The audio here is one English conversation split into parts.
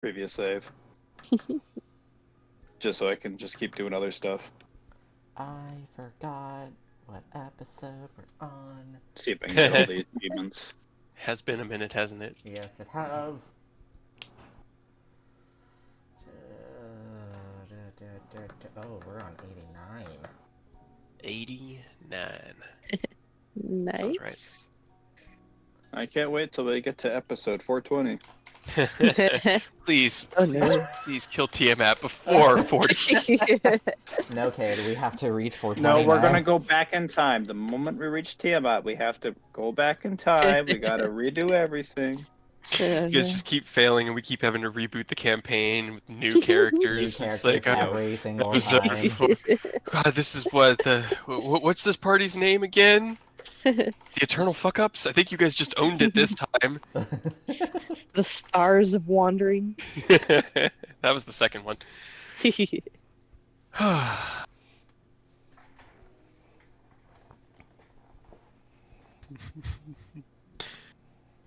previous save. Just so I can just keep doing other stuff. I forgot what episode we're on. See if I can get all the achievements. Has been a minute, hasn't it? Yes, it has. Oh, we're on 89. 89. Nice. Sounds right. I can't wait till we get to episode 420. Please, Oh no. please kill Tiamat before 40. No, Cade, we have to reach 420 No, we're now. gonna go back in time. The moment we reach Tiamat, we have to go back in time. We gotta redo everything. You guys just keep failing, and we keep having to reboot the campaign with new characters. New It's characters like, every single episode time. four. God, this is what's this party's name again? The Eternal Fuck-Ups? I think you guys just owned it this time. The Stars of Wandering. That was the second one.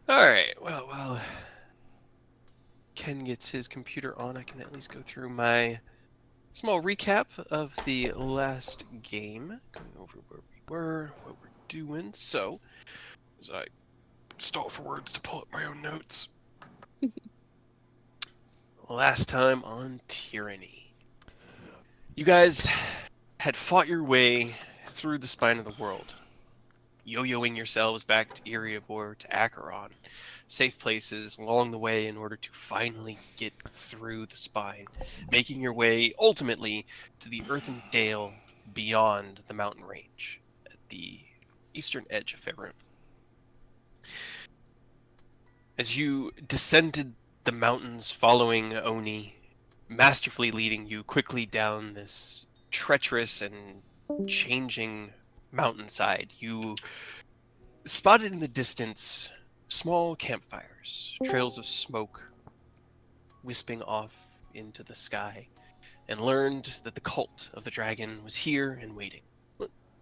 Alright, well, while Ken gets his computer on, I can at least go through my small recap of the last game. Going over where we were, what we're doing. So, as I stall for words to pull up my own notes. Last time on Tyranny. You guys had fought your way through the spine of the world, yo-yoing yourselves back to Erebor, to Acheron, safe places along the way in order to finally get through the spine, making your way ultimately to the earthen dale beyond the mountain range at the eastern edge of Faerun. As you descended the mountains following Oni, masterfully leading you quickly down this treacherous and changing mountainside, you spotted in the distance small campfires, trails of smoke wisping off into the sky, and learned that the cult of the dragon was here and waiting.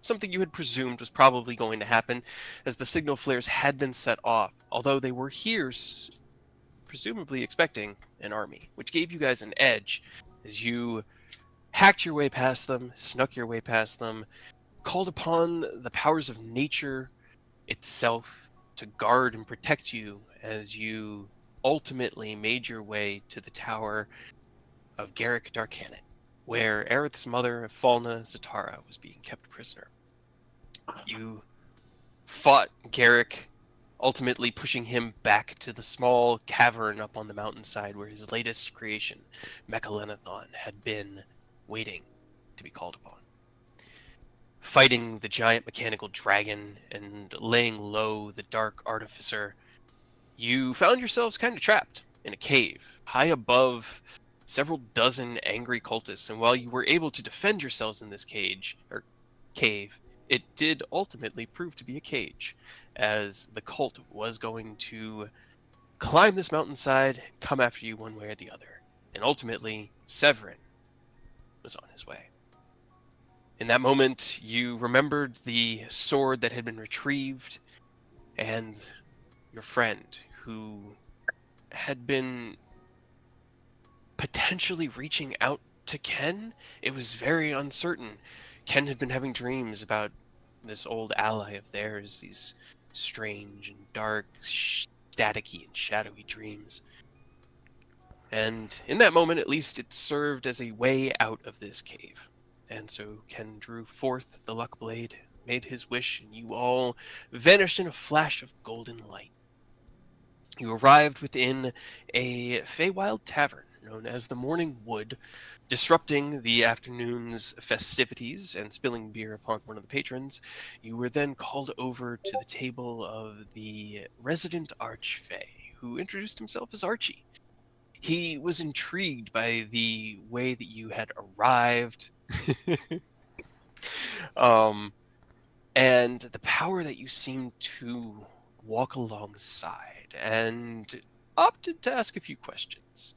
Something you had presumed was probably going to happen, as the signal flares had been set off, although they were here presumably expecting an army, which gave you guys an edge as you hacked your way past them, snuck your way past them, called upon the powers of nature itself to guard and protect you as you ultimately made your way to the tower of Garrick Darkanet, where Aerith's mother, Falna Zatara, was being kept prisoner. You fought Garrick, ultimately pushing him back to the small cavern up on the mountainside where his latest creation, Mechalenothon, had been waiting to be called upon. Fighting the giant mechanical dragon and laying low the dark artificer, you found yourselves kind of trapped in a cave, high above several dozen angry cultists, and while you were able to defend yourselves in this cave, it did ultimately prove to be a cage, as the cult was going to climb this mountainside and come after you one way or the other. And ultimately, Severin was on his way. In that moment, you remembered the sword that had been retrieved, and your friend, who had been potentially reaching out to Ken. It was very uncertain. Ken had been having dreams about this old ally of theirs, these strange and dark, staticky and shadowy dreams. And in that moment, at least, it served as a way out of this cave. And so Ken drew forth the luck blade, made his wish, and you all vanished in a flash of golden light. You arrived within a Fey-Wild tavern known as the Morning Wood, disrupting the afternoon's festivities and spilling beer upon one of the patrons. You were then called over to the table of the resident Archfey, who introduced himself as Archie. He was intrigued by the way that you had arrived, and the power that you seemed to walk alongside, and opted to ask a few questions.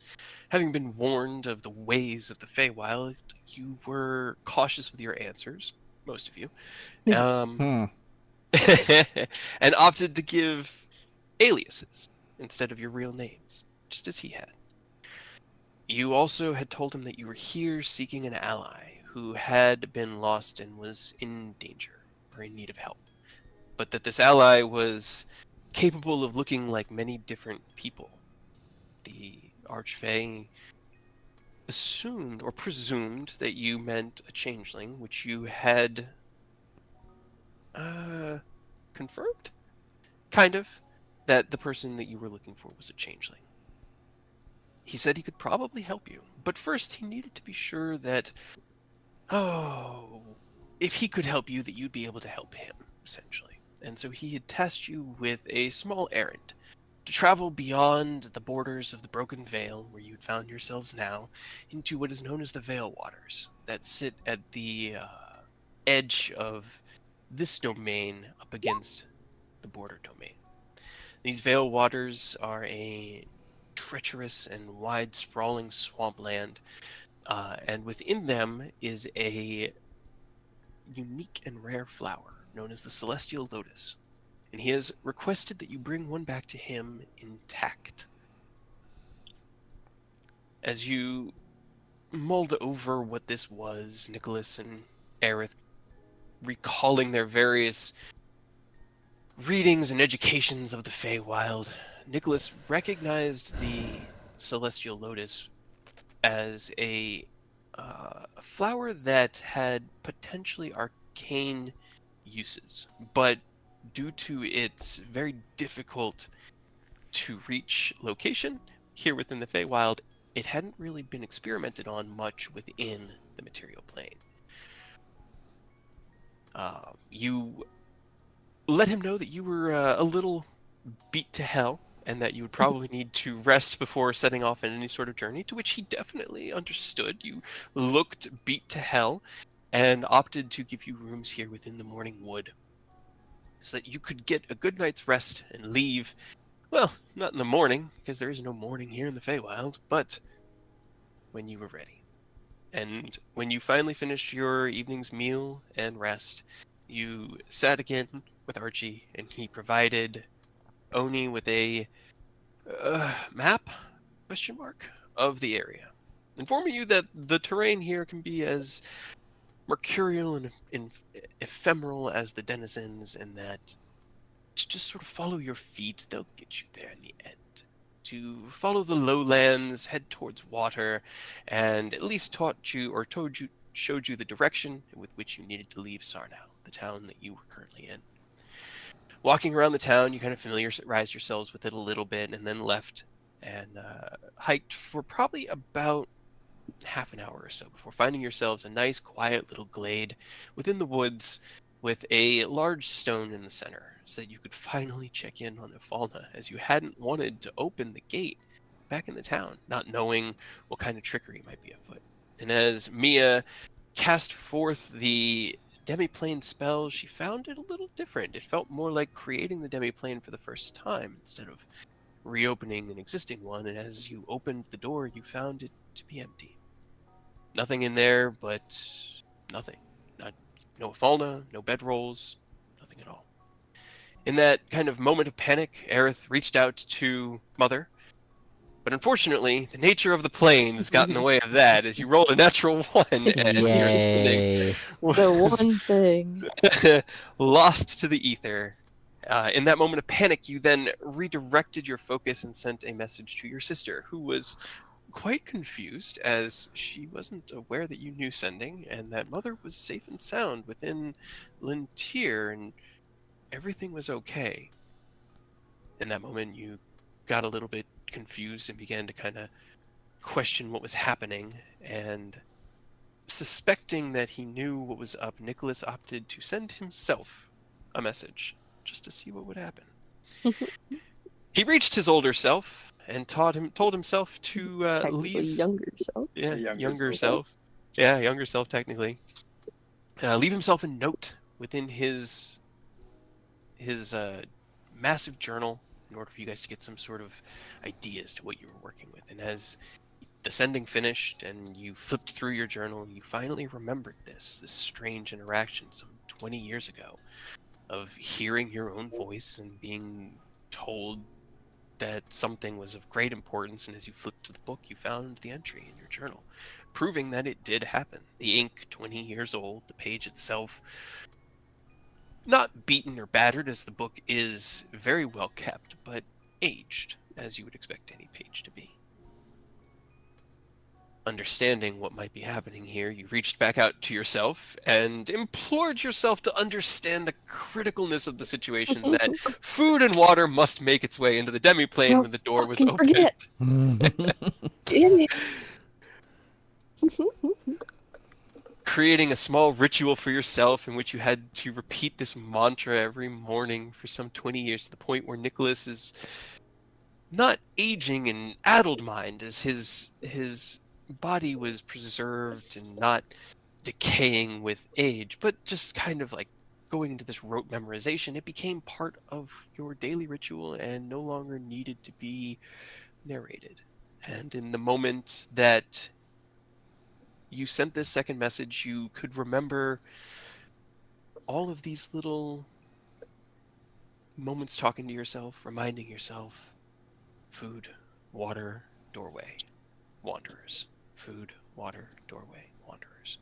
Having been warned of the ways of the Fey-Wild, you were cautious with your answers, most of you, and opted to give aliases instead of your real names, just as he had. You also had told him that you were here seeking an ally who had been lost and was in danger or in need of help, but that this ally was capable of looking like many different people. The Archfey assumed or presumed that you meant a changeling, which you had confirmed, kind of, that the person that you were looking for was a changeling. He said he could probably help you, but first he needed to be sure that, if he could help you, that you'd be able to help him, essentially. And so he had tasked you with a small errand to travel beyond the borders of the Broken Vale, where you'd found yourselves now, into what is known as the Vale Waters, that sit at the edge of this domain up against the border domain. These Vale Waters are a treacherous and wide, sprawling swampland, and within them is a unique and rare flower known as the Celestial Lotus, and he has requested that you bring one back to him intact. As you mulled over what this was, Nicholas and Aerith, recalling their various readings and educations of the Fey-Wild, Nicholas recognized the Celestial Lotus as a flower that had potentially arcane uses, but due to its very difficult to reach location here within the Feywild, it hadn't really been experimented on much within the material plane. You let him know that you were a little beat to hell and that you would probably need to rest before setting off on any sort of journey, to which he definitely understood. You looked beat to hell and opted to give you rooms here within the Morning Wood so that you could get a good night's rest and leave. Well, not in the morning, because there is no morning here in the Feywild, but when you were ready. And when you finally finished your evening's meal and rest, you sat again with Archie, and he provided Oni with a map, question mark, of the area, informing you that the terrain here can be as mercurial and ephemeral as the denizens, and that to just sort of follow your feet, they'll get you there in the end. To follow the lowlands, head towards water, and at least showed you the direction with which you needed to leave Sarnau, the town that you were currently in. Walking around the town, you kind of familiarized yourselves with it a little bit, and then left and hiked for probably about half an hour or so before finding yourselves a nice, quiet little glade within the woods with a large stone in the center, so that you could finally check in on Ifalna, as you hadn't wanted to open the gate back in the town, not knowing what kind of trickery might be afoot. And as Mia cast forth the demiplane spell, she found it a little different. It felt more like creating the demiplane for the first time instead of reopening an existing one, and as you opened the door, you found it to be empty. Nothing in there but nothing. No Ifalna, no bedrolls, nothing at all. In that kind of moment of panic, Aerith reached out to Mother, but unfortunately, the nature of the plains got in the way of that, as you rolled a natural one, and your sending Yay. The was one thing. lost to the ether. In that moment of panic, you then redirected your focus and sent a message to your sister, who was quite confused, as she wasn't aware that you knew sending, and that Mother was safe and sound within Lintier, and everything was okay. In that moment, you got a little bit confused and began to kind of question what was happening, and suspecting that he knew what was up, Nicholas opted to send himself a message just to see what would happen. He reached his older self and told himself to Technically leave. younger self. Yeah, Younger younger self. self. Yeah, younger self technically. Leave himself a note within his massive journal in order for you guys to get some sort of ideas to what you were working with. And as the sending finished and you flipped through your journal, you finally remembered this strange interaction some 20 years ago of hearing your own voice and being told that something was of great importance, and as you flipped to the book, you found the entry in your journal, proving that it did happen. The ink, 20 years old, the page itself, not beaten or battered, as the book is very well kept, but aged, as you would expect any page to be. Understanding what might be happening here, you reached back out to yourself and implored yourself to understand the criticalness of the situation, that food and water must make its way into the demiplane when the door was fucking opened. forget. Idiot. Creating a small ritual for yourself in which you had to repeat this mantra every morning for some 20 years, to the point where Nicholas is not aging in addled mind, as his body was preserved and not decaying with age, but just kind of like going into this rote memorization. It became part of your daily ritual and no longer needed to be narrated. And in the moment that you sent this second message, you could remember all of these little moments talking to yourself, reminding yourself: food, water, doorway, wanderers. Food, water, doorway, wanderers.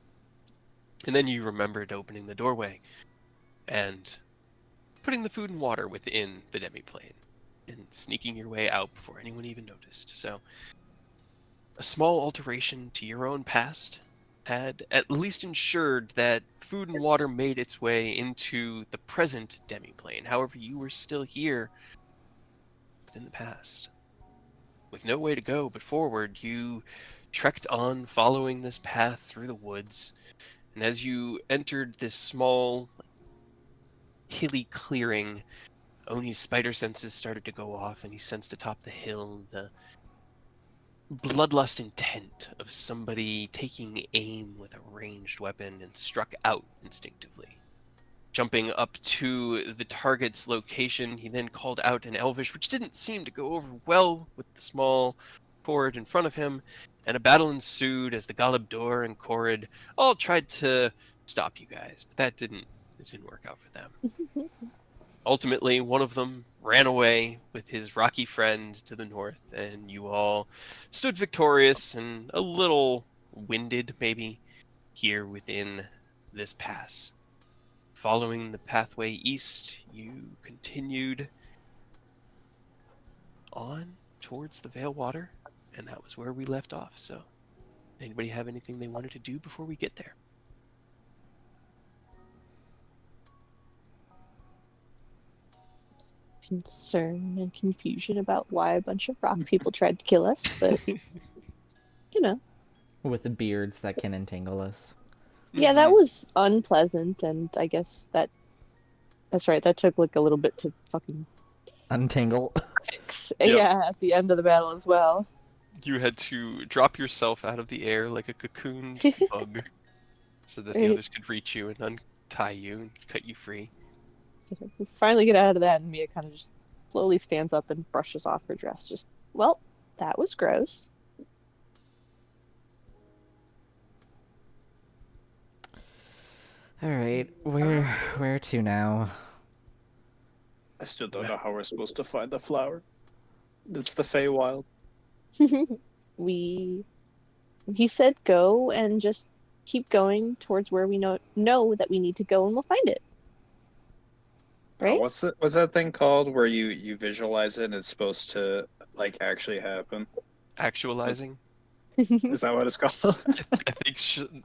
And then you remembered opening the doorway and putting the food and water within the demiplane and sneaking your way out before anyone even noticed. So a small alteration to your own past had at least ensured that food and water made its way into the present demiplane. However, you were still here within the past. With no way to go but forward, you trekked on, following this path through the woods. And as you entered this small, hilly clearing, Oni's spider senses started to go off, and he sensed atop the hill the bloodlust intent of somebody taking aim with a ranged weapon, and struck out instinctively. Jumping up to the target's location, he then called out in Elvish, which didn't seem to go over well with the small horde in front of him, and a battle ensued as the Galabdor and Korrid all tried to stop you guys, but it didn't work out for them. Ultimately, one of them ran away with his rocky friend to the north, and you all stood victorious and a little winded, maybe, here within this pass. Following the pathway east, you continued on towards the Veil Water, and that was where we left off. So, anybody have anything they wanted to do before we get there? Concern and confusion about why a bunch of rock people tried to kill us, but you know. With the beards that can entangle us. Yeah, that was unpleasant, and I guess that's right, that took like a little bit to fucking Untangle. fix. Yep. Yeah, at the end of the battle as well. You had to drop yourself out of the air like a cocooned bug so that the Right. others could reach you and untie you and cut you free. We finally get out of that, and Mia kind of just slowly stands up and brushes off her dress. Just, well, that was gross. Alright, where to now? I still don't know how we're supposed to find the flower. It's the Fey-Wild. He said go and just keep going towards where we know that we need to go, and we'll find it. Right? What's that thing called where you visualize it and it's supposed to like actually happen? Actualizing? Is that what it's called? I think,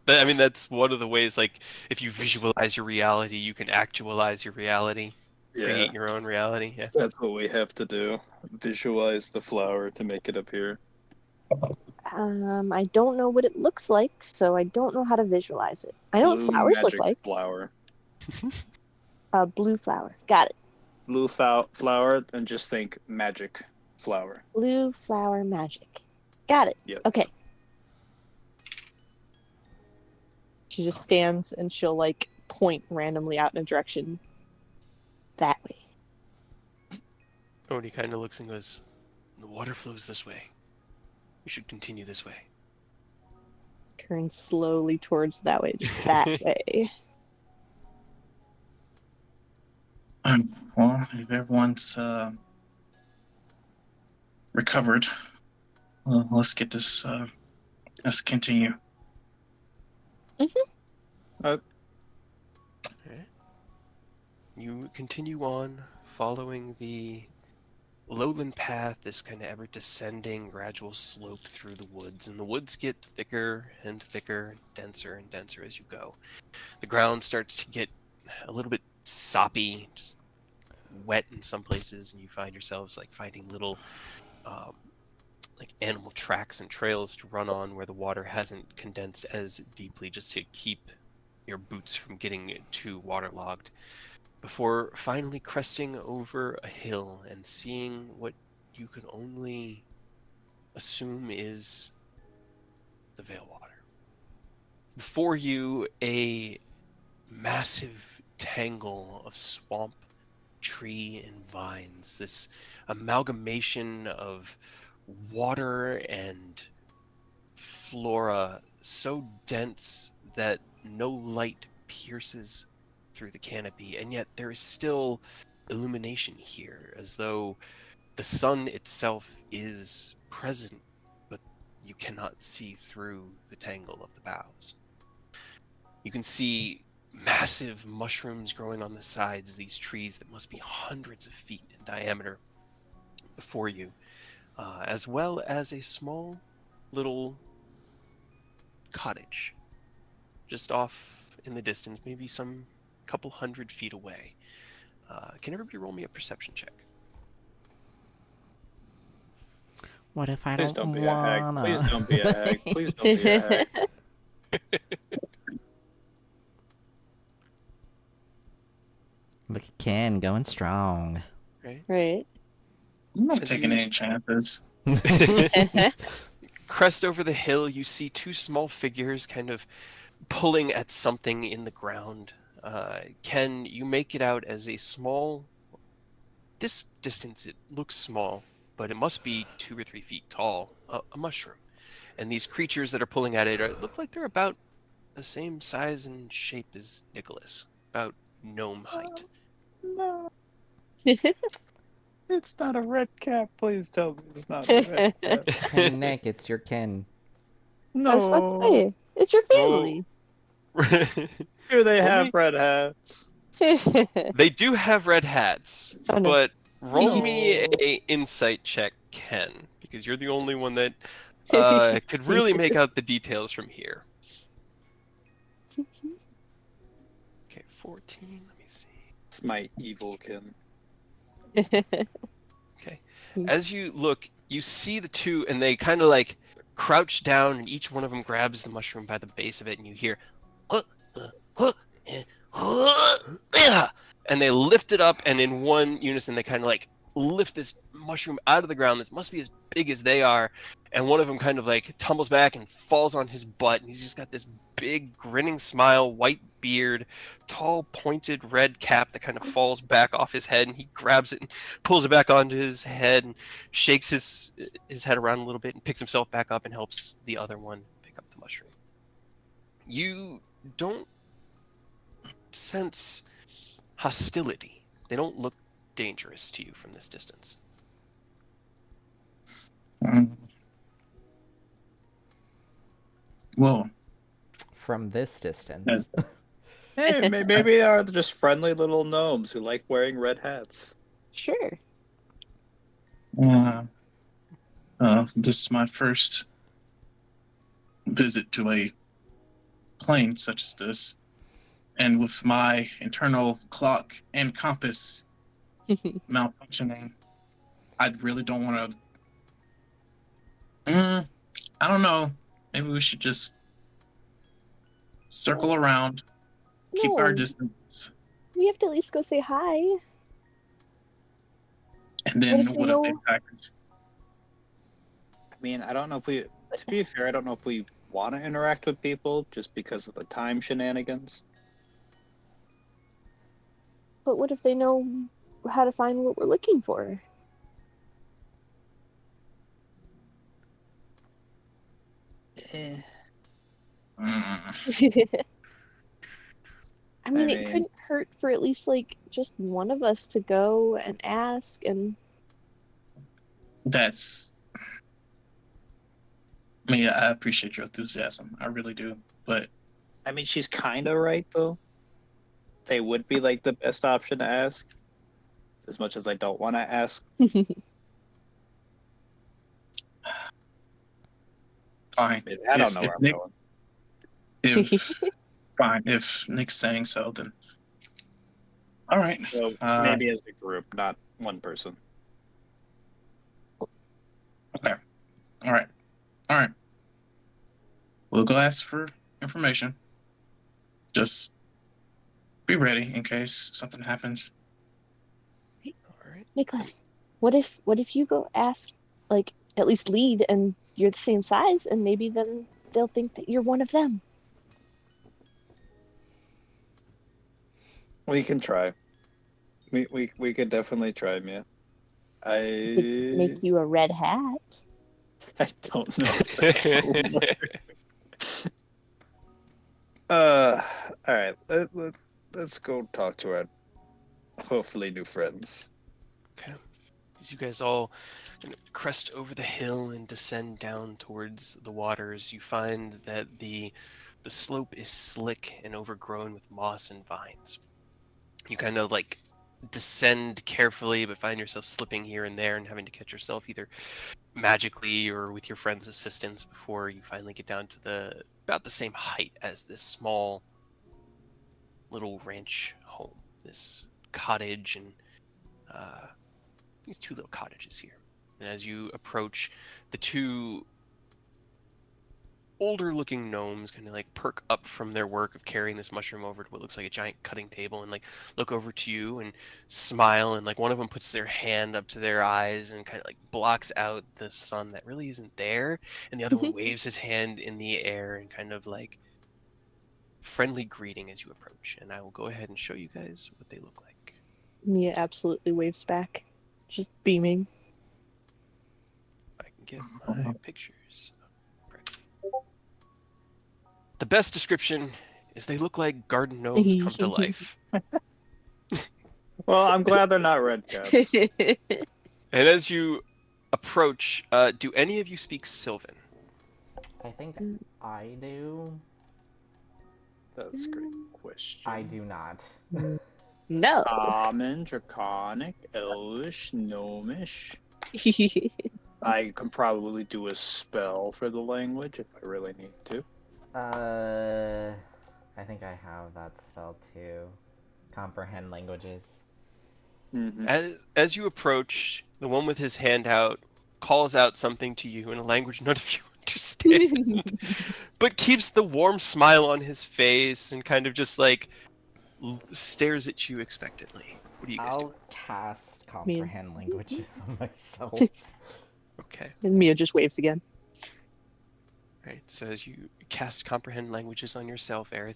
I mean, that's one of the ways, like, if you visualize your reality, you can actualize your reality. Yeah, Create your own reality. Yeah. that's what we have to do. Visualize the flower to make it appear. I don't know what it looks like, so I don't know how to visualize it. I know what Blue flowers look magic like. flower. A blue flower. Got it. Blue flower, and just think magic flower. Blue flower magic. Got it. Yes. Okay. She just stands and she'll like point randomly out in a direction that way. Oni kind of looks and goes, "The water flows this way. We should continue this way." Turn slowly towards that way, just that way. Well, if everyone's recovered. Well, let's get this. Let's continue. Alright. You continue on following the lowland path, this kind of ever descending gradual slope through the woods, and the woods get thicker and thicker, denser and denser as you go. The ground starts to get a little bit soppy, just wet in some places, and you find yourselves like finding little like animal tracks and trails to run on where the water hasn't condensed as deeply, just to keep your boots from getting too waterlogged, before finally cresting over a hill and seeing what you can only assume is the Veilwater. Before you, a massive tangle of swamp, tree, and vines, this amalgamation of water and flora so dense that no light pierces through the canopy, and yet there is still illumination here, as though the sun itself is present, but you cannot see through the tangle of the boughs. You can see massive mushrooms growing on the sides of these trees that must be hundreds of feet in diameter before you, as well as a small little cottage just off in the distance, maybe some couple 100 feet away. Can everybody roll me a perception check? What if I Please don't don't be a hag. wanna? Please don't be a hag. Please don't be a hag. Look at Ken going strong. Right? Right. I'm not As taking you- any chances. Crest over the hill, you see two small figures kind of pulling at something in the ground. Ken, you make it out as a small... This distance, it looks small, but it must be 2 or 3 feet tall. A mushroom. And these creatures that are pulling at it look like they're about the same size and shape as Nicholas. About gnome height. No, it's not a red cap. Please tell me it's not a red cap. Hey Nick, it's your Ken. No. I was about to say, it's your family. Do they Roll have me- red hats? They do have red hats, Oh, no. but roll No. me a insight check, Ken, because you're the only one that could really make out the details from here. Okay, 14. Let me see. It's my evil kin. Okay. As you look, you see the two, and they kind of like crouch down, and each one of them grabs the mushroom by the base of it, and you hear, and they lift it up, and in one unison, they kind of like lift this mushroom out of the ground. This must be as big as they are, and one of them kind of like tumbles back and falls on his butt, and he's just got this big grinning smile, white beard, tall pointed red cap that kind of falls back off his head, and he grabs it and pulls it back onto his head and shakes his head around a little bit and picks himself back up and helps the other one pick up the mushroom. You don't sense hostility. They don't look dangerous to you from this distance. Well, From this distance. Yes. Hey, maybe they are just friendly little gnomes who like wearing red hats. Sure. this is my first visit to a plane such as this, and with my internal clock and compass malfunctioning, I really don't want to. I don't know. Maybe we should just circle around, keep our No. distance, We have to at least go say hi. and then What if we what if they know- attack us? I mean, I don't know if we. To be fair, I don't know if we want to interact with people just because of the time shenanigans. But what if they know how to find what we're looking for? Eh, Mm, I mean, it mean- couldn't hurt for at least like just one of us to go and ask and that's I mean, I appreciate your enthusiasm. I really do. But I mean, she's kind of right though. They would be like the best option to ask, as much as I don't want to ask. fine. I don't know where I'm Nick, going. if fine, if Nick's saying so, then all right. So maybe as a group, not one person. Okay. All right. All right. We'll go ask for information. Just be ready in case something happens. All right. Nicholas, what if you go ask, like, at least lead, and you're the same size, and maybe then they'll think that you're one of them. We can try. We could definitely try, Mia. I could make you a red hat. I don't know. If that will work. All right. Let's go talk to our hopefully new friends. Okay. As you guys all kind of crest over the hill and descend down towards the waters, you find that the slope is slick and overgrown with moss and vines. You kind of like descend carefully, but find yourself slipping here and there and having to catch yourself either magically or with your friend's assistance before you finally get down to about the same height as this small little ranch home, this cottage, and these two little cottages here. And as you approach, the two older looking gnomes kind of like perk up from their work of carrying this mushroom over to what looks like a giant cutting table and like look over to you and smile, and like one of them puts their hand up to their eyes and kind of like blocks out the sun that really isn't there, and the other one waves his hand in the air and kind of like friendly greeting as you approach. And I will go ahead and show you guys what they look like. Mia absolutely waves back, just beaming. If I can get my pictures. The best description is they look like garden gnomes come to life. Well, I'm glad they're not red caps. And as you approach, do any of you speak Sylvan? I think I do. That's a great question. I do not. No. Common, Draconic, Elvish, Gnomish. I can probably do a spell for the language if I really need to. I think I have that spell too. Comprehend languages. Mm-hmm. As you approach, the one with his hand out calls out something to you in a language none of you understand, but keeps the warm smile on his face and kind of just like stares at you expectantly. What do you guys I'll do? cast comprehend languages on myself. Okay. And Mia just waves again. Right. So as you cast comprehend languages on yourself, Aerith,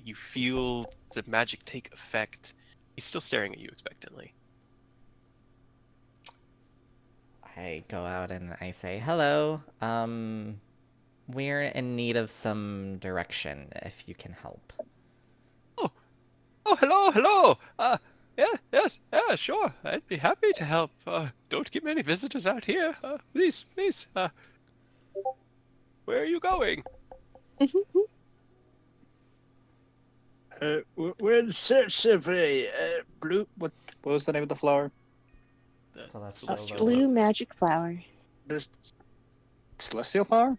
you feel the magic take effect. He's still staring at you expectantly. I go out and I say, hello, we're in need of some direction, if you can help. Oh, hello. Yeah, sure. I'd be happy to help. Don't get many visitors out here. Please. Where are you going? We're in search of a blue. What was the name of the flower? Celestial Blue Lotus. magic flower. This celestial flower?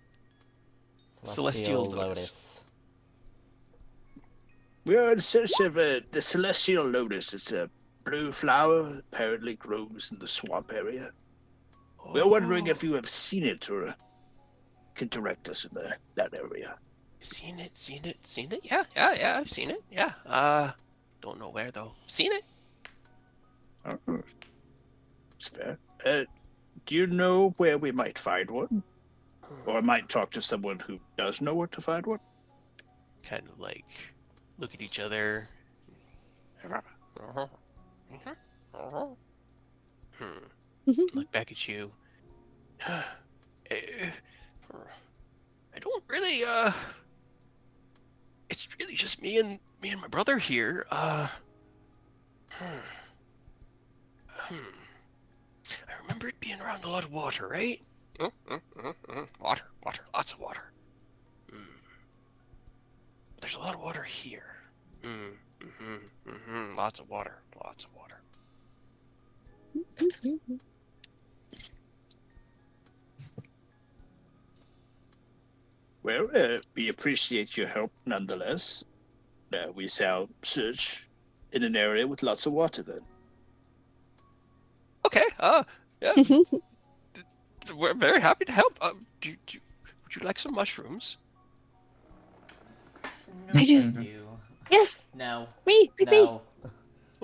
Celestial Lotus. We're in search of the celestial lotus. It's a blue flower. Apparently grows in the swamp area. We're wondering if you have seen it or can direct us in that area. Seen it. Yeah, I've seen it. Yeah. Don't know where though. Seen it. Oh, it's fair. Do you know where we might find one? Or might talk to someone who does know where to find one? Kind of like look at each other. Look back at you. I don't really. It's really just me and my brother here. I remember it being around a lot of water, right? Water, water, lots of water. Mm. There's a lot of water here. Lots of water, lots of water. Well, we appreciate your help nonetheless. We shall search in an area with lots of water then. Okay, yeah, we're very happy to help. Would you like some mushrooms? No, I do. thank you. Yes, No. me, No.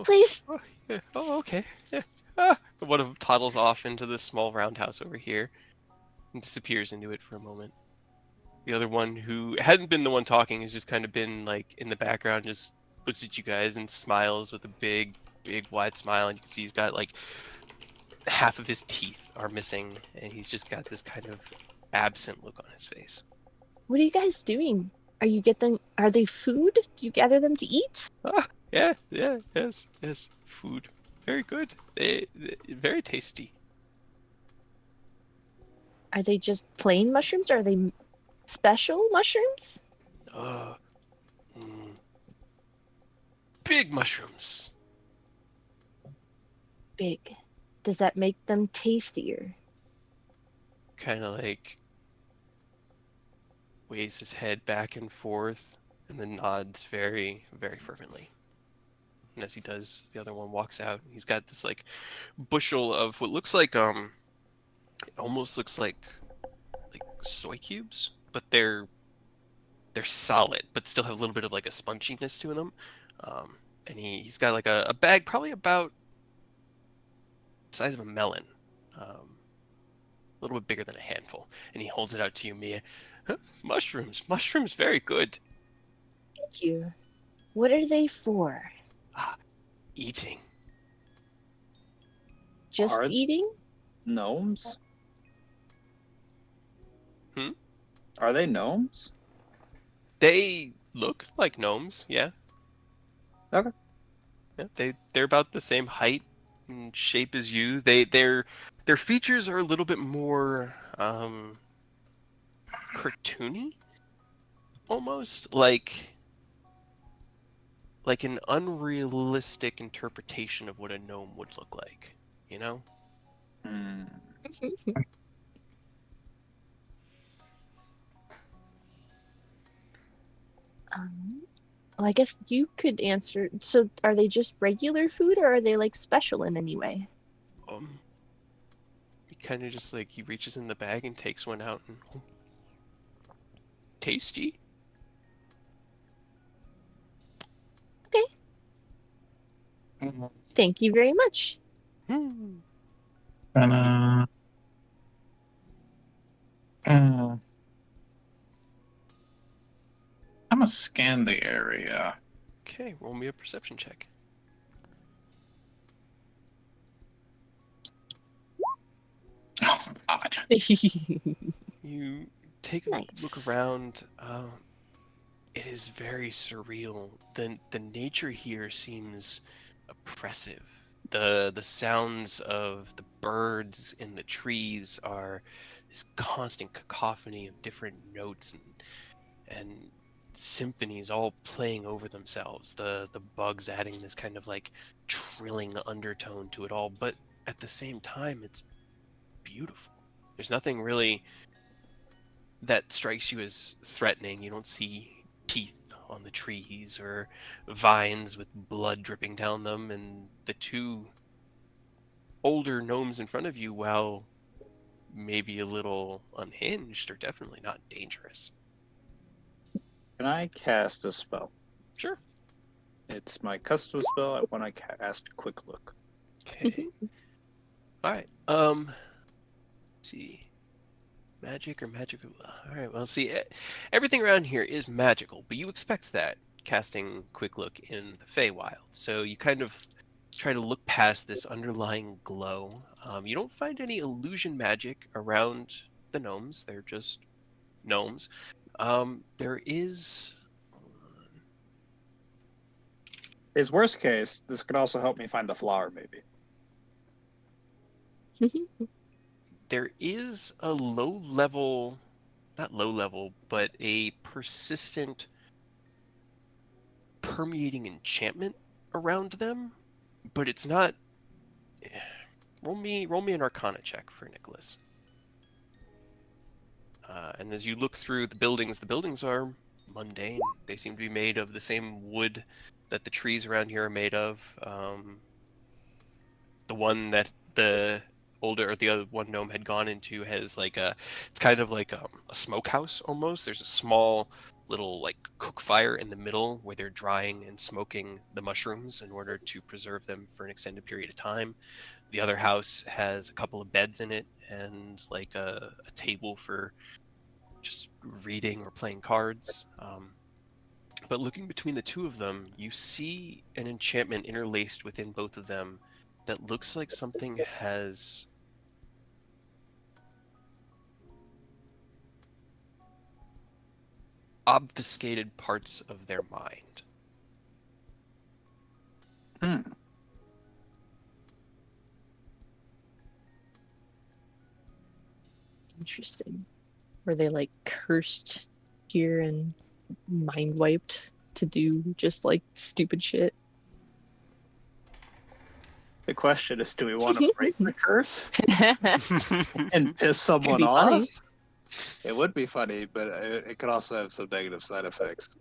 please. Oh, yeah. Oh, okay. Yeah. One of them toddles off into this small roundhouse over here and disappears into it for a moment. The other one, who hadn't been the one talking, has just kind of been like in the background, just looks at you guys and smiles with a big, big, wide smile. And you can see he's got like half of his teeth are missing, and he's just got this kind of absent look on his face. What are you guys doing? Are they food? Do you gather them to eat? Yeah, yes. Food. Very good. They very tasty. Are they just plain mushrooms or are they special mushrooms? Uh, mm, big mushrooms. Big. Does that make them tastier? Kind of like waves his head back and forth and then nods very, very fervently. And as he does, the other one walks out. He's got this like bushel of what looks like it almost looks like soy cubes, but they're solid, but still have a little bit of like a sponginess to them. And he's got like a bag probably about the size of a melon, a little bit bigger than a handful, and he holds it out to you, Mia. Huh? Mushrooms, very good. Thank you. What are they for? Eating. Just Are- eating? Gnomes? Hmm? Are they gnomes? They look like gnomes, yeah. Okay. Yeah, they're about the same height and shape as you. Their features are a little bit more cartoony, almost like an unrealistic interpretation of what a gnome would look like, you know? Hmm. Well, I guess you could answer. So, are they just regular food, or are they like special in any way? He kind of just like he reaches in the bag and takes one out and tasty. Thank you very much. Hmm. Gonna. I'm gonna scan the area. Okay, roll me a perception check. Oh, God. You take a Nice. look around. It is very surreal. The nature here seems oppressive. The sounds of the birds in the trees are this constant cacophony of different notes and symphonies all playing over themselves. The bugs adding this kind of like trilling undertone to it all, but at the same time it's beautiful. There's nothing really that strikes you as threatening. You don't see teeth on the trees or vines with blood dripping down them, and the two older gnomes in front of you, while maybe a little unhinged, are definitely not dangerous. Can I cast a spell? Sure. It's my custom spell. I want to cast Quick Look. Okay. All right. Let's see. Magic or magical? All right. Well, see, everything around here is magical, but you expect that casting Quick Look in the Fey-Wild. So you kind of try to look past this underlying glow. You don't find any illusion magic around the gnomes. They're just gnomes. There is. His worst case, this could also help me find the flower, maybe. there is a low level, not low level, but a persistent permeating enchantment around them, but it's not. Roll me an Arcana check for Nicholas. And as you look through the buildings are mundane. They seem to be made of the same wood that the trees around here are made of. The one that the other one gnome had gone into has like it's kind of like a smokehouse almost. There's a small little like cook fire in the middle where they're drying and smoking the mushrooms in order to preserve them for an extended period of time. The other house has a couple of beds in it and like a table for just reading or playing cards. But looking between the two of them, you see an enchantment interlaced within both of them that looks like something has obfuscated parts of their mind. Interesting. Were they like cursed here and mind wiped to do just like stupid shit? The question is, do we want to break the curse and piss someone be off? funny. It would be funny, but it could also have some negative side effects.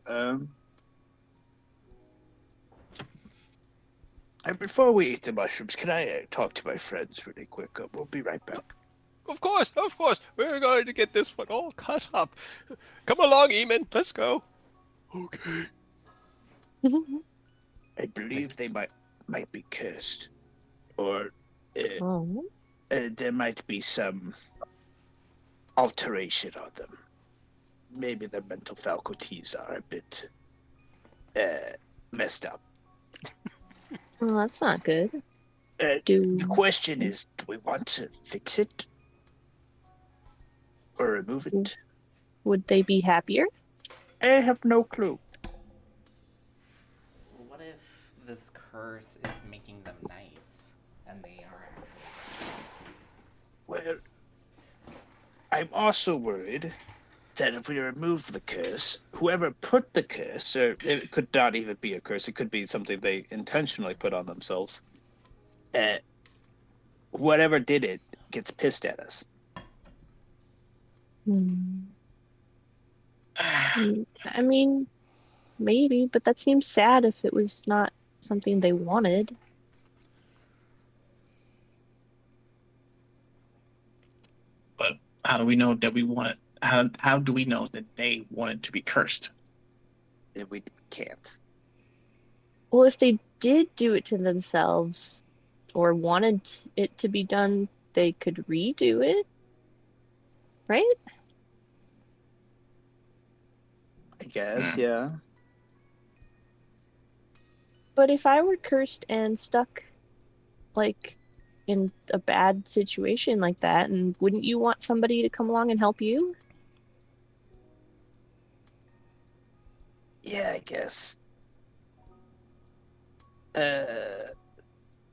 Before we eat the mushrooms, can I talk to my friends really quick? We'll be right back. Of course. We're going to get this one all cut up. Come along, Eamon. Let's go. Okay. I believe they might be cursed, or Oh. there might be some alteration on them. Maybe their mental faculties are a bit messed up. Well, that's not good. The question is, do we want to fix it or remove it? Would they be happier? I have no clue. What if this curse is making them nice, and they are actually nice? Well, I'm also worried that if we remove the curse, whoever put the curse, or it could not even be a curse, it could be something they intentionally put on themselves, whatever did it gets pissed at us. I mean, maybe, but that seems sad if it was not something they wanted. But how do we know that we want it? How do we know that they want it to be cursed? We can't. Well, if they did do it to themselves or wanted it to be done, they could redo it, right? I guess, yeah. But if I were cursed and stuck, like, in a bad situation like that, and wouldn't you want somebody to come along and help you? Yeah, I guess.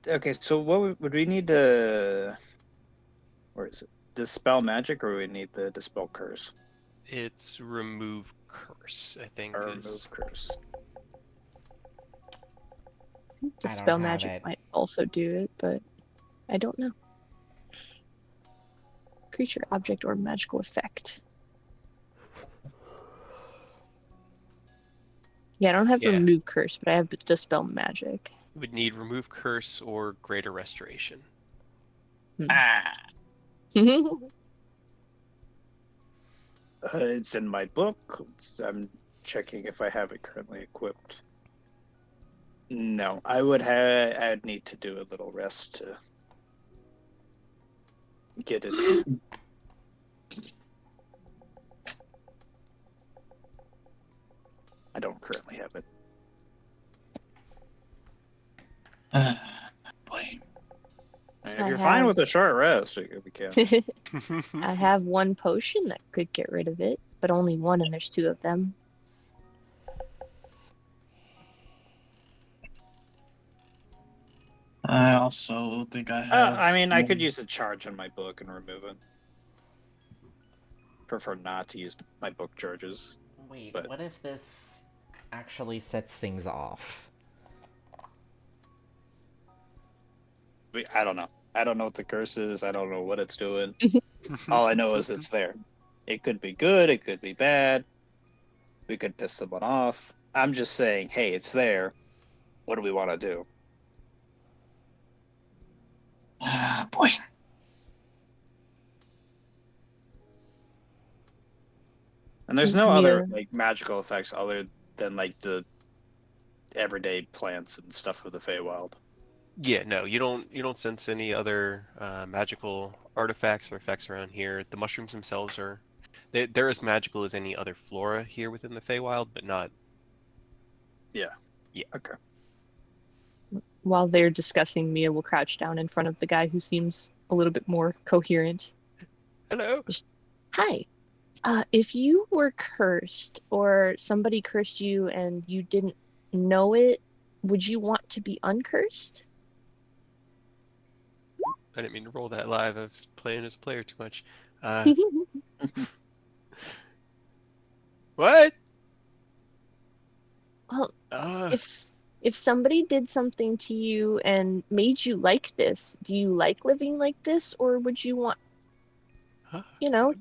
Okay, so what would we need to... Where is it? Dispel magic, or we need the dispel curse? It's remove curse, I think. Or remove curse. Dispel have magic it. might also do it, but I don't know. Creature, object, or magical effect. Yeah, I don't have Yeah. remove curse, but I have dispel magic. You would need remove curse or greater restoration. It's in my book. I'm checking if I have it currently equipped. No, I'd need to do a little rest to get it. I don't currently have it. Boy. If I you're fine have- with a short rest, we can. I have one potion that could get rid of it, but only one, and there's 2 of them. I also think I have. I mean, I could use a charge on my book and remove it. prefer not to use my book charges. Wait, But- what if this actually sets things off? I don't know. I don't know what the curse is. I don't know what it's doing. All I know is it's there. It could be good. It could be bad. We could piss someone off. I'm just saying, hey, it's there. What do we want to do? Boy. And there's no other Yeah. like magical effects other than like the everyday plants and stuff of the Fey-Wild. Yeah, no, you don't sense any other magical artifacts or effects around here. The mushrooms themselves are they're as magical as any other flora here within the Feywild, but not. Okay. While they're discussing, Mia will crouch down in front of the guy who seems a little bit more coherent. Hello. Hi. If you were cursed or somebody cursed you and you didn't know it, would you want to be uncursed? I didn't mean to roll that live. I was playing as a player too much. What? Well, Uh, if somebody did something to you and made you like this, do you like living like this, or would you want, huh?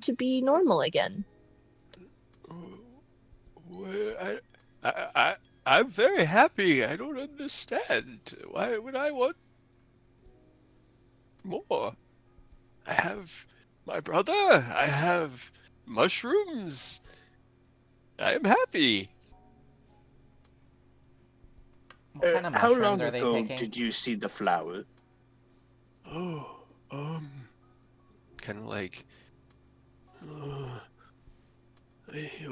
to be normal again? Well, I'm very happy. I don't understand. Why would I want more? I have my brother. I have mushrooms. I am happy. What kind of How mushrooms long are they ago picking? did you see the flower? Oh, kind of like, oh, it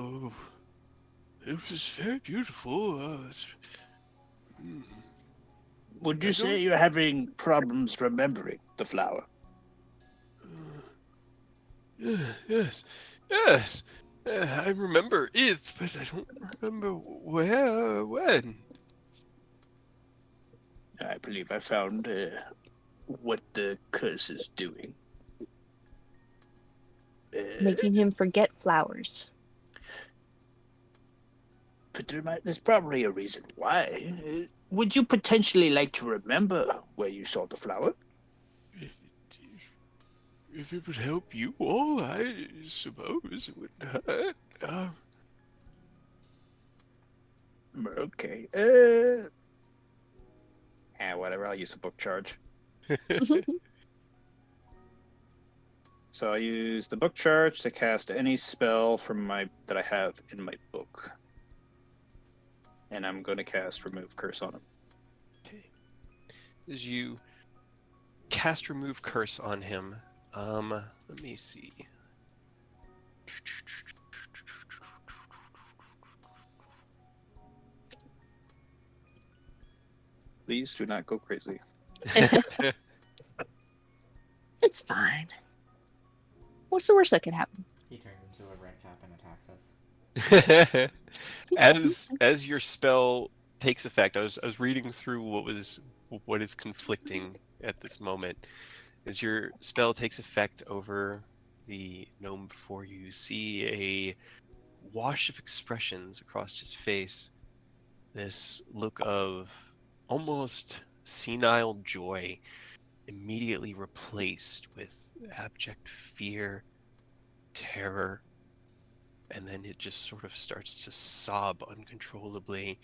was very beautiful. Would I you say don't- you're having problems remembering the flower? Yes, yes. I remember it, but I don't remember where, when. I believe I found what the curse is doing. Making him forget flowers. But there's probably a reason why. Would you potentially like to remember where you saw the flower? If it would help you all, I suppose it wouldn't hurt. Okay. Whatever. I'll use a book charge. So I use the book charge to cast any spell that I have in my book. And I'm going to cast Remove Curse on him. Okay. As you cast Remove Curse on him, let me see. Please do not go crazy. It's fine. What's the worst that could happen? He turns into a red cap and attacks us. as your spell takes effect, I was reading through what is conflicting at this moment. As your spell takes effect over the gnome before you, see a wash of expressions across his face. This look of almost senile joy, immediately replaced with abject fear, terror, and then it just sort of starts to sob uncontrollably.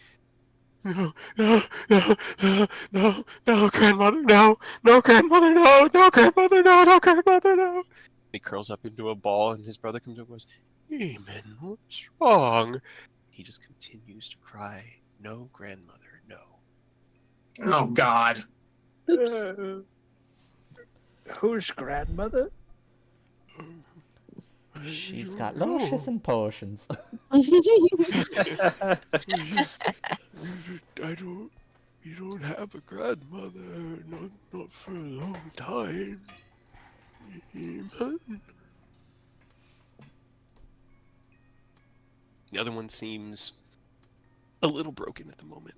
No, no, no, no, no, no, grandmother, no, no, grandmother, no, no, grandmother, no, no, grandmother, no. He curls up into a ball, and his brother comes over and goes, Eamon, what's wrong? He just continues to cry, no, grandmother, no. Oh, God. Oops. Whose grandmother? She's got lotions and potions. You don't have a grandmother, not for a long time. Eamon. The other one seems a little broken at the moment.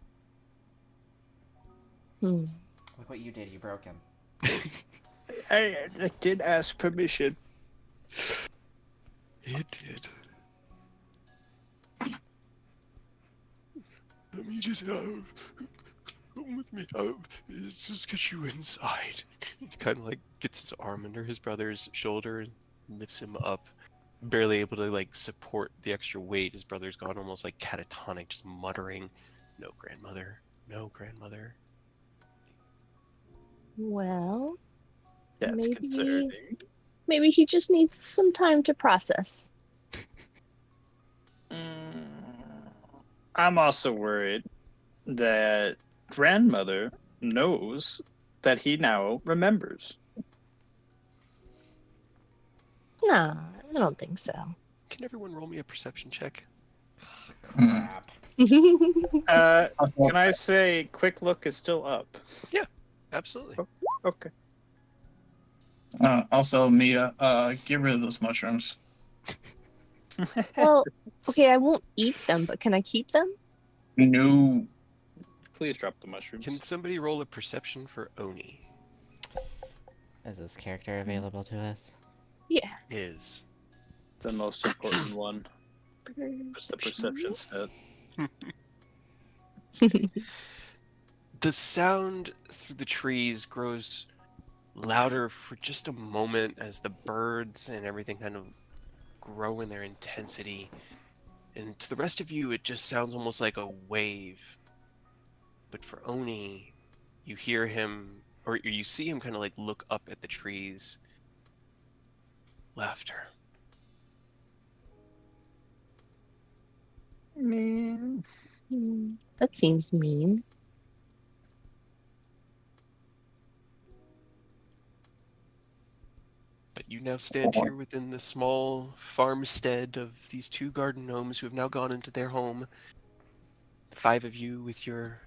Look what you did, you broke him. I did ask permission. It did. Let me just come with me. Let's just get you inside. He kind of like gets his arm under his brother's shoulder and lifts him up, barely able to like support the extra weight. His brother's gone almost like catatonic, just muttering, "No, grandmother. No, grandmother." Well, That's maybe concerning. maybe he just needs some time to process. I'm also worried that grandmother knows that he now remembers. Nah, I don't think so. Can everyone roll me a perception check? Crap. Can I say quick look is still up? Absolutely. Okay. Also, Mia, get rid of those mushrooms. Well, okay, I won't eat them, but can I keep them? No. Please drop the mushrooms. Can somebody roll a perception for Oni? Is this character available to us? Yeah. Is. The most important one. The perception set. The sound through the trees grows louder for just a moment as the birds and everything kind of grow in their intensity. And to the rest of you, it just sounds almost like a wave. But for Oni, you hear him, or you see him kind of like look up at the trees. Laughter. Man. That seems mean. But you now stand here within the small farmstead of these two garden gnomes who have now gone into their home. 5 of you with your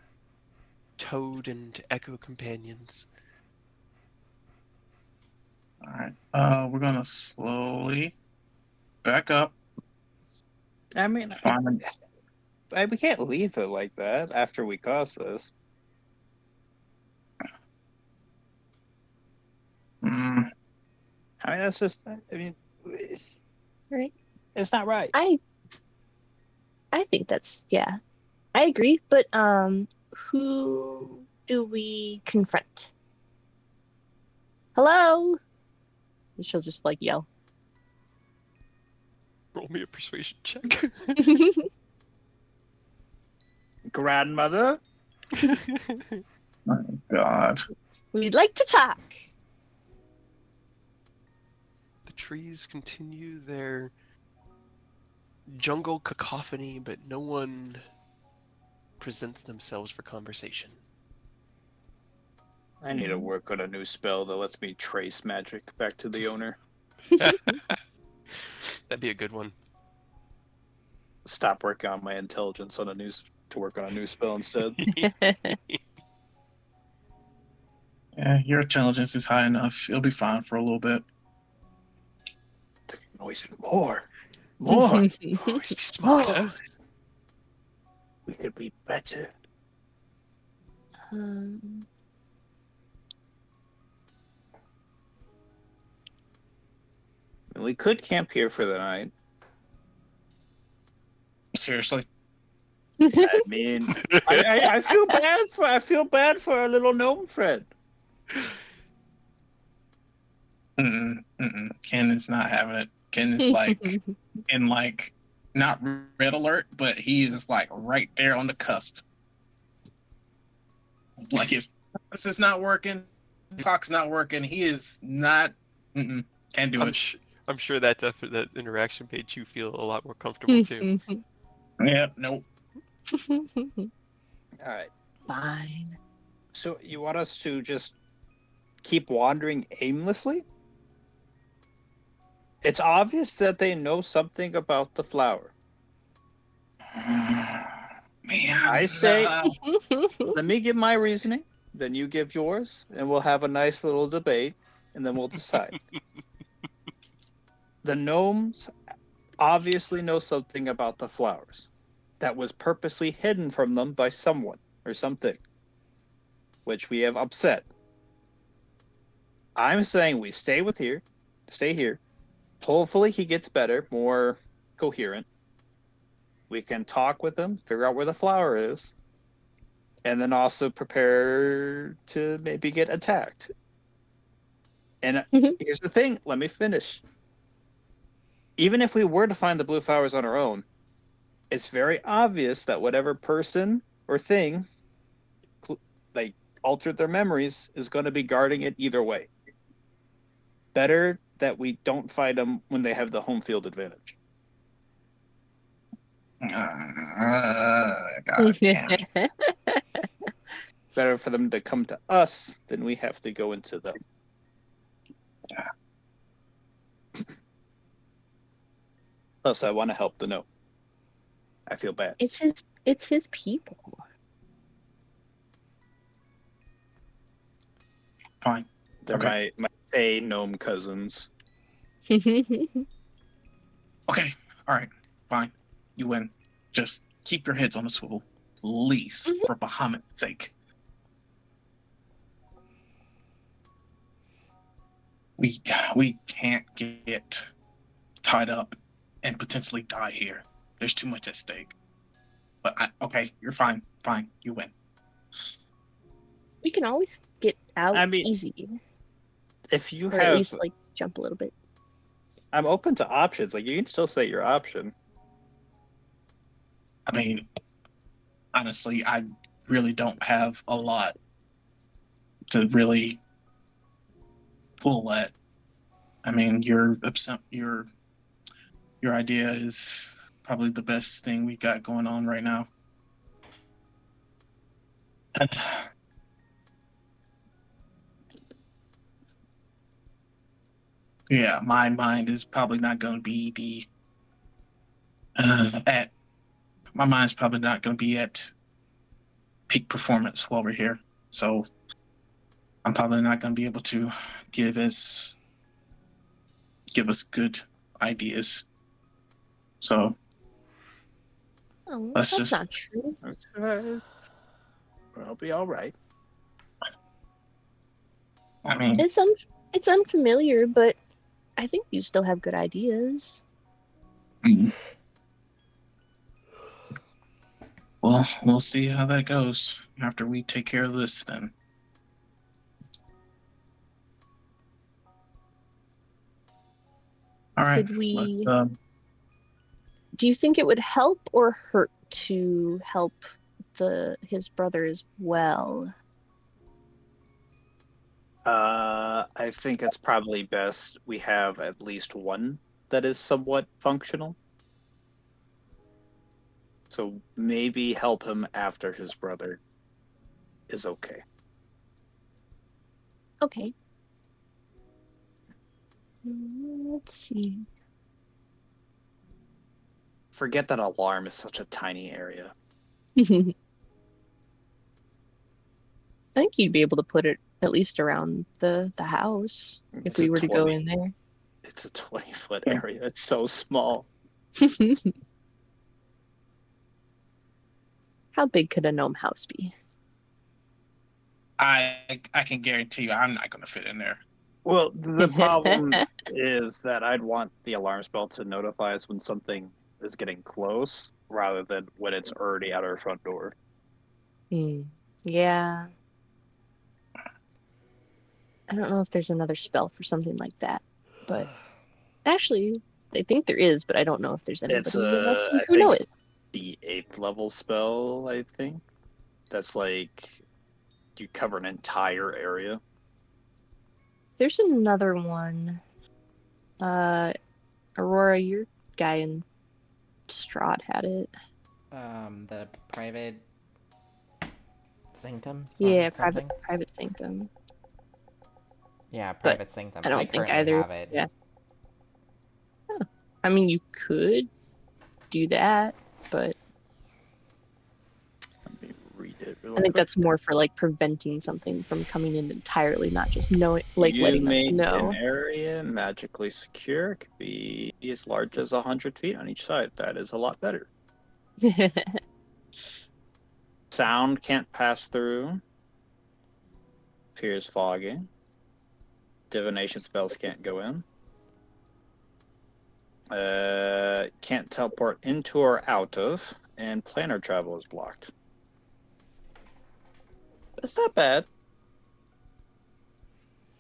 toad and echo companions. Alright. We're gonna slowly back up. I mean, Find... we can't leave it like that after we cause this. I mean, that's just. I mean, Right. it's not right. I think that's, yeah. I agree, but who do we confront? Hello? And she'll just like yell. Roll me a persuasion check. Grandmother? Oh, God. We'd like to talk. The trees continue their jungle cacophony, but no one presents themselves for conversation. I need to work on a new spell that lets me trace magic back to the owner. That'd be a good one. Stop working on my intelligence on to work on a new spell instead. Yeah, your intelligence is high enough. It'll be fine for a little bit. Noise more. More. Always be smarter. We could be better. We could camp here for the night. Seriously. I mean, I feel bad for our little gnome friend. Ken is not having it. Ken is like in like not red alert, but he is like right there on the cusp. Like his compass is not working, clock's not working. He is not. Can't do it. I'm sure that that interaction made you feel a lot more comfortable too. Yeah. Nope. All right. Fine. So you want us to just keep wandering aimlessly? It's obvious that they know something about the flower. Man, I say, let me give my reasoning, then you give yours, and we'll have a nice little debate, and then we'll decide. The gnomes obviously know something about the flowers that was purposely hidden from them by someone or something, which we have upset. I'm saying we stay here, Hopefully he gets better, more coherent. We can talk with him, figure out where the flower is, and then also prepare to maybe get attacked. And here's the thing, let me finish. Even if we were to find the blue flowers on our own, it's very obvious that whatever person or thing like altered their memories is going to be guarding it either way. Better that we don't fight them when they have the home field advantage. God damn it. Better for them to come to us than we have to go into them. Plus, I want to help the note. I feel bad. It's his people. Fine. They're Okay. my Fey gnome cousins. Okay. All right. Fine. You win. Just keep your heads on a swivel. Please, for Bahamut's sake. We can't get tied up and potentially die here. There's too much at stake. But okay, you're fine. Fine. You win. We can always get out I mean, easy, if you or at have, least like jump a little bit. I'm open to options. Like you can still say your option. I mean, honestly, I really don't have a lot to really pull at. I mean, your idea is probably the best thing we got going on right now. And yeah, my mind is probably not going to be my mind's probably not going to be at peak performance while we're here. So I'm probably not going to be able to give us good ideas. So Oh, let's that's just not true. I'll be all right. I mean, It's unfamiliar, but I think you still have good ideas. well, we'll see how that goes after we take care of this then. All right. Could we- Let's, Do you think it would help or hurt to help his brother as well? I think it's probably best we have at least one that is somewhat functional. So maybe help him after his brother is okay. Okay. Let's see. Forget that alarm is such a tiny area. I think you'd be able to put it at least around the house if It's we a were to go 20 in there. It's a 20-foot area. It's so small. How big could a gnome house be? I can guarantee you, I'm not going to fit in there. Well, the problem is that I'd want the alarm spell to notify us when something is getting close, rather than when it's already at our front door. Yeah. I don't know if there's another spell for something like that, but actually, I think there is, but I don't know if there's anybody It's else I who know think it. the 8th level spell. I think that's like you cover an entire area. There's another one. Aurora, your guy in Strahd had it. The private sanctum? Yeah, something? private sanctum. Yeah, private sanctum. I don't think currently either. have it. Yeah. Huh. I mean, you could do that, but Let me read it. I think that's more for like preventing something from coming in entirely, not just knowing, like letting us make know. an area magically secure. It could be as large as 100 feet on each side. That is a lot better. Sound can't pass through. Appears foggy. Divination spells can't go in. Can't teleport into or out of, and planar travel is blocked. That's not bad.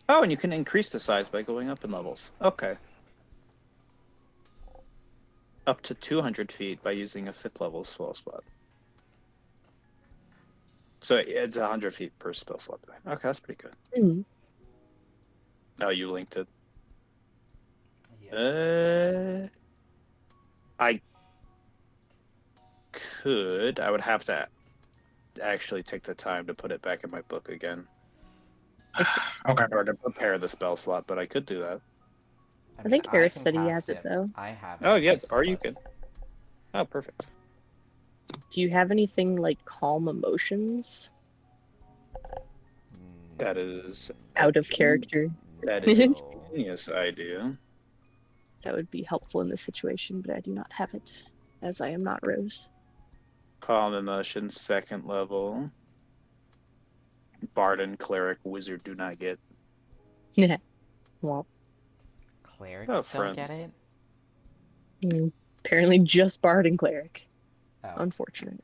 Oh, and you can increase the size by going up in levels. Okay. Up to 200 feet by using a 5th level spell slot. So it's 100 feet per spell slot. Okay, that's pretty good. Mm. Oh, you linked it. Yes. I could. I would have to actually take the time to put it back in my book again. Okay. Or to prepare the spell slot, but I could do that. I think Eric can said he cast has it, though. I have it. Oh, in yeah, my spell or you book. can. Oh, perfect. Do you have anything like calm emotions? That is Out of character. That is a No. genius idea. That would be helpful in this situation, but I do not have it, as I am not Rose. Calm emotion, 2nd level. Bard and cleric, wizard do not get. Well, Clerics Oh, don't friends. get it? apparently just Bard and Cleric. Oh. Unfortunate.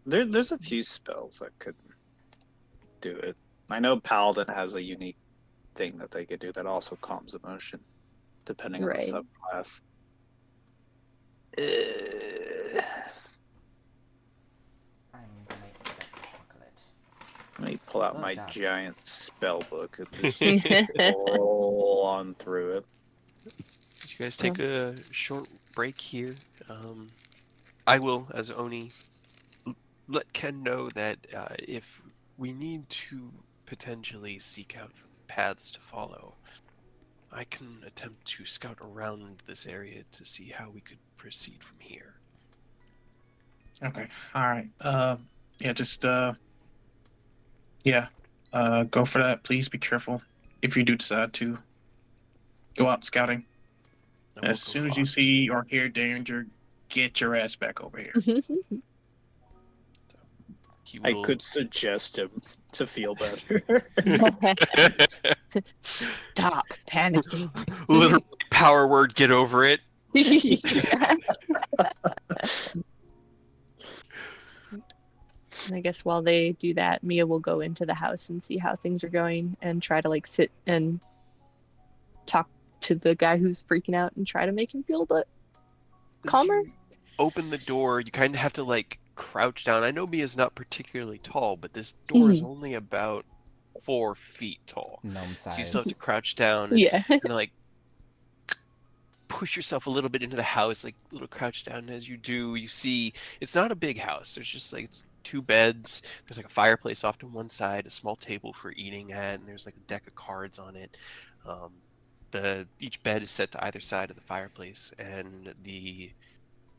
There's a few spells that could do it. I know Paladin has a unique thing that they could do that also calms emotion, depending on Right. the subclass. I'm gonna eat that chocolate. Let me pull out Oh, my God. giant spell book and just roll on through it. You guys take a short break here. I will, as Oni, let Ken know that if we need to potentially seek out paths to follow, I can attempt to scout around this area to see how we could proceed from here. Okay. All right. Yeah. Just yeah. Go for that. Please be careful if you do decide to go out scouting. I won't As go soon as far. you see or hear danger, get your ass back over here. He I will... could suggest him to feel better. Stop panicking. Literally, power word, get over it. And I guess while they do that, Mia will go into the house and see how things are going and try to like sit and talk to the guy who's freaking out and try to make him feel a bit As calmer. you open the door, you kind of have to like crouch down. I know Mia's not particularly tall, but this door is only about 4 feet tall. Gnome So you size. still have to crouch down and Yeah. kind of like push yourself a little bit into the house, like a little crouch down. And as you do, you see it's not a big house. There's just like it's 2 beds. There's like a fireplace off to one side, a small table for eating at, and there's like a deck of cards on it. Each bed is set to either side of the fireplace, and the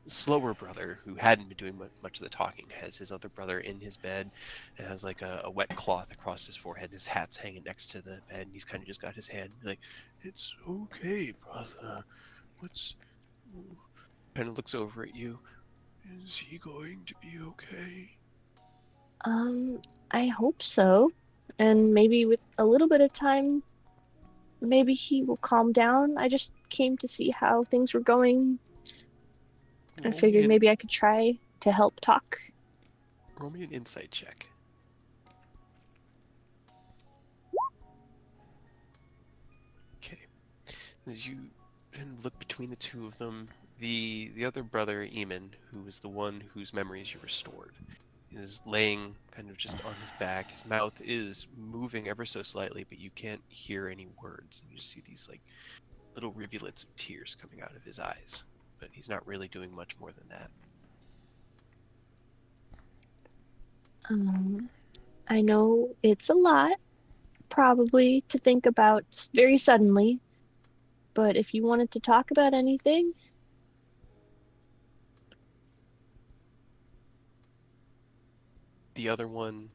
slower brother, who hadn't been doing much of the talking, has his other brother in his bed and has like a wet cloth across his forehead. His hat's hanging next to the bed, and he's kind of just got his hand like, "It's okay, brother. What's..." Kind of looks over at you. "Is he going to be okay?" I hope so. And maybe with a little bit of time, maybe he will calm down. I just came to see how things were going. I figured maybe I could try to help talk. Roll me an insight check. Okay. As you kind of look between the two of them, the other brother, Eamon, who is the one whose memories you restored, is laying kind of just on his back. His mouth is moving ever so slightly, but you can't hear any words. You just see these like little rivulets of tears coming out of his eyes, but he's not really doing much more than that. I know it's a lot, probably, to think about very suddenly, but if you wanted to talk about anything... The other one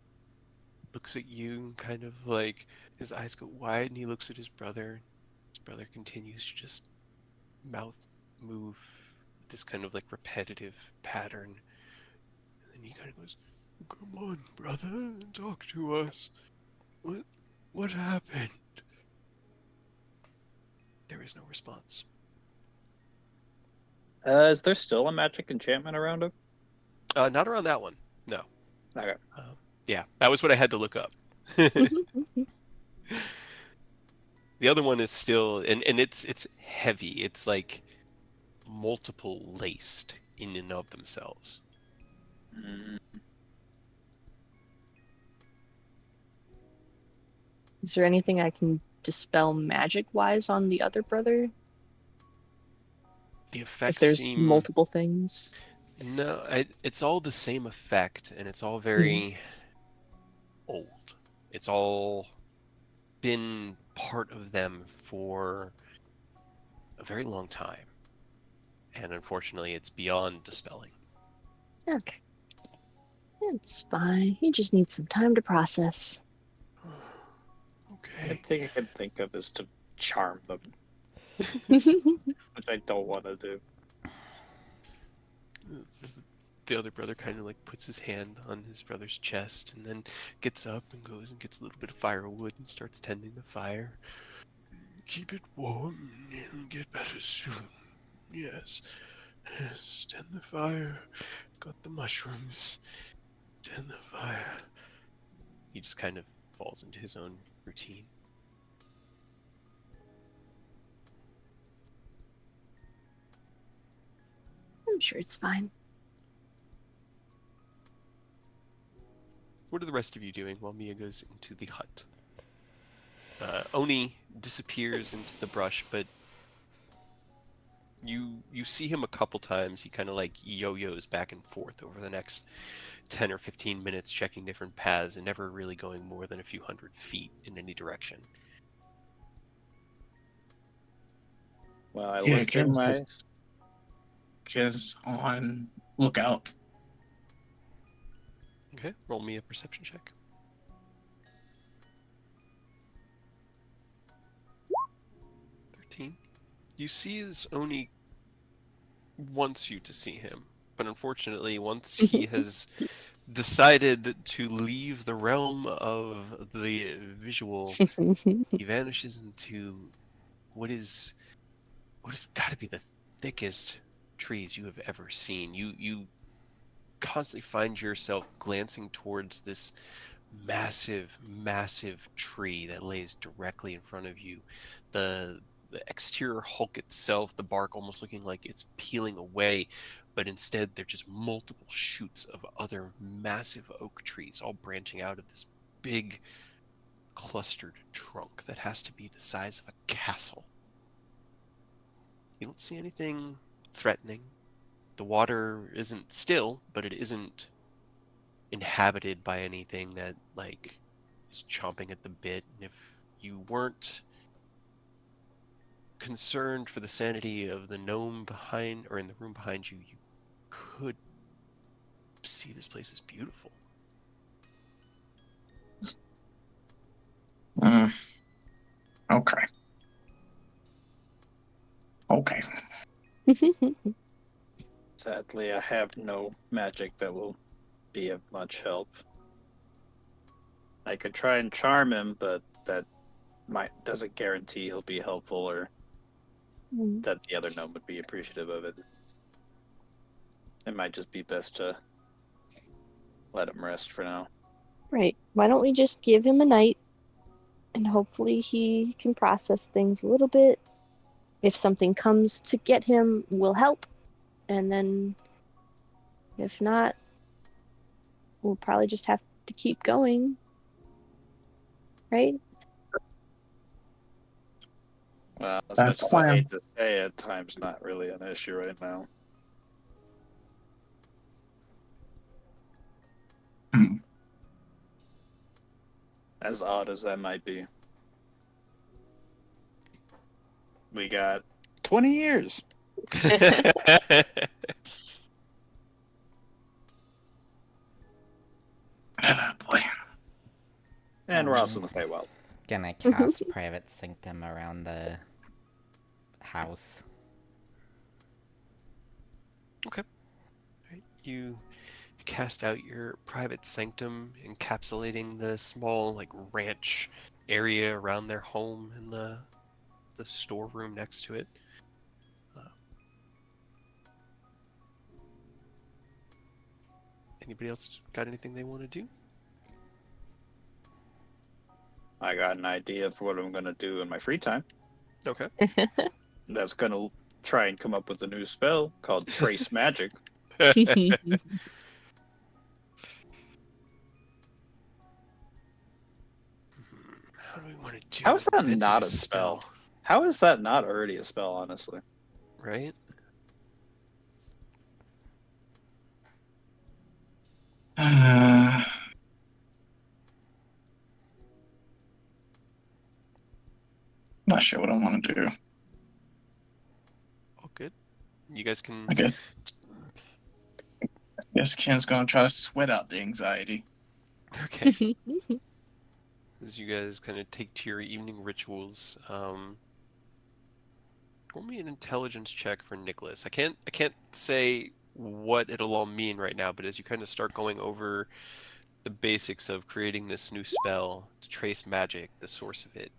looks at you and kind of like his eyes go wide, and he looks at his brother. His brother continues to just mouth move this kind of like repetitive pattern, and then he kind of goes, "Come on, brother, talk to us. What What happened? There is no response. Is there still a magic enchantment around him? Not around that one. No. Okay. Yeah, that was what I had to look up. The other one is still, and it's heavy. It's like multiple laced in and of themselves. Mm, Is there anything I can dispel magic-wise on the other brother? The If effects there's seem multiple things? no, it's all the same effect, and it's all very old. It's all been part of them for a very long time, and unfortunately, it's beyond dispelling. Okay. It's fine. He just needs some time to process. the Okay. thing I can think of is to charm them, which I don't want to do. The other brother kind of like puts his hand on his brother's chest and then gets up and goes and gets a little bit of firewood and starts tending the fire. Keep it warm and it'll get better soon. Yes. Yes. Tend the fire. Got the mushrooms. Tend the fire. He just kind of falls into his own routine. I'm sure it's fine. What are the rest of you doing while Mia goes into the hut? Oni disappears into the brush, but you see him a couple times. He kind of like yo-yos back and forth over the next 10 or 15 minutes, checking different paths and never really going more than a few hundred feet in any direction. Well, I Yeah, look through my. Kids on lookout. Okay, roll me a perception check. 13. You see as Oni wants you to see him, but unfortunately, once he has decided to leave the realm of the visual, he vanishes into what has got to be the thickest trees you have ever seen. You constantly find yourself glancing towards this massive tree that lays directly in front of you. The exterior hulk itself, the bark almost looking like it's peeling away, but instead they're just multiple shoots of other massive oak trees all branching out of this big clustered trunk that has to be the size of a castle. You don't see anything threatening. The water isn't still, but it isn't inhabited by anything that like is chomping at the bit. And if you weren't concerned for the sanity of the gnome behind or in the room behind you, you could see this place is beautiful. Okay. Okay. Sadly, I have no magic that will be of much help. I could try and charm him, but that doesn't guarantee he'll be helpful or that the other gnome would be appreciative of it. It might just be best to let him rest for now. Right. Why don't we just give him a night and hopefully he can process things a little bit. If something comes to get him, we'll help. And then if not, we'll probably just have to keep going. Right? Well, as That's much as plan. I hate to say it, time's not really an issue right now. Hmm. As odd as that might be. We got 20 years. Boy. And we're also in the Fey-Wild. Gonna cast Private Sanctum around the house. Okay. Right. You cast out your private sanctum, encapsulating the small, like, ranch area around their home and the storeroom next to it. Anybody else got anything they want to do? I got an idea for what I'm gonna do in my free time. Okay. That's gonna try and come up with a new spell called Trace Magic. How do we want to do? How is that bit not of a spell? How is that not already a spell, honestly? Right? Not sure what I want to do. All good. You guys can. I guess Ken's gonna try to sweat out the anxiety. Okay. As you guys kind of take to your evening rituals, roll me an intelligence check for Nicholas. I can't say what it'll all mean right now, but as you kind of start going over the basics of creating this new spell to trace magic, the source of it,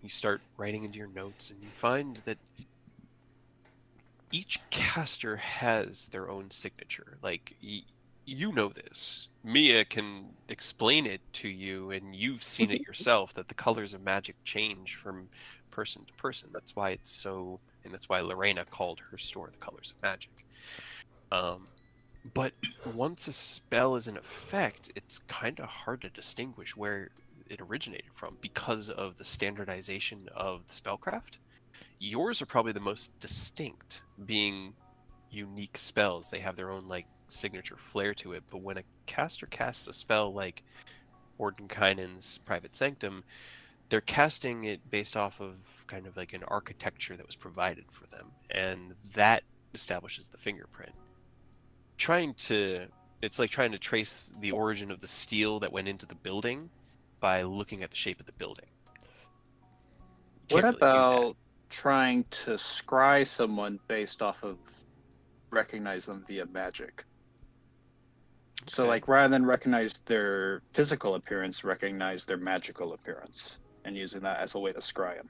you start writing into your notes, and you find that each caster has their own signature. Like, you know this. Mia can explain it to you, and you've seen it yourself, that the colors of magic change from person to person. That's why it's so, and that's why Lorena called her store the Colors of Magic. But once a spell is in effect, it's kind of hard to distinguish where it originated from because of the standardization of the spellcraft. Yours are probably the most distinct, being unique spells. They have their own like signature flair to it. But when a caster casts a spell like Ordenkainen's Private Sanctum, they're casting it based off of kind of like an architecture that was provided for them, and that establishes the fingerprint. It's like trying to trace the origin of the steel that went into the building by looking at the shape of the building. You What can't really do that. about trying to scry someone based off of recognize them via magic? So, Okay. like, rather than recognize their physical appearance, recognize their magical appearance, and using that as a way to scry them.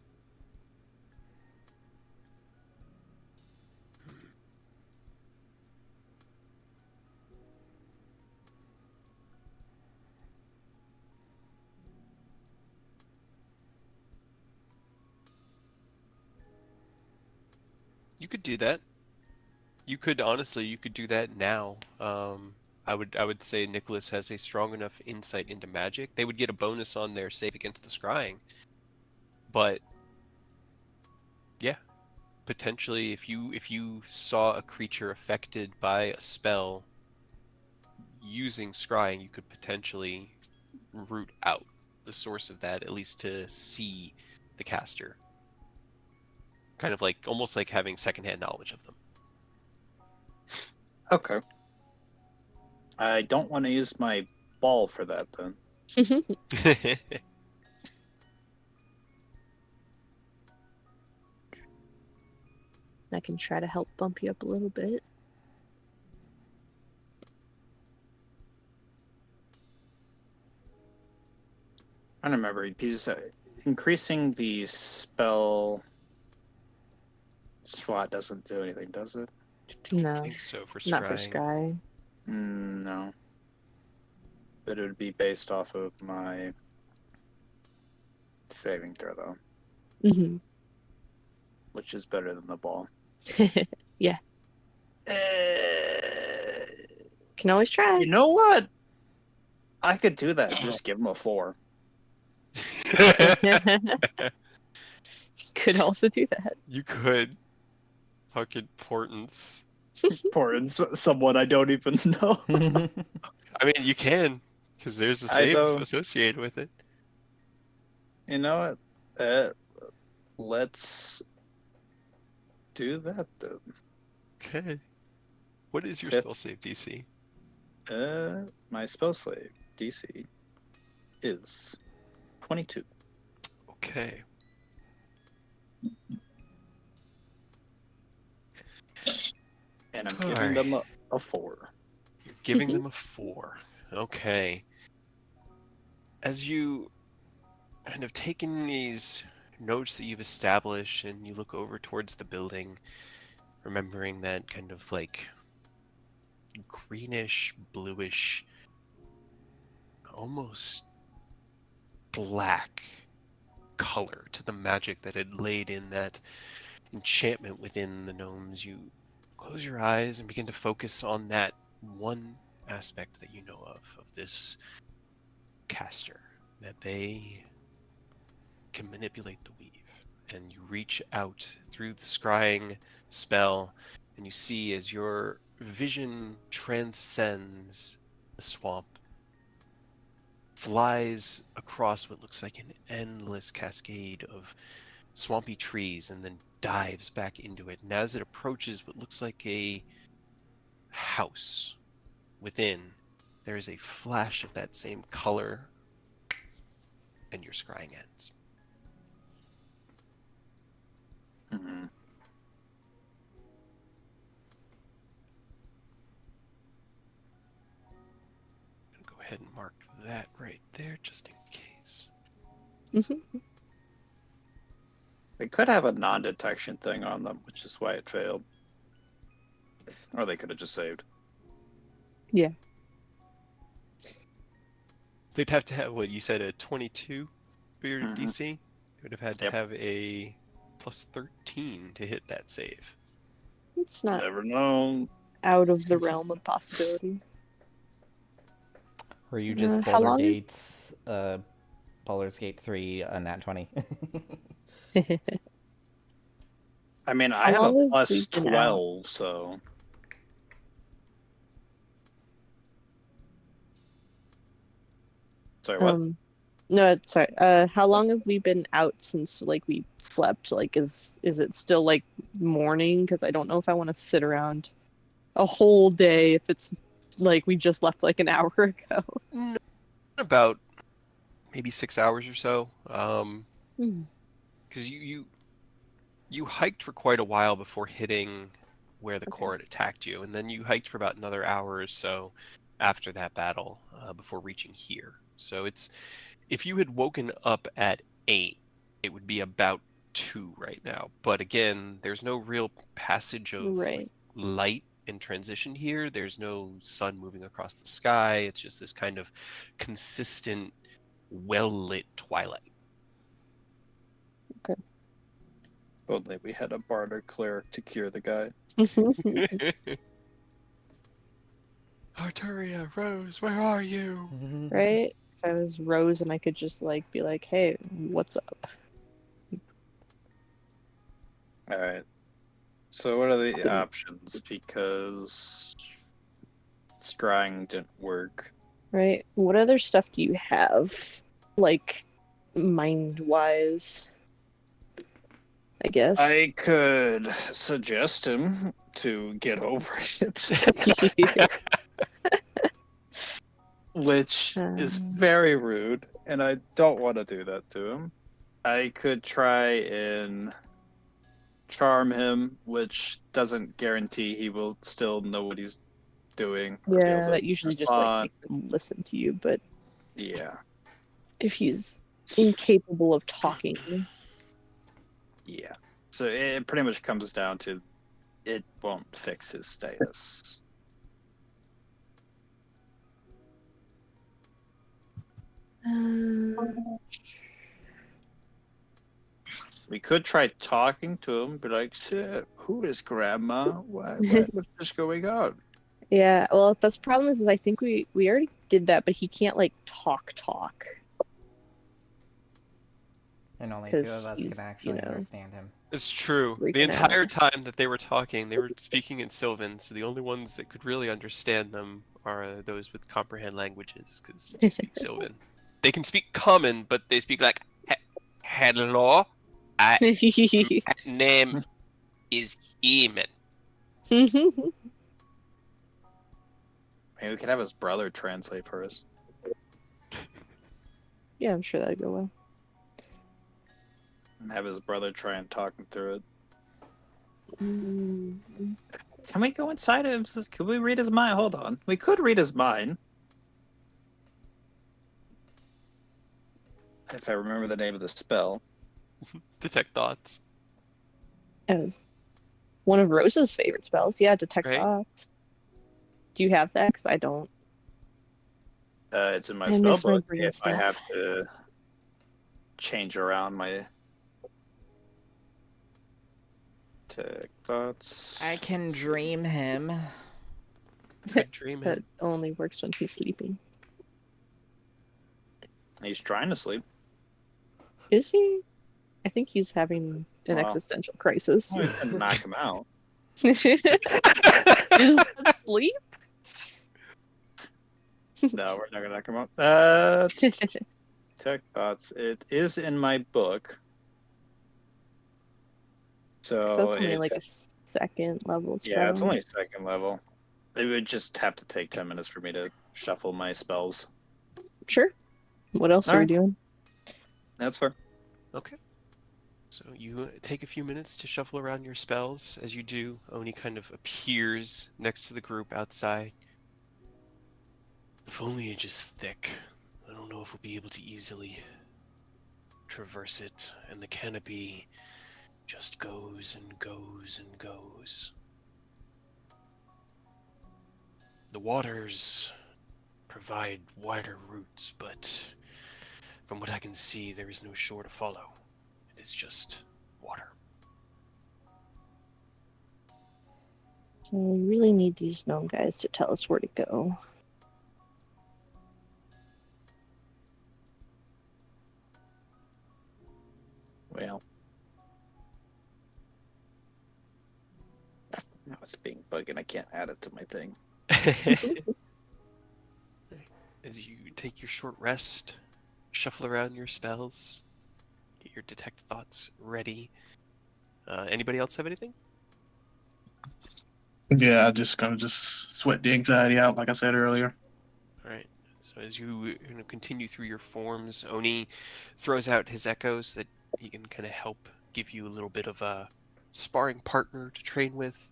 You could do that. You could do that now. I would say Nicholas has a strong enough insight into magic. They would get a bonus on their save against the scrying. But yeah, potentially if you saw a creature affected by a spell using scrying, you could potentially root out the source of that, at least to see the caster. Kind of like almost like having secondhand knowledge of them. Okay. I don't want to use my ball for that, then. I can try to help bump you up a little bit. I don't remember. He's increasing the spell slot doesn't do anything, does it? No, I think so for not for scrying. Sky. No. But it would be based off of my saving throw, though, Mm-hmm. which is better than the ball. Yeah, can always try. You know what? I could do that. Just give him a 4. Could also do that. You could. Fucking portents. For someone I don't even know. I mean, you can, because there's a I save know. associated with it. You know what? Let's do that then. Okay. What is your Fifth. spell save DC? My spell slave DC is 22. Okay. And I'm Alright. giving them a 4. You're giving them a 4. Okay. As you kind of taken these notes that you've established and you look over towards the building, remembering that kind of like greenish, bluish, almost black color to the magic that had laid in that enchantment within the gnomes. You close your eyes and begin to focus on that one aspect that you know of this caster, that they can manipulate the weave. And you reach out through the scrying spell, and you see as your vision transcends the swamp, flies across what looks like an endless cascade of swampy trees, and then dives back into it. And as it approaches what looks like a house within, there is a flash of that same color, and your scrying ends. Mm-hmm. I'm gonna go ahead and mark that right there, just in case. They could have a non-detection thing on them, which is why it failed. Or they could have just saved. Yeah. They'd have to have, what you said, a 22 for your Mhm. DC? They would have had to Yep. have a plus 13 to hit that save. It's not Never know. out of the realm of possibility. Or you just how Boulder long is- Gates, Baldur's Gate 3, a nat 20. I mean, I How have long a have plus we been 12, so. Sorry, what? No, sorry. How long have we been out since like we slept? Like, is it still like morning? Because I don't know if I want to sit around a whole day if it's like we just left like an hour ago. No, about maybe 6 hours or so. Hmm. Because you hiked for quite a while before hitting where the Okay. core had attacked you, and then you hiked for about another hour or so after that battle before reaching here. So it's, if you had woken up at 8, it would be about 2 right now. But again, there's no real passage of Right. light in transition here. There's no sun moving across the sky. It's just this kind of consistent, well-lit twilight. Only we had a barter cleric to cure the guy. Arturia, Rose, where are you? Right? If I was Rose and I could just like be like, hey, what's up? Alright. So what are the options? Because scrying didn't work. Right? What other stuff do you have? Like mind-wise, I guess. I could suggest him to get over it. Which is very rude, and I don't want to do that to him. I could try and charm him, which doesn't guarantee he will still know what he's doing. Or be able Yeah, to that usually just like respond. makes him listen to you, but Yeah, if he's incapable of talking, yeah. So it pretty much comes down to it won't fix his status. We could try talking to him, be like, who is Grandma? What's just going on? yeah. Well, that's the problem is I think we already did that, but he can't like talk. And only 2 of 'Cause us he's, can actually you know, understand him. It's true. The Freaking entire out. time that they were talking, they were speaking in Sylvan, so the only ones that could really understand them are those with comprehend languages, because they speak Sylvan. They can speak Common, but they speak like, hello, my name is Eamon. Maybe we could have his brother translate for us. Yeah, I'm sure that'd go well. And have his brother try and talk him through it. Mm. Can we go inside him? Could we read his mind? Hold on. We could read his mind. if I remember the name of the spell. Detect thoughts. As one of Rose's favorite spells. Yeah, detect Right. thoughts. Do you have that? Because I don't. It's in my I spell miss my book. brain If I stuff. have to change around my tech thoughts. I can Let's see. dream him. Good dream. That only works when he's sleeping. He's trying to sleep. Is he? I think he's having an Well, existential crisis. We can knock him out. Is that sleep? No, we're not gonna knock him out. Tech thoughts. It is in my book. So That's only like it's a second level spell. yeah, it's only second level. It would just have to take 10 minutes for me to shuffle my spells. Sure. What else are we Alright. doing? That's fair. Okay. So you take a few minutes to shuffle around your spells. As you do, Oni kind of appears next to the group outside. The foliage is thick. I don't know if we'll be able to easily traverse it, and the canopy just goes and goes and goes. The waters provide wider routes, but from what I can see, there is no shore to follow. It is just water. So we really need these gnome guys to tell us where to go. Well. Now it's being bugged and I can't add it to my thing. As you take your short rest, shuffle around your spells, get your detect thoughts ready. Anybody else have anything? Yeah, just gonna sweat the anxiety out, like I said earlier. All right. So as you continue through your forms, Oni throws out his echoes that he can kind of help give you a little bit of a sparring partner to train with.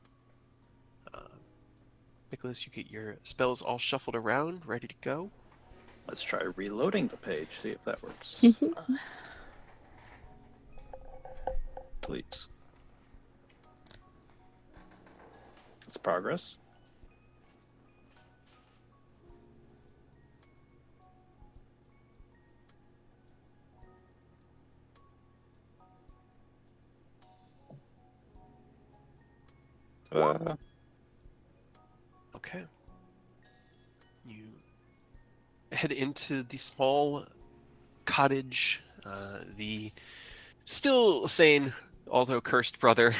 Nicholas, you get your spells all shuffled around, ready to go. Let's try reloading the page, see if that works. Please. It's progress. Okay. You head into the small cottage. The still sane, although cursed brother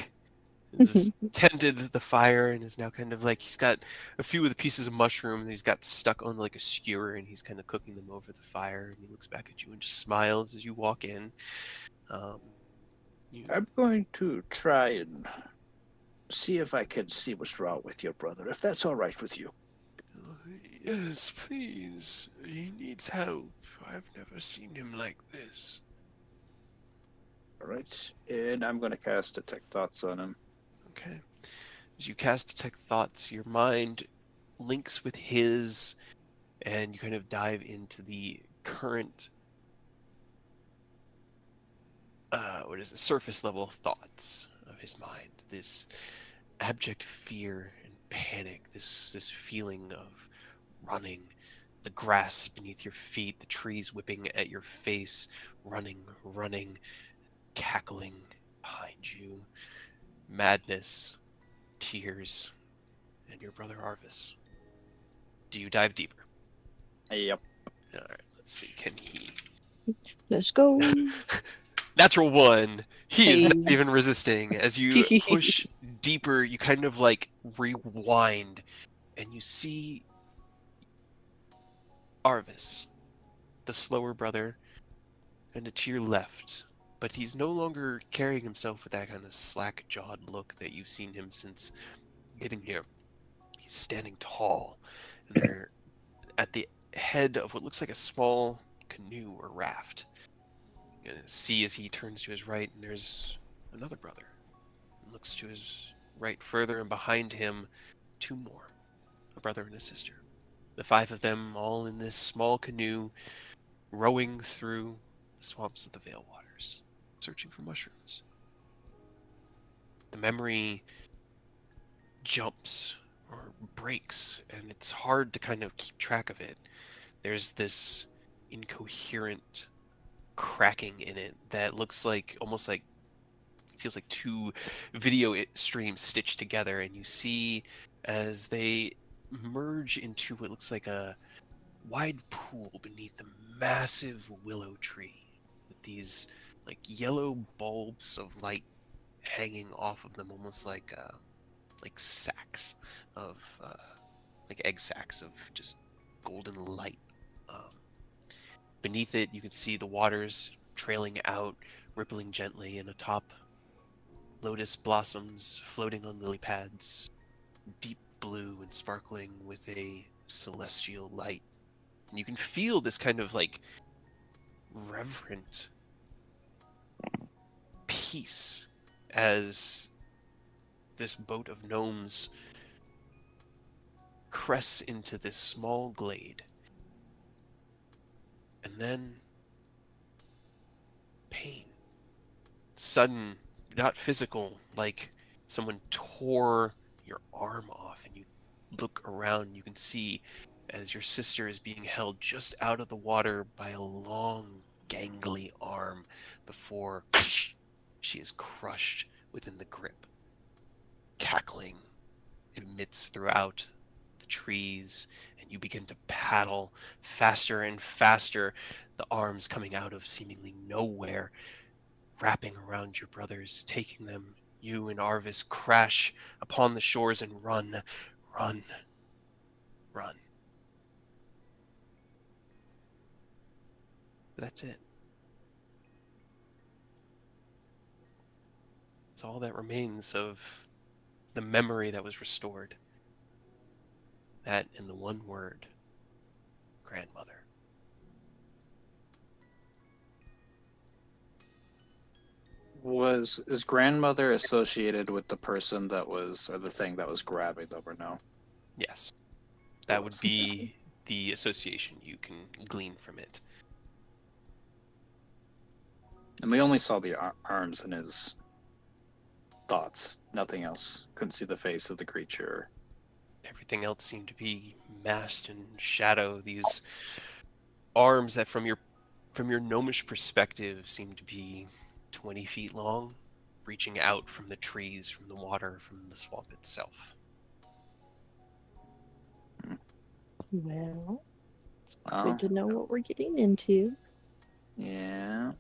has tended the fire and is now kind of like he's got a few of the pieces of mushroom that he's got stuck on like a skewer and he's kind of cooking them over the fire and he looks back at you and just smiles as you walk in. I'm going to try and see if I can see what's wrong with your brother, if that's all right with you. Yes, please. He needs help. I've never seen him like this. All right, and I'm going to cast Detect Thoughts on him. Okay. As you cast Detect Thoughts, your mind links with his, and you kind of dive into the current, surface level thoughts of his mind. This abject fear and panic, this feeling of running, the grass beneath your feet, the trees whipping at your face, running, cackling behind you, madness, tears, and your brother Arvis. Do you dive deeper? Yep. All right, let's see. Can he? Let's go. Natural one. He is not Hey. even resisting. As you push deeper, you kind of like rewind, and you see Arvis, the slower brother, and to your left. But he's no longer carrying himself with that kind of slack-jawed look that you've seen him since getting here. He's standing tall, and they're at the head of what looks like a small canoe or raft. You're gonna see as he turns to his right, and there's another brother. He looks to his right further, and behind him, two more, a brother and a sister. The five of them all in this small canoe, rowing through the swamps of the Vale Waters, searching for mushrooms. The memory jumps or breaks, and it's hard to kind of keep track of it. There's this incoherent cracking in it that looks like, almost like, feels like two video streams stitched together, and you see as they merge into what looks like a wide pool beneath a massive willow tree with these like yellow bulbs of light hanging off of them, almost like sacks of like egg sacks of just golden light. Beneath it, you can see the waters trailing out, rippling gently, and atop lotus blossoms floating on lily pads, deep blue and sparkling with a celestial light. And you can feel this kind of like reverent peace as this boat of gnomes crests into this small glade. And then pain. Sudden, not physical, like someone tore your arm off, and you look around, you can see as your sister is being held just out of the water by a long, gangly arm before she is crushed within the grip. Cackling emits throughout the trees, and you begin to paddle faster and faster, the arms coming out of seemingly nowhere, wrapping around your brothers, taking them. You and Arvis crash upon the shores and run, run, run. But that's it. It's all that remains of the memory that was restored. That in the one word, grandmother. Is grandmother associated with the person that was, or the thing that was grabbing them, or no? Yes. That would be the association you can glean from it. And we only saw the arms in his thoughts, nothing else. Couldn't see the face of the creature. Everything else seemed to be masked in shadow. These arms that from your gnomish perspective seemed to be 20 feet long, reaching out from the trees, from the water, from the swamp itself. Well, it's Well, good to know what we're getting into. yeah.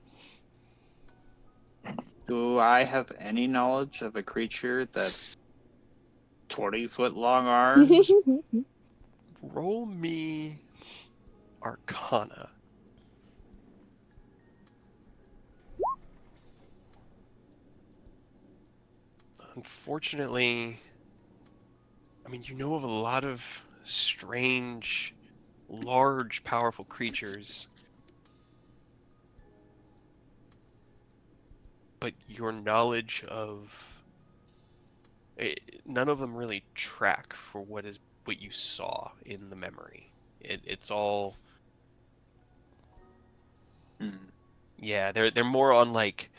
Do I have any knowledge of a creature that 20-foot long arms? Roll me Arcana. Unfortunately, I mean, you know of a lot of strange, large, powerful creatures, but your knowledge of none of them really track for what you saw in the memory. It's all yeah, they're more on like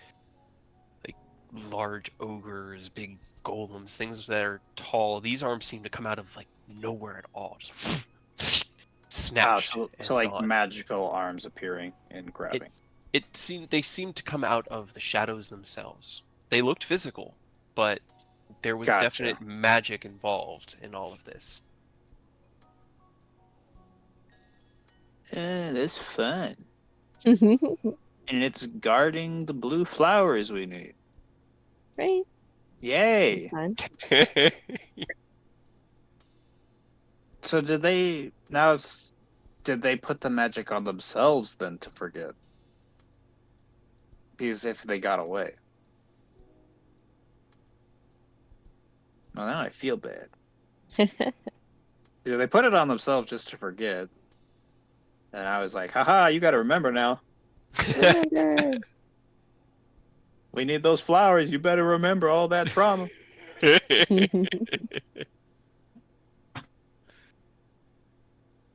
large ogres, big golems, things that are tall. These arms seem to come out of like nowhere at all, just snatched. So like gone. magical arms appearing and grabbing. They seemed to come out of the shadows themselves. They looked physical, but there was definite magic involved in all of this. That's fun. And it's guarding the blue flowers we need. Right? Yay! Fun. So did they put the magic on themselves then to forget? Because if they got away. Well, now I feel bad. They put it on themselves just to forget. And I was like, haha, you gotta remember now. We need those flowers. You better remember all that trauma.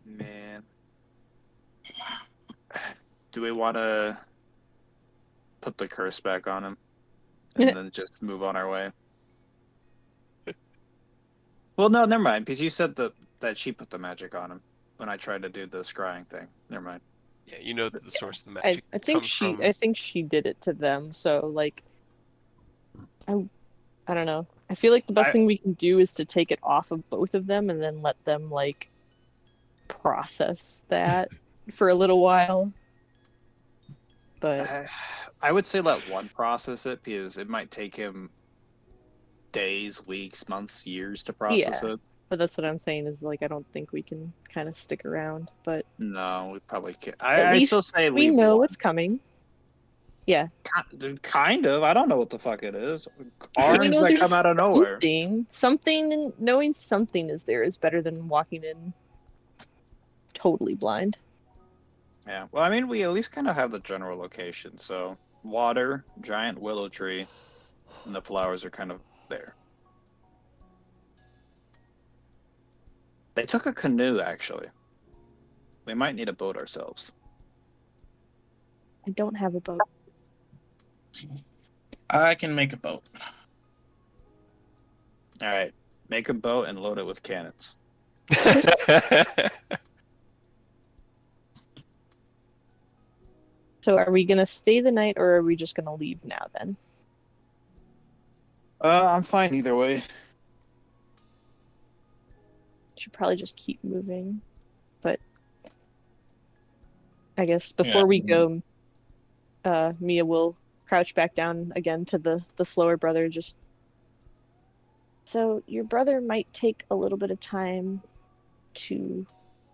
Man. Do we want to put the curse back on him, and then just move on our way. Well, no, never mind, because you said that she put the magic on him when I tried to do the scrying thing. Never mind. Yeah, you know that the source of the I magic think comes she from. I think she did it to them. So like, I don't know. I feel like the best thing we can do is to take it off of both of them and then let them like process that for a little while. But I would say let one process it, because it might take him days, weeks, months, years to process yeah, it. but that's what I'm saying is like I don't think we can kind of stick around. But No, we probably can't. at I still least say we leave know one. what's coming. Yeah, Kind of. I don't know what the fuck it is. we Arms know that there's come out of nowhere. something, and knowing something is there is better than walking in totally blind. Yeah. Well, I mean, we at least kind of have the general location. So water, giant willow tree, and the flowers are kind of there. They took a canoe, actually. We might need a boat ourselves. I don't have a boat. I can make a boat. All right. Make a boat and load it with cannons. So are we gonna stay the night or are we just gonna leave now then? I'm fine either way. Should probably just keep moving. But I guess before we go, Mia will crouch back down again to the slower brother. Just so your brother might take a little bit of time to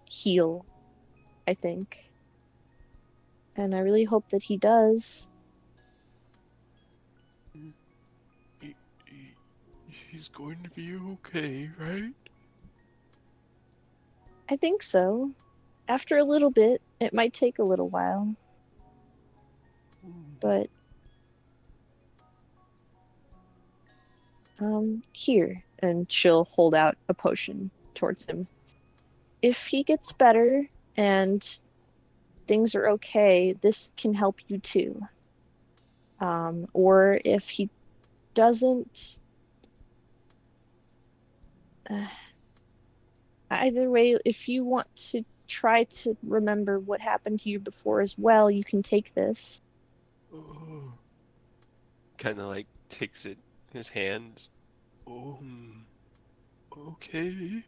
heal, I think. And I really hope that he does. He's going to be okay, right? I think so. After a little bit, it might take a little while. But here, and she'll hold out a potion towards him. If he gets better and things are okay, this can help you too. Or if he doesn't, either way, if you want to try to remember what happened to you before as well, you can take this. Oh. Kind of like takes it in his hands. Okay.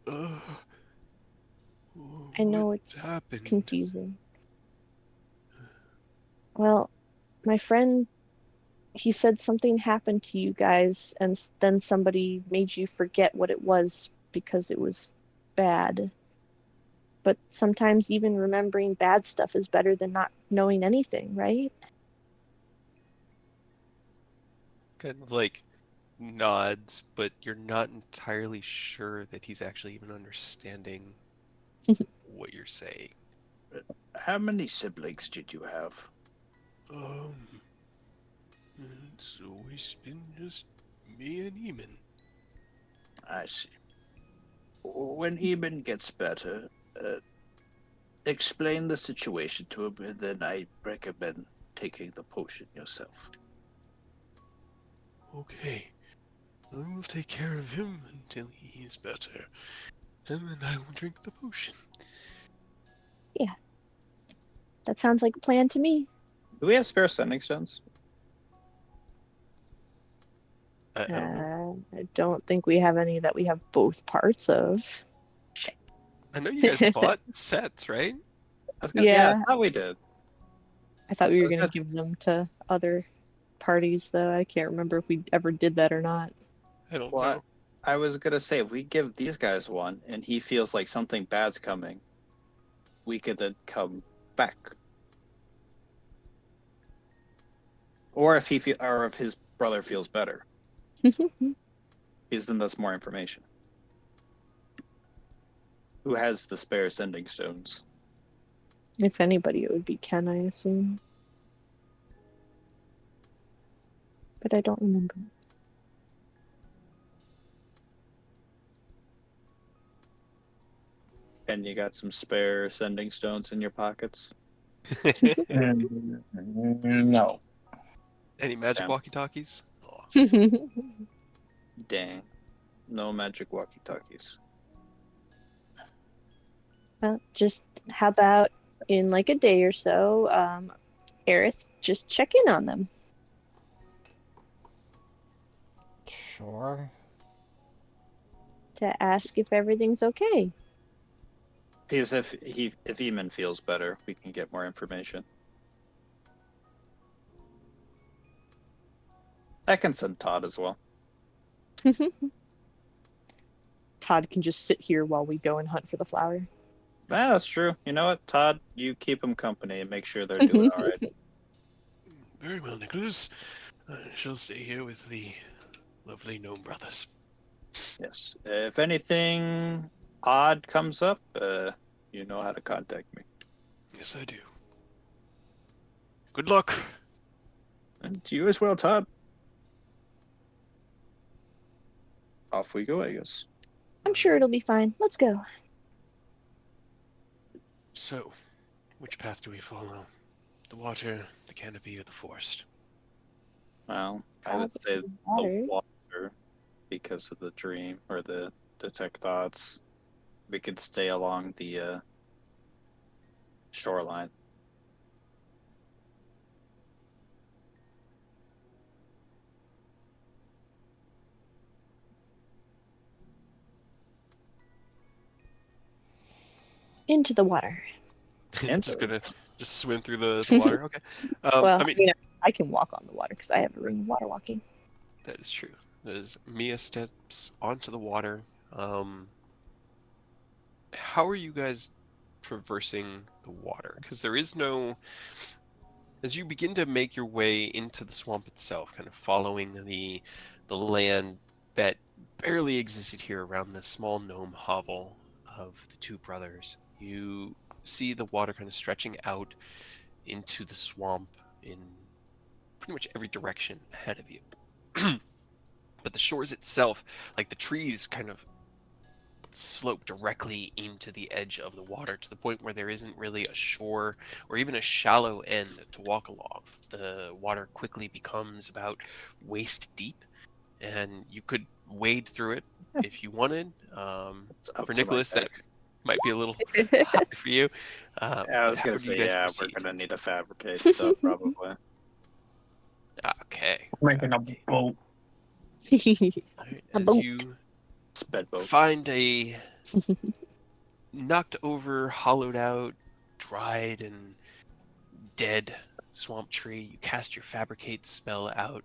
I know What it's happened? confusing. Well, my friend, he said something happened to you guys, and then somebody made you forget what it was because it was bad. But sometimes even remembering bad stuff is better than not knowing anything, right? Kind of like nods, but you're not entirely sure that he's actually even understanding what you're saying. How many siblings did you have? It's always been just me and Eamon. I see. When Eben gets better, explain the situation to him, and then I recommend taking the potion yourself. Okay. I will take care of him until he is better. And then I will drink the potion. Yeah. That sounds like a plan to me. Do we have spare sending stones? I don't know. I don't think we have any that we have both parts of. I know you guys bought sets, right? Yeah. I thought we did. I thought we I were was going to gonna- give them to other parties, though. I can't remember if we ever did that or not. I don't Well, know. I was gonna say, if we give these guys one and he feels like something bad's coming, we could then come back. Or if if his brother feels better, because then that's more information. Who has the spare sending stones? If anybody, it would be Ken, I assume. But I don't remember. And you got some spare sending stones in your pockets? No. Any magic Damn. walkie-talkies? Oh, Dang. No magic walkie-talkies. Well, just how about in like a day or so, Aerith, just check in on them. Sure. To ask if everything's okay. Because if Eamon feels better, we can get more information. I can send Todd as well. Todd can just sit here while we go and hunt for the flower. Ah, that's true. You know what, Todd? You keep them company and make sure they're doing all right. very well, Nicholas. I shall stay here with the lovely gnome brothers. Yes. If anything odd comes up, you know how to contact me. Yes, I do. Good luck. And to you as well, Todd. Off we go, I guess. I'm sure it'll be fine. Let's go. So, which path do we follow? The water, the canopy, or the forest? Well, I would say Probably water. the water, because of the dream or the detect thoughts. We could stay along the shoreline. Into the water. Just gonna swim through the water. Okay. Well, I mean, I can walk on the water because I have a ring of water walking. that is true. As Mia steps onto the water, how are you guys traversing the water? Because there is no. As you begin to make your way into the swamp itself, kind of following the land that barely existed here around this small gnome hovel of the two brothers, you see the water kind of stretching out into the swamp in pretty much every direction ahead of you. But the shores itself, like the trees, kind of slope directly into the edge of the water to the point where there isn't really a shore or even a shallow end to walk along. The water quickly becomes about waist deep, and you could wade through it if you wanted. Up For to my Nicholas, that neck. might be a little high for you. Yeah, I was how gonna do you say, guys yeah, proceed? we're gonna need to fabricate stuff probably. Okay. Making a boat. Alright, A as boat. you Spedboat. find a knocked over, hollowed out, dried, and dead swamp tree, you cast your fabricate spell out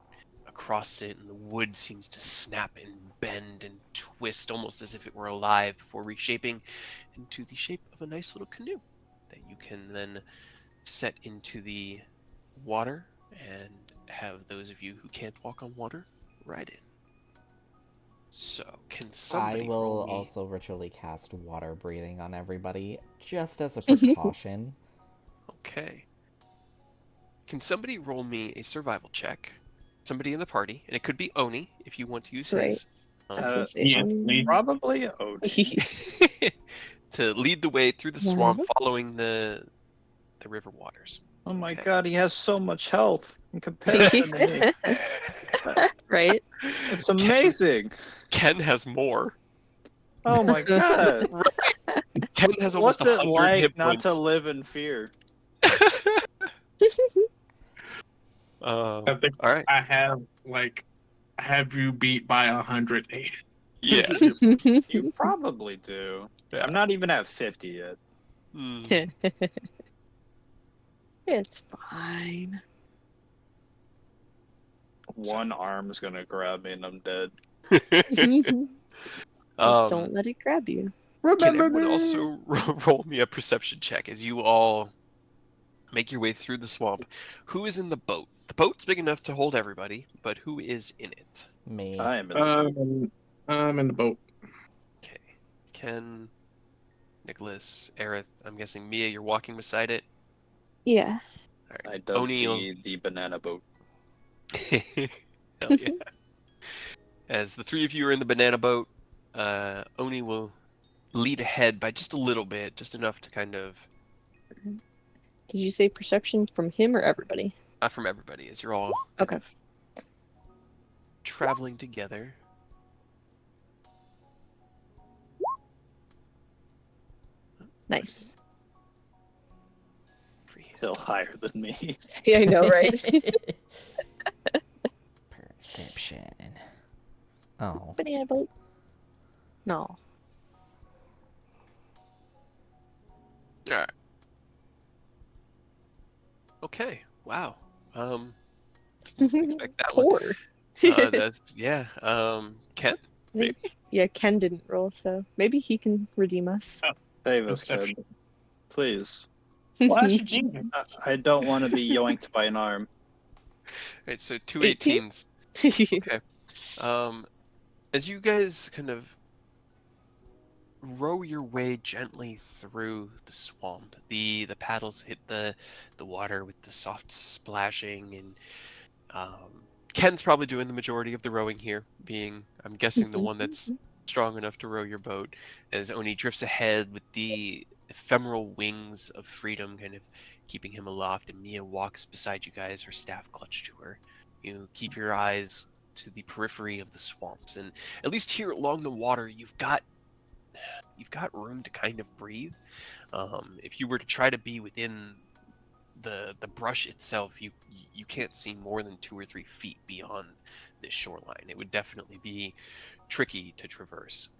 across it, and the wood seems to snap and bend and twist almost as if it were alive before reshaping into the shape of a nice little canoe that you can then set into the water and have those of you who can't walk on water ride in. So, can somebody I will roll me... also ritually cast water breathing on everybody, just as a precaution. Okay. Can somebody roll me a survival check? Somebody in the party, and it could be Oni if you want to use Right. his. I was gonna say, Yes, please. Probably Odin. To lead the way through the swamp, following the river waters. Oh my Okay. god, he has so much health in comparison to me. right? It's amazing. Ken has more. Oh my god. Ken has almost What's it 100 like hit not points. to live in fear? I think all right. I have you beat by 100. Yeah. You probably do. Yeah. I'm not even at 50 yet. Hmm. It's fine. One arm's gonna grab me and I'm dead. Don't let it grab you. Can Remember everyone me? also roll me a perception check as you all make your way through the swamp? Who is in the boat? The boat's big enough to hold everybody, but who is in it? Me. I am in I'm in the boat. Okay. Ken, Nicholas, Aerith, I'm guessing Mia, you're walking beside it? Yeah. All I right. dubbed O'Neill. the banana boat. Hell yeah. As the three of you are in the banana boat, Oni will lead ahead by just a little bit, just enough to kind of Did you say perception from him or everybody? From everybody, as you're all Okay. traveling together. Nice. Still higher than me. Yeah, I know, right? Perception. Oh. Banana boat. No. Alright. Okay. Wow. Didn't expect that one. Poor. Yeah. Ken? Maybe? Yeah, Ken didn't roll, so maybe he can redeem us. Save us, Ted. Perception. Please. Flash of genius. I don't want to be yoinked by an arm. Right, so two 18? 18s. Okay. As you guys kind of row your way gently through the swamp, the paddles hit the water with the soft splashing, and Ken's probably doing the majority of the rowing here, being, I'm guessing, the one that's strong enough to row your boat, as Oni drifts ahead with the ephemeral wings of freedom kind of keeping him aloft, and Mia walks beside you guys, her staff clutched to her. You keep your eyes to the periphery of the swamps, and at least here along the water, you've got room to kind of breathe. If you were to try to be within the brush itself, you can't see more than 2 or 3 feet beyond this shoreline. It would definitely be tricky to traverse.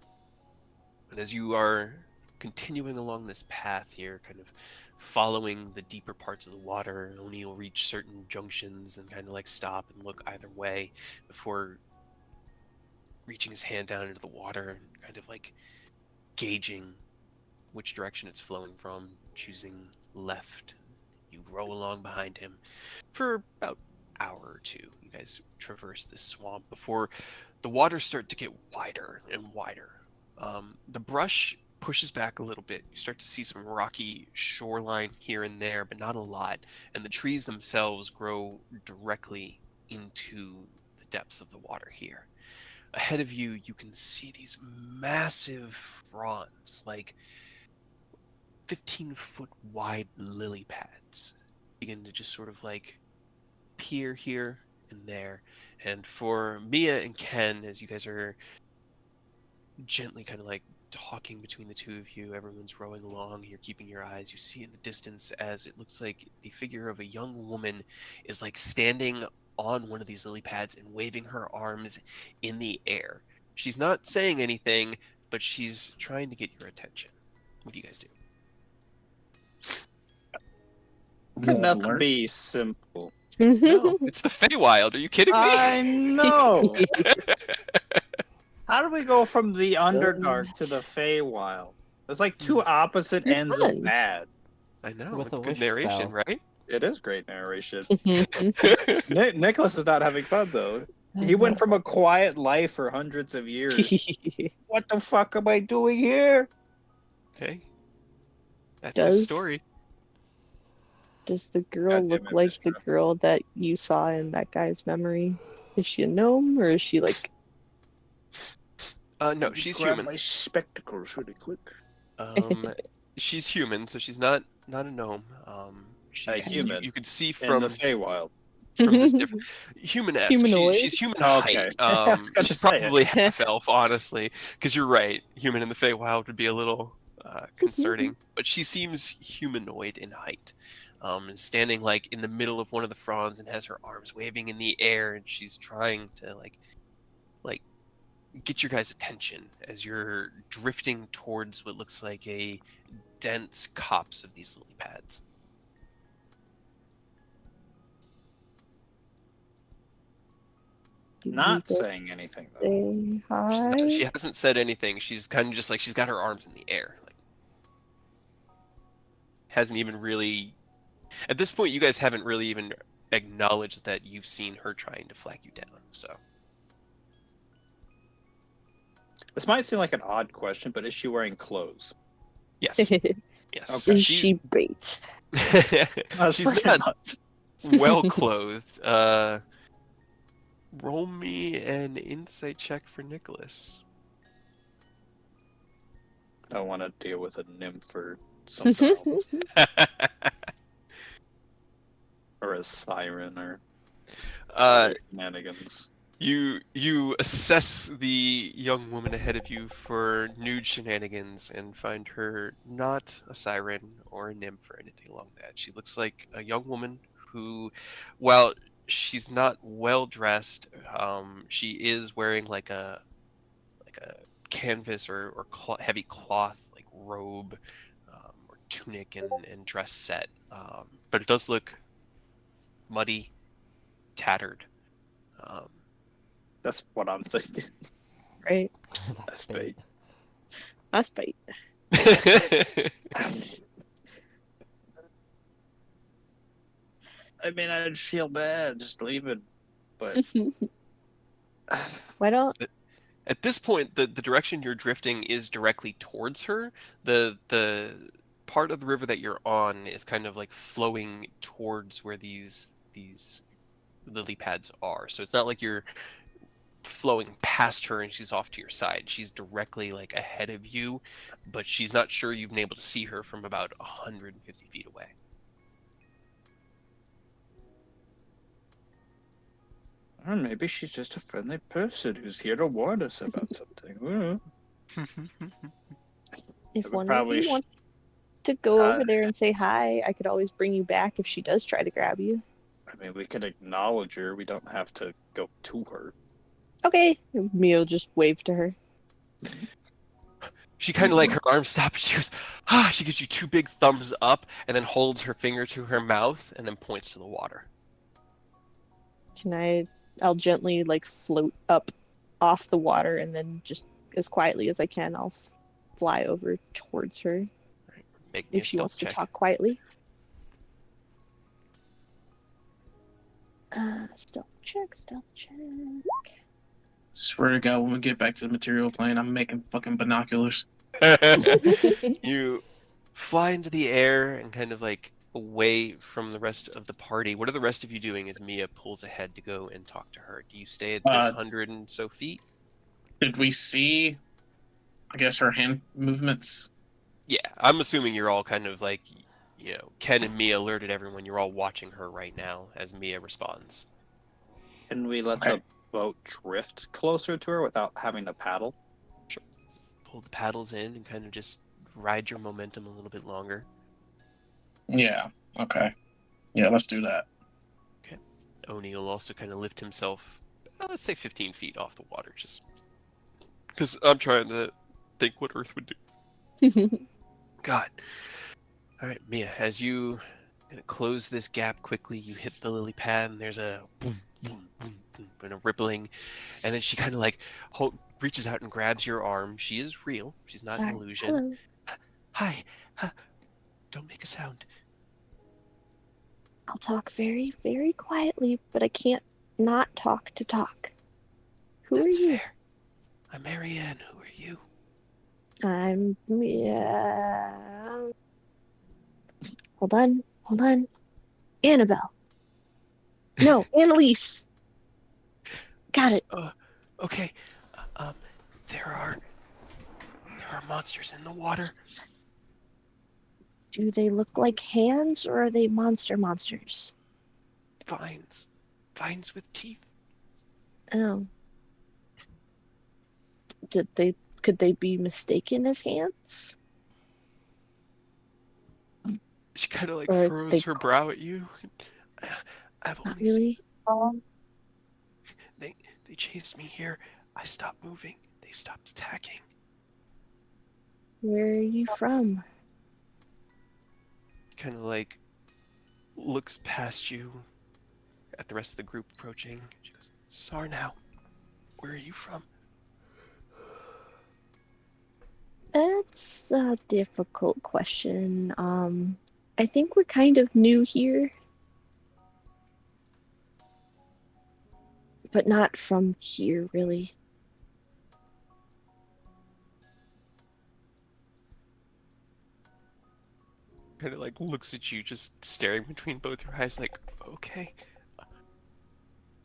And as you are continuing along this path here, kind of following the deeper parts of the water, Oni will reach certain junctions and kind of like stop and look either way before reaching his hand down into the water and kind of like gauging which direction it's flowing from, choosing left. You row along behind him for about an hour or two. You guys traverse this swamp before the waters start to get wider and wider. The brush pushes back a little bit. You start to see some rocky shoreline here and there, but not a lot. And the trees themselves grow directly into the depths of the water here. Ahead of you, you can see these massive fronds, like 15-foot wide lily pads, begin to just sort of like peer here and there. And for Mia and Ken, as you guys are gently kind of like talking between the two of you, everyone's rowing along, you're keeping your eyes, you see in the distance as it looks like the figure of a young woman is like standing on one of these lily pads and waving her arms in the air. She's not saying anything, but she's trying to get your attention. What do you guys do? Can nothing Alert. be simple? No, it's the Fey-Wild. Are you kidding me? I know. How do we go from the Underdark to the Fey-Wild? There's like two opposite You're ends fun. of bad. I know, With it's a good wish narration, spell. right? It is great narration. Nicholas is not having fun though. He went from a quiet life for hundreds of years. What the fuck am I doing here? Hey, that's Does- his story. Does the girl God damn look it, like the Mister. girl that you saw in that guy's memory? Is she a gnome or is she like? No, Let me she's grab human. my spectacles really quick. She's human, so she's not a gnome. She's human You could see In from the Feywild. this different human-esque. Humanoid? She's human Okay. height. I was gonna She's say it. probably half elf, honestly, because you're right. Human in the Feywild would be a little concerning, but she seems humanoid in height. Standing like in the middle of one of the fronds and has her arms waving in the air, and she's trying to like get your guys' attention as you're drifting towards what looks like a dense copse of these lily pads. Not saying anything though. Say hi. She hasn't said anything. She's kind of just like she's got her arms in the air. Like hasn't even really. At this point, you guys haven't really even acknowledged that you've seen her trying to flag you down. So This might seem like an odd question, but is she wearing clothes? yes, yes. Okay. Is she bait? That's She's pretty not much. well clothed. Roll me an insight check for Nicholas. I don't want to deal with a nymph or something else. Or a siren or Uh, shenanigans. you assess the young woman ahead of you for nude shenanigans and find her not a siren or a nymph or anything along that. She looks like a young woman who, while she's not well dressed, she is wearing like a canvas or heavy cloth like robe or tunic and dress set. But it does look muddy, tattered. Um, That's what I'm thinking. Right. That's bait. That's bait. I mean, I'd feel bad just leaving, but Why don't At this point, the direction you're drifting is directly towards her. The part of the river that you're on is kind of like flowing towards where these lily pads are. So it's not like you're flowing past her and she's off to your side. She's directly like ahead of you, but she's not sure you've been able to see her from about 150 feet away. or maybe she's just a friendly person who's here to warn us about something. if would one of probably you wants to go over there and say hi, I could always bring you back if she does try to grab you. I mean, we can acknowledge her. We don't have to go to her. Okay. Mio just waved to her. She kind of like her arms stop and she goes, ah, she gives you two big thumbs up and then holds her finger to her mouth and then points to the water. I'll gently like float up off the water and then just as quietly as I can, I'll fly over towards her Make me if a she wants stealth to check. talk quietly. Stealth check. Swear to God, when we get back to the material plane, I'm making fucking binoculars. You fly into the air and kind of like away from the rest of the party. What are the rest of you doing as Mia pulls ahead to go and talk to her? Do you stay at this 100 and so feet? Did we see, I guess, her hand movements? Yeah, I'm assuming you're all kind of like, Ken and Mia alerted everyone. You're all watching her right now as Mia responds. Can we let the boat drift closer to her without having to paddle? Sure. Pull the paddles in and kind of just ride your momentum a little bit longer. Yeah, okay. Yeah, let's do that. Okay. Oni will also kind of lift himself, let's say 15 feet off the water, just because I'm trying to think what Earth would do. God. All right, Mia, as you close this gap quickly, you hit the lily pad, and there's a boom, boom, boom, boom, and a rippling, and then she kind of like reaches out and grabs your arm. She is real. She's not an illusion. Hello. Hi. Don't make a sound. I'll talk very, very quietly, but I can't not talk to talk. Who That's are you? fair. I'm Marianne. Who are you? I'm Hold on. Annabelle. No, Annalise. Got it. Okay. There are monsters in the water. Do they look like hands or are they monsters? Vines with teeth. Oh. Could they be mistaken as hands? She kind of like Or furrows they her brow at you. I've Not only really. They chased me here. I stopped moving. They stopped attacking. Where are you from? Kind of like looks past you at the rest of the group approaching. She goes, Sarnau, where are you from? That's a difficult question. I think we're kind of new here. But not from here, really. Kind of like looks at you, just staring between both your eyes, like, okay.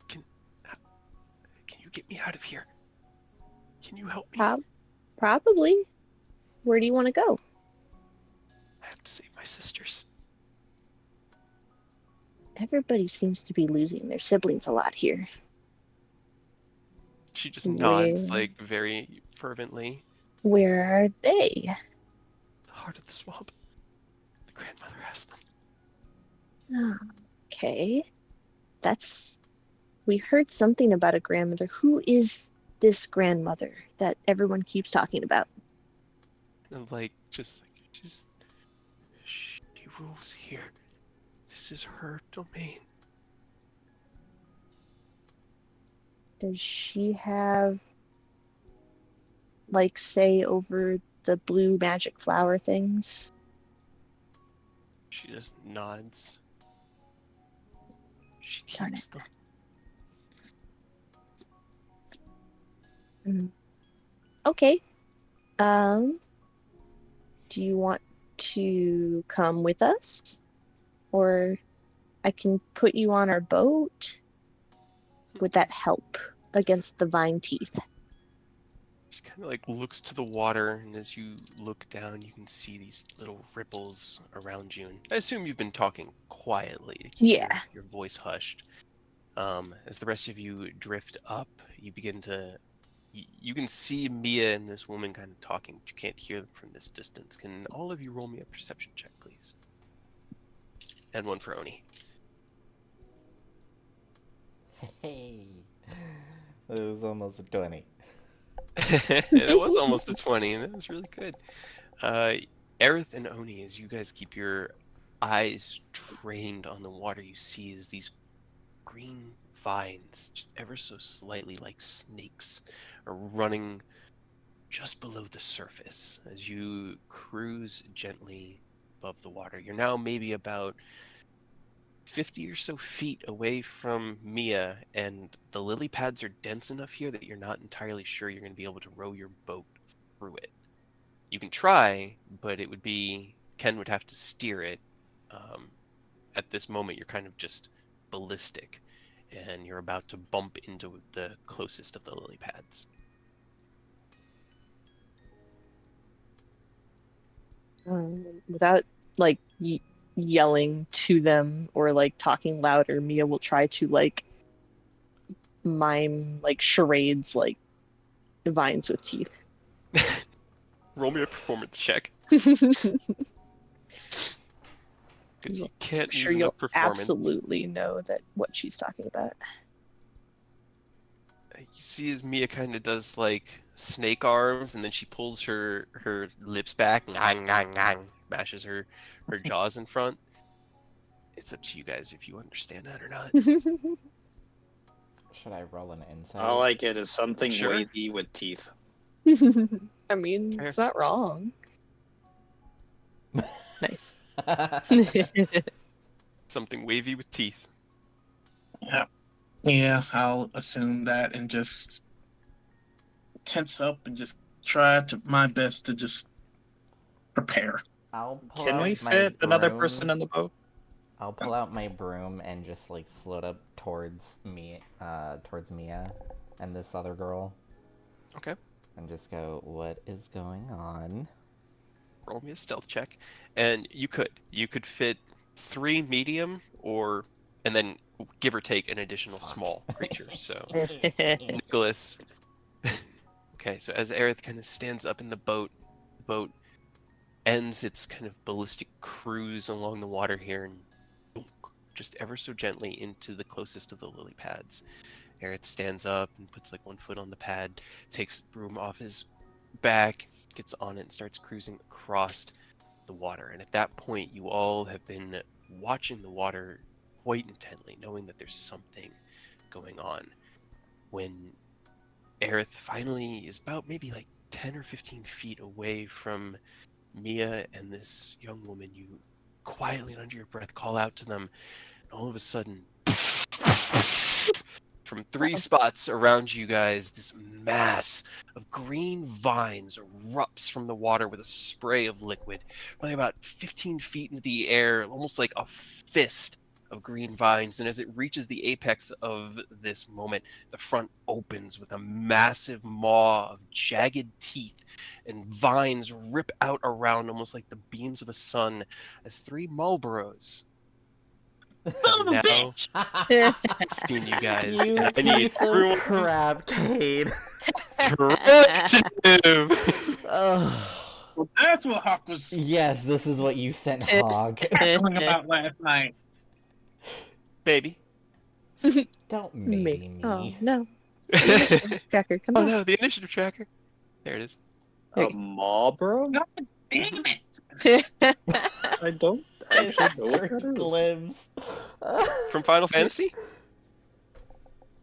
Can you get me out of here? Can you help me? Probably. Where do you want to go? I have to save my sisters. Everybody seems to be losing their siblings a lot here. She just nods, like, very fervently. Where are they? The heart of the swamp. The grandmother has them. Okay. We heard something about a grandmother. Who is this grandmother that everyone keeps talking about? And just she rules here. This is her domain. Does she have, like, say over the blue magic flower things? She just nods. She Darn keeps them. Okay. Do you want to come with us? Or I can put you on our boat? Would that help against the vine teeth? She kind of like looks to the water, and as you look down, you can see these little ripples around you. And I assume you've been talking quietly to keep your voice hushed. As the rest of you drift up, you begin to... You can see Mia and this woman kind of talking, but you can't hear them from this distance. Can all of you roll me a perception check, please? And one for Oni. Hey, it was almost a 20. It was almost a 20, and that was really good. Aerith and Oni, as you guys keep your eyes trained on the water, you see as these green vines, just ever so slightly like snakes, are running just below the surface as you cruise gently above the water. You're now maybe about 50 or so feet away from Mia, and the lily pads are dense enough here that you're not entirely sure you're going to be able to row your boat through it. You can try, but it would be... Ken would have to steer it. At this moment, you're kind of just ballistic, and you're about to bump into the closest of the lily pads. Without, like, yelling to them or, like, talking louder, Mia will try to, like, mime, like, charades, like, vines with teeth. Roll me a performance check. Because you can't sure use enough you'll performance. absolutely know that what she's talking about. You see as Mia kind of does like snake arms, and then she pulls her lips back, mashes her jaws in front. It's up to you guys if you understand that or not. Should I roll an insight? All I get is something Sure. wavy with teeth. I mean, it's not wrong. Nice. Something wavy with teeth. Yeah, I'll assume that and just tense up and just try my best to just prepare. I'll pull Can out we my fit another broom. person in the boat? I'll pull out my broom and just like float up towards Mia and this other girl. Okay. And just go, what is going on? Roll me a stealth check, and you could fit 3 medium, and then give or take an additional small creature. So Nicholas. Okay, so as Aerith kind of stands up in the boat ends its kind of ballistic cruise along the water here, and just ever so gently into the closest of the lily pads. Aerith stands up and puts like one foot on the pad, takes the broom off his back, gets on it, and starts cruising across the water. And at that point, you all have been watching the water quite intently, knowing that there's something going on. When Aerith finally is about maybe like 10 or 15 feet away from Mia and this young woman, you quietly and under your breath call out to them, and all of a sudden, from 3 spots around you guys, this mass of green vines erupts from the water with a spray of liquid, probably about 15 feet into the air, almost like a fist of green vines. And as it reaches the apex of this moment, the front opens with a massive maw of jagged teeth, and vines rip out around almost like the beams of a sun as 3 Marlboros Son of a Now, bitch! seen you guys, You and I need piece of everyone crap, Cade. to Oh. Well, that's what Hawk was Yes, this is what you sent Hog. cackling about last night. Maybe. Don't maybe Oh me. no. Oh Tracker, come on. no, the initiative tracker. There it is. There A you Marlboro? God damn it! I don't actually know what It's that is. glimpse. From Final Fantasy?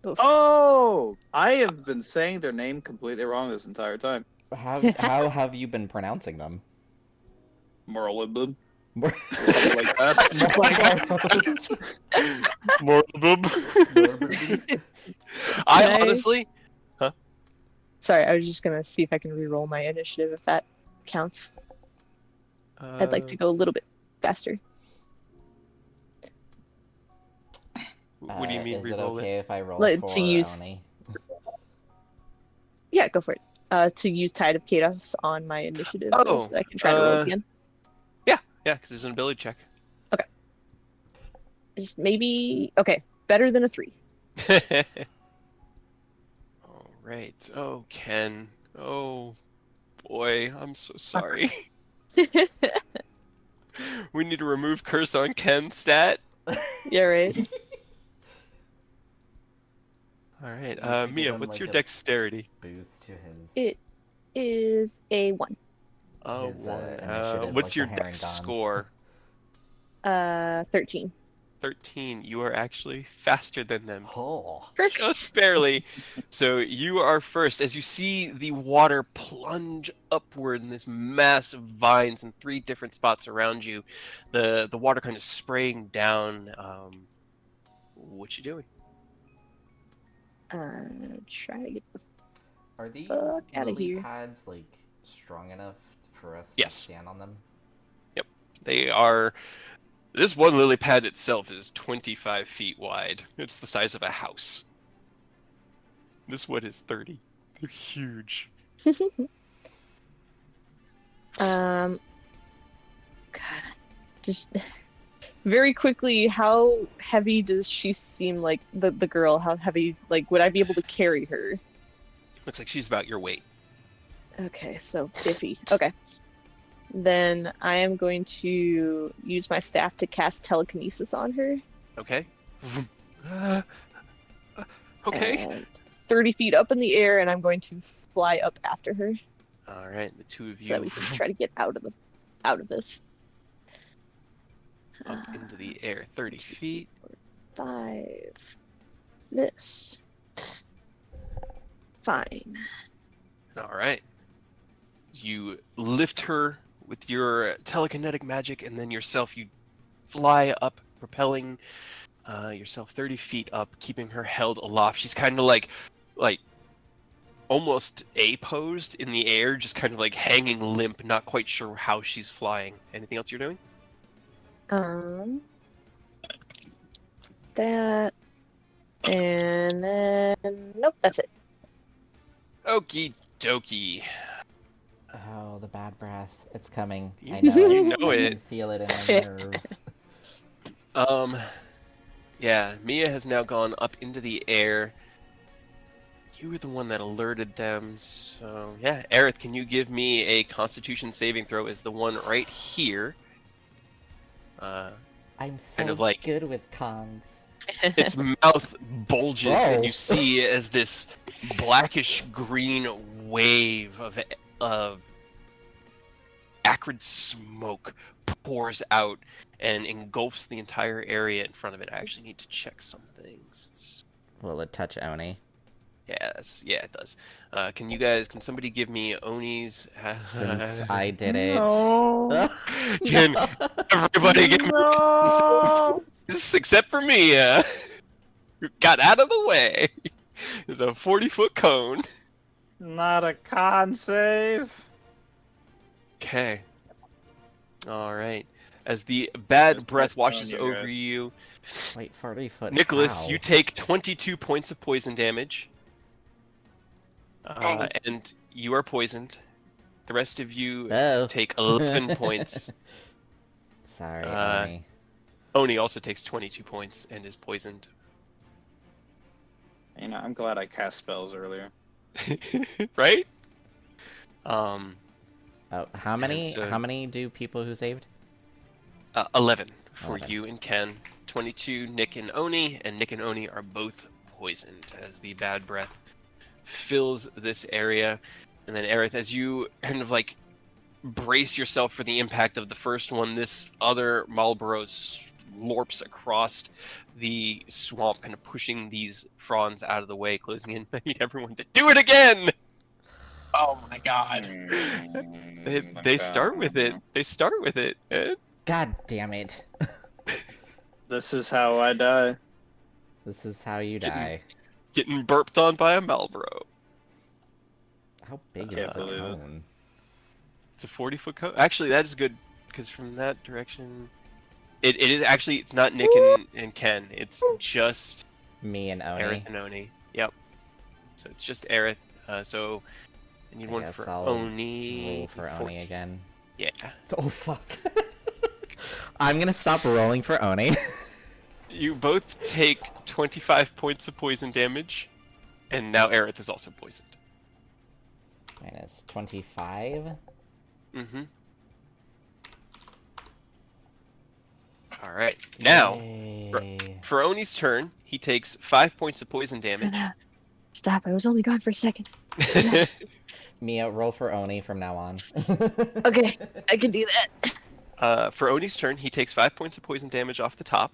Oh! I have been saying their name completely wrong this entire time. How have you been pronouncing them? Morlibum. Mor- Something like that. Morbid. I Can I- honestly, Sorry, I was just gonna see if I can re-roll my initiative if that counts. I'd like to go a little bit faster. What do you mean Is it re-roll okay if I roll Like, for to use- Oni? Yeah, go for it. To use Tide of Chaos on my initiative Oh, so that I can try to roll again. Yeah, because there's an ability check. Just maybe okay, better than a 3. All right. Oh, Ken. Oh, boy. I'm so sorry. We need to remove curse on Ken stat. Yeah, right. All right. You should give Mia, him, what's like, your a- dexterity? Boost to his. It is a 1. Oh, His, one. initiative, What's like your the dex Herringons. score? 13. 13. You are actually faster than them. Oh. Just barely. So you are first as you see the water plunge upward in this massive vines in 3 different spots around you. The water kind of spraying down. What you doing? Try to get the Are these fuck outta lily here. pads like strong enough for us Yes. to stand on them? They are. This one lily pad itself is 25 feet wide. It's the size of a house. This one is 30. They're huge. God, just very quickly, how heavy does she seem like the girl? How heavy, like, would I be able to carry her? Looks like she's about your weight. Okay, so iffy. Okay. Then I am going to use my staff to cast telekinesis on her. Okay. Okay. And 30 feet up in the air, and I'm going to fly up after her All right, the two of so that you we can try to get out of this. up into the air, 30 feet. 5. This. Fine. All right. You lift her with your telekinetic magic, and then yourself, you fly up, propelling yourself 30 feet up, keeping her held aloft. She's kind of like almost A-posed in the air, just kind of like hanging limp, not quite sure how she's flying. Anything else you're doing? That. And then. Nope, that's it. Okie dokie. Oh, the bad breath. It's coming. You- I know you it. know I it. can feel it in my nerves. Yeah, Mia has now gone up into the air. You were the one that alerted them, so yeah. Aerith, can you give me a Constitution saving throw? Is the one right here. I'm so kind of like- good with cons. Its mouth bulges, Whoa. and you see as this blackish green wave of acrid smoke pours out and engulfs the entire area in front of it. I actually need to check some things. Will it touch Oni? Yeah, it does. Can somebody give me Oni's? Since I did it. No. Can everybody give me No. except for me? Who got out of the way. There's a 40-foot cone. Not a con save. Okay. All right. As the bad Just breath nice knowing washes you over guys. you, Wait, 40 foot. Nicholas, how? you take 22 points of poison damage. And you are poisoned. The rest of you Oh. take 11 points. Sorry, Uh, Oni. Oni also takes 22 points and is poisoned. You know, I'm glad I cast spells earlier. Right? Oh, how many? so- How many do people who saved? 11 for 11. you and Ken. 22, Nick and Oni, and Nick and Oni are both poisoned as the bad breath fills this area. And then Aerith, as you kind of like brace yourself for the impact of the first one, this other Marlboro lorps across the swamp, kind of pushing these fronds out of the way, closing in. I need everyone to do it again! Oh my god. They start with it. They start with it. God damn it! This is how I die. This is how you Getting- die. Getting burped on by a Marlboro. How big is Can't the believe it. cone? It's a 40-foot cone. Actually, that is good because from that direction, it is actually. It's not Nick and Ken. It's just Me and Oni. Aerith and Oni. Yep. So it's just Aerith. So I need I one guess for I'll Oni. Roll for Oni 14. again. Yeah. Oh fuck! I'm gonna stop rolling for Oni. You both take 25 points of poison damage, and now Aerith is also poisoned. Minus 25. Mm-hmm. All right. Now, Yay. for Oni's turn, he takes 5 points of poison damage. Stop, I was only gone for a second. Mia, roll for Oni from now on. Okay, I can do that. For Oni's turn, he takes 5 points of poison damage off the top.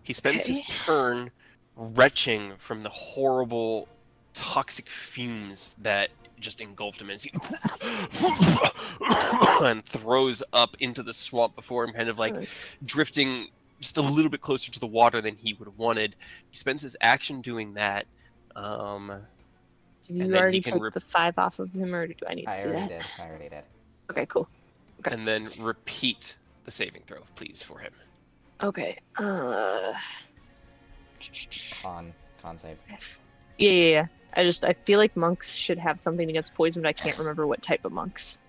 He spends his Okay. turn retching from the horrible toxic fumes that just engulfed him as he and throws up into the swamp before him, kind of like drifting just a little bit closer to the water than he would have wanted. He spends his action doing that. So And you then he already can took the 5 off of him, or do I need to I do already that? did. I already did. Okay, cool. Okay. And then repeat the saving throw, please, for him. Okay. Con save. Yeah. I feel like monks should have something against poison, but I can't remember what type of monks.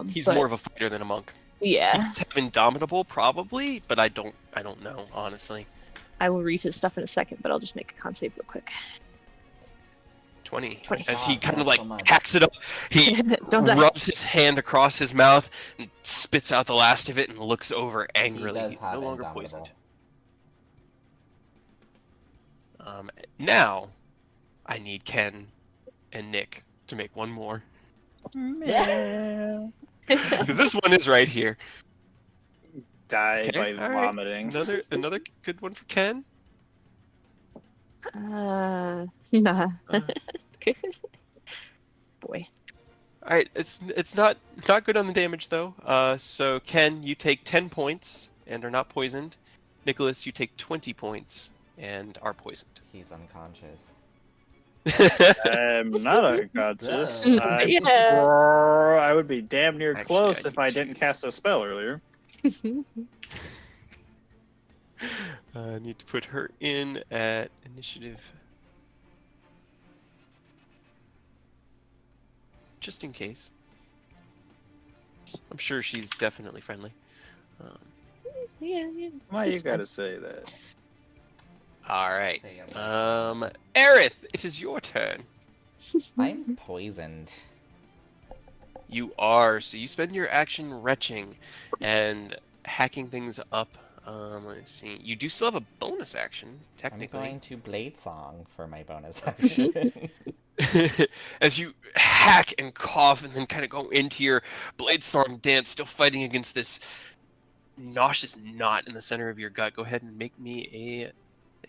He's but, more of a fighter than a monk. He Yeah, does have Indomitable, probably, but I don't know, honestly. I will read his stuff in a second, but I'll just make a con save real quick. 20. 20. As he God, kind of that's like so much. hacks it up, he Don't die. rubs his hand across his mouth and spits out the last of it and looks over He angrily. does He's have no longer Indomitable. poisoned. Now, I need Ken and Nick to make one more. Yeah. Because this one is right here. Die Okay, by all right. vomiting. Another good one for Ken. Nah. Uh. Boy. All right, it's not good on the damage though. So Ken, you take 10 points and are not poisoned. Nicholas, you take 20 points and are poisoned. He's unconscious. I'm not unconscious. Yeah. I would be damn near Actually, close I if I need to- didn't cast a spell earlier. I need to put her in at initiative. Just in case. I'm sure she's definitely friendly. Yeah. Why you It's fine. gotta say that? Alright. Say it. Aerith, it is your turn. I'm poisoned. You are, so you spend your action retching and hacking things up. Let's see. You do still have a bonus action, I'm technically. going to Blade Song for my bonus action. As you hack and cough and then kind of go into your blade song dance, still fighting against this nauseous knot in the center of your gut. Go ahead and make me a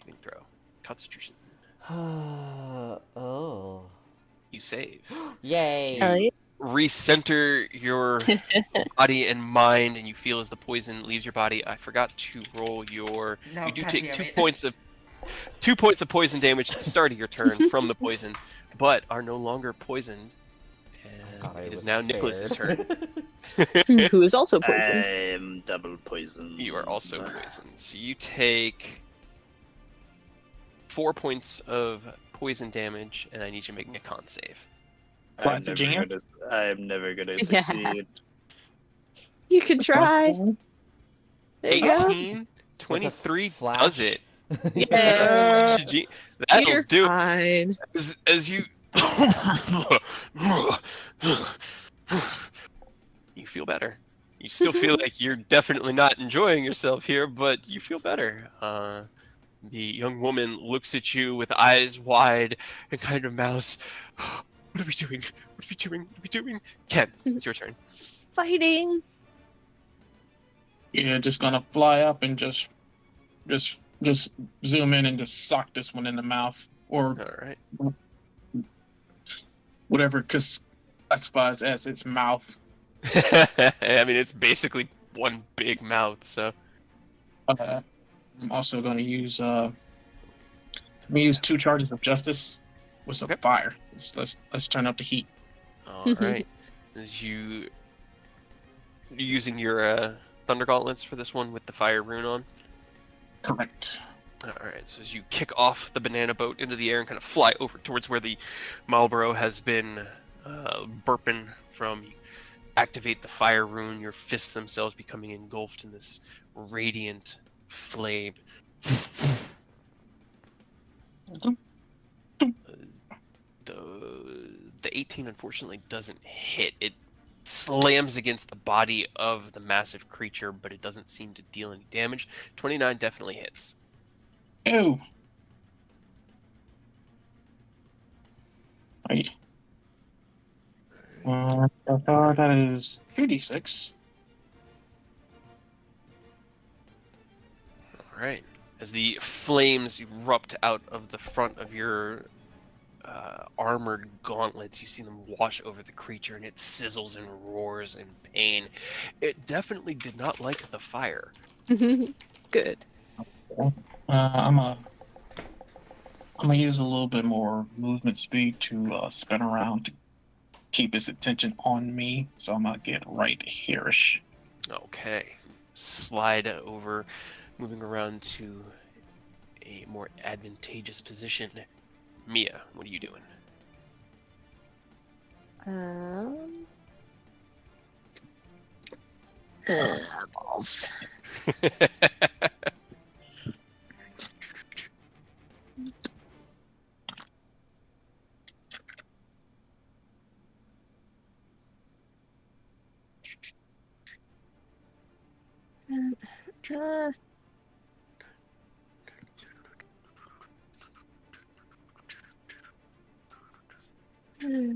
saving throw. Constitution. Oh. You save. Yay! Hell yeah. Recenter your body and mind, and you feel as the poison leaves your body. I forgot to roll your. No, You do God take damn 2 it. points of 2 points of poison damage at the start of your turn from the poison, but are no longer poisoned. And God, I it is was now Nicholas's turn. scared. Who is also poisoned. I'm double poisoned. You are also poisoned. So you take 4 points of poison damage, and I need you to make me a con save. I'm Did never you answer? I'm never gonna Yeah. succeed. You can try. There you go. 18 23 flash? does it. Yeah. That'll You're do. fine. As you you feel better. You still feel like you're definitely not enjoying yourself here, but you feel better. The young woman looks at you with eyes wide and kind of mouths, "What are we doing? What are we doing? What are we doing?" Ken, it's your turn. Fighting. Yeah, just gonna fly up and just zoom in and just sock this one in the mouth or All right. whatever classifies as its mouth. I mean, it's basically one big mouth, so. I'm also gonna use 2 charges of justice with some Okay. fire. Let's turn up the heat. All right. As you're using your thunder gauntlets for this one with the fire rune on. Correct. All right. So as you kick off the banana boat into the air and kind of fly over towards where the Marlboro has been burping from, you activate the fire rune. Your fists themselves becoming engulfed in this radiant flame. The 18 unfortunately doesn't hit. It slams against the body of the massive creature, but it doesn't seem to deal any damage. 29 definitely hits. Ew. Right. That is 2d6. All right. As the flames erupt out of the front of your armored gauntlets, you see them wash over the creature, and it sizzles and roars in pain. It definitely did not like the fire. Good. I'm gonna use a little bit more movement speed to spin around to keep its attention on me. So I'm gonna get right here-ish. Okay. Slide over, moving around to a more advantageous position. Mia, what are you doing? Balls.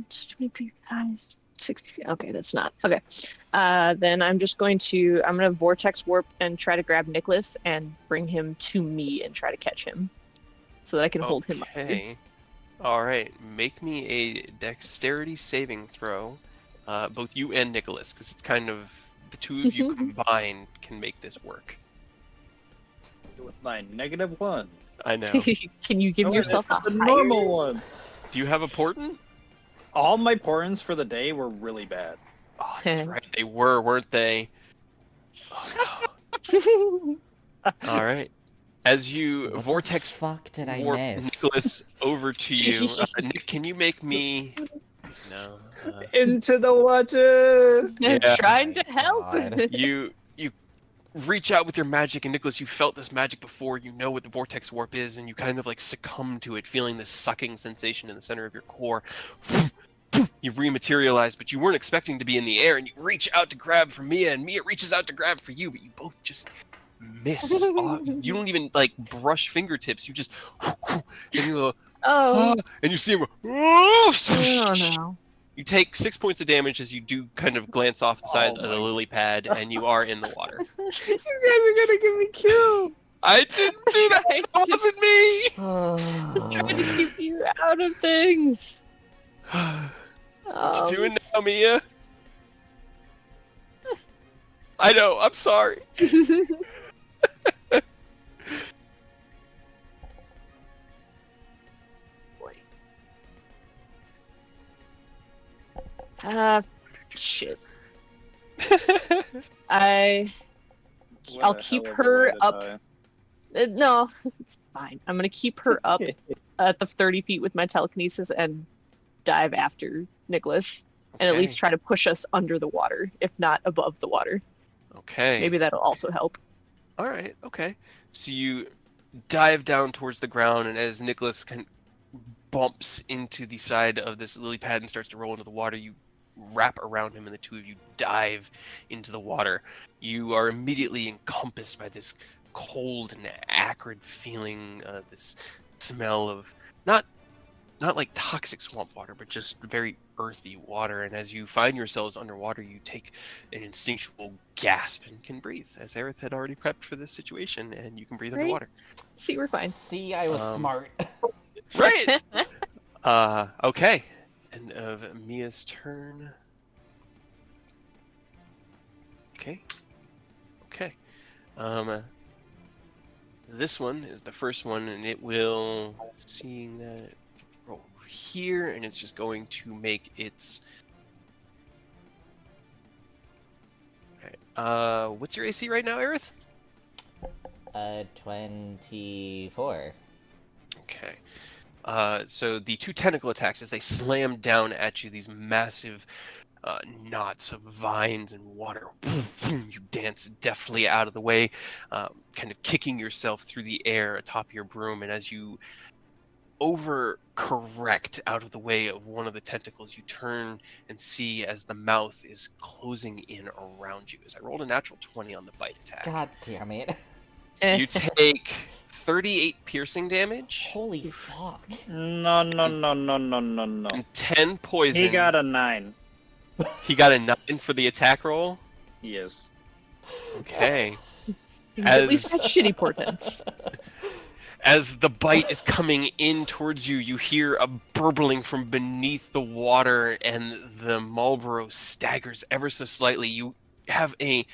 Just 20 feet high, 60 feet. Okay, that's not okay. Then I'm gonna vortex warp and try to grab Nicholas and bring him to me and try to catch him, so that I can hold him up. Okay. All right. Make me a dexterity saving throw, both you and Nicholas, because it's kind of the two of you combined can make this work. With my -1. I know. Can you give yourself It's a the higher? normal one. Do you have a portent? All my portents for the day were really bad. Oh, that's right. They were, weren't they? Oh, no. All right. As you vortex Fuck did I warp miss? Nicholas over to you, Nick, can you make me? No. Into the water. I'm Yeah. trying to help. God. You reach out with your magic, and Nicholas, you felt this magic before. You know what the vortex warp is, and you kind of like succumb to it, feeling this sucking sensation in the center of your core. You rematerialize, but you weren't expecting to be in the air, and you reach out to grab for Mia, and Mia reaches out to grab for you, but you both just miss. You don't even like brush fingertips. You just and you go, Oh. and you see him. Oh no. You take 6 points of damage as you do kind of glance off the side of the lily pad, and you are in the water. You guys are gonna get me killed. I didn't do that. It wasn't me. Just trying to keep you out of things. What you doing now, Mia? I know. I'm sorry. Shit. I'll keep her up. No, it's fine. I'm gonna keep her up at the 30 feet with my telekinesis and dive after Nicholas, and at least try to push us under the water, if not above the water. Okay. Maybe that'll also help. All right. Okay. So you dive down towards the ground, and as Nicholas bumps into the side of this lily pad and starts to roll into the water, you wrap around him, and the two of you dive into the water. You are immediately encompassed by this cold and acrid feeling, this smell of not like toxic swamp water, but just very earthy water. And as you find yourselves underwater, you take an instinctual gasp and can breathe, as Aerith had already prepped for this situation, and you can breathe Right. underwater. See, we're fine. See, I was smart. Right. Okay. End of Mia's turn. Okay. This one is the first one, and it will, seeing that, roll over here, and it's just going to make its. Alright. What's your AC right now, Aerith? 24. Okay. So the two tentacle attacks, as they slam down at you, these massive knots of vines and water, you dance deftly out of the way, kind of kicking yourself through the air atop your broom, and as you overcorrect out of the way of one of the tentacles, you turn and see as the mouth is closing in around you. As I rolled a natural 20 on the bite attack. God damn it. You take 38 piercing damage. Holy fuck. No. And 10 poison. He got a 9. He got a 9 for the attack roll? Yes. Okay. At least that's shitty portents. As the bite is coming in towards you, you hear a burbling from beneath the water, and the Marlboro staggers ever so slightly. You have a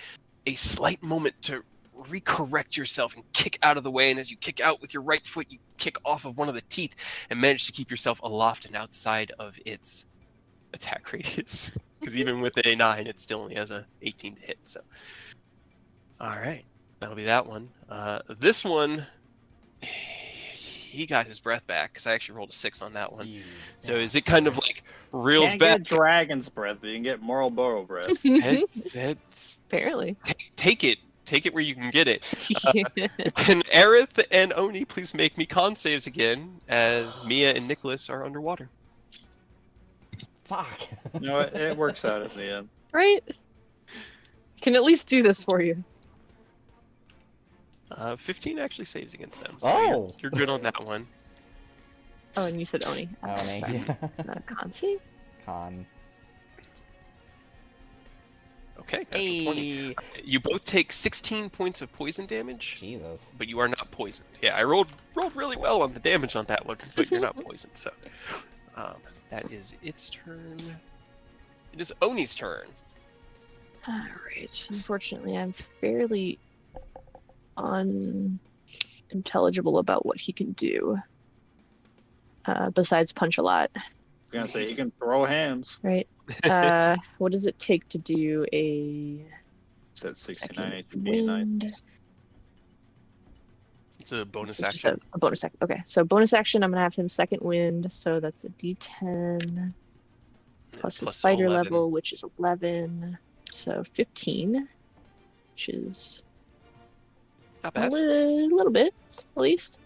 slight moment to recorrect yourself and kick out of the way, and as you kick out with your right foot, you kick off of one of the teeth and manage to keep yourself aloft and outside of its attack radius. Because even with a 9, it still only has a 18 to hit. So, all right, that'll be that one. This one, he got his breath back because I actually rolled a 6 on that one. So is it kind of like reels Can't back? get dragon's breath, but you can get Marlboro breath. It's Apparently. take it where you can get it. Can Aerith and Oni please make me con saves again, as Mia and Nicholas are underwater? Fuck. No, it works out at the end. Right? Can at least do this for you. 15 actually saves against them. So Oh! you're good on that one. Oh, and you said Oni. Oni. Sorry. Con save? Con. Okay, natural 20. You both take 16 points of poison damage, Jesus. but you are not poisoned. Yeah, I rolled really well on the damage on that one, but you're not poisoned. So that is its turn. It is Oni's turn. Alright. Unfortunately, I'm fairly unintelligible about what he can do. Besides punch a lot. I was gonna say he can throw hands. Right. What does it take to do a It's at 69 second HP. wind? Nice. It's a bonus It's just action. a bonus action. Okay, so bonus action, I'm gonna have him second wind, so that's a D10 plus his fighter 11. level, which is 11, so 15, which is Not a bad. little bit at least.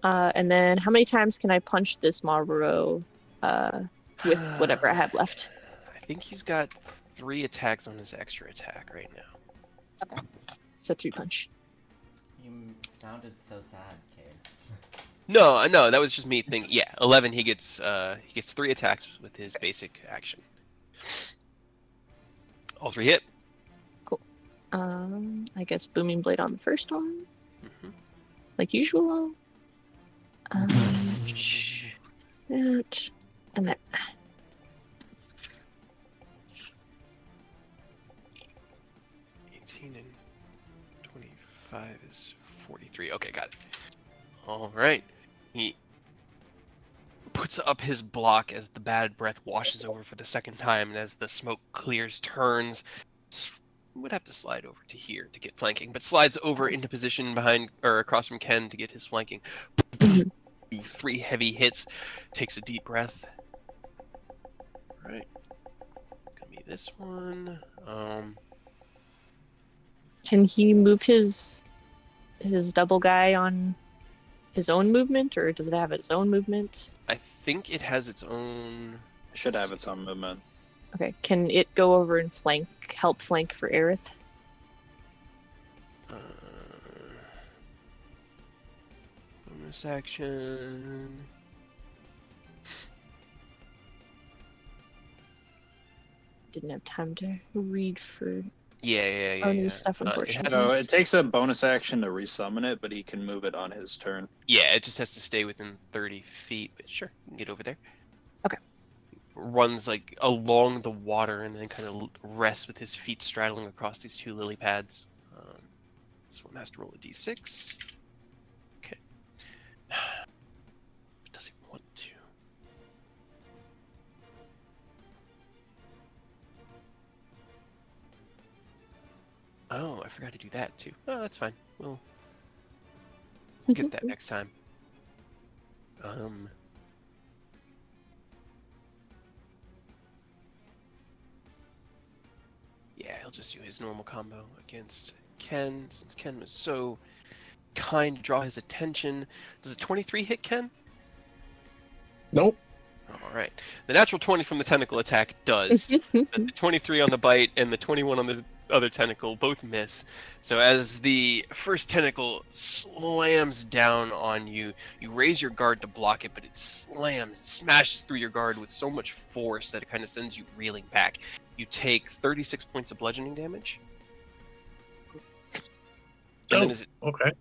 And then how many times can I punch this Marlboro with whatever I have left? I think he's got 3 attacks on his extra attack right now. Okay, so 3 punch. You sounded so sad, kid. No, that was just me thinking. Yeah, 11. He gets 3 attacks with his basic action. All 3 hit. I guess booming blade on the first one, Mhm. like usual. That and that. 18 and 25 is 43. Okay, got it. All right. He puts up his block as the bad breath washes over for the second time, and as the smoke clears, turns. Would have to slide over to here to get flanking, but slides over into position behind or across from Ken to get his flanking. 3 heavy hits. Takes a deep breath. All right. Gonna be this one. Can he move his his double guy on his own movement, or does it have its own movement? I think it has its own. It should have its own movement. Okay, can it go over and help flank for Aerith? Bonus action. Didn't have time to read for Yeah. Oni's stuff, It unfortunately. has No, to it takes a bonus action to resummon it, but he can move it on his turn. Yeah, it just has to stay within 30 feet, but sure, you can get over there. Okay. Runs like along the water and then kind of rests with his feet straddling across these two lily pads. This one has to roll a d6. Okay. Does he want to? Oh, I forgot to do that too. Oh, that's fine. We'll get that next time. Yeah, he'll just do his normal combo against Ken, since Ken was so kind to draw his attention. Does a 23 hit Ken? Nope. All right. The natural 20 from the tentacle attack does. But the 23 on the bite and the 21 on the other tentacle both miss. So as the first tentacle slams down on you, you raise your guard to block it, but it smashes through your guard with so much force that it kind of sends you reeling back. You take 36 points of bludgeoning damage. And then Okay.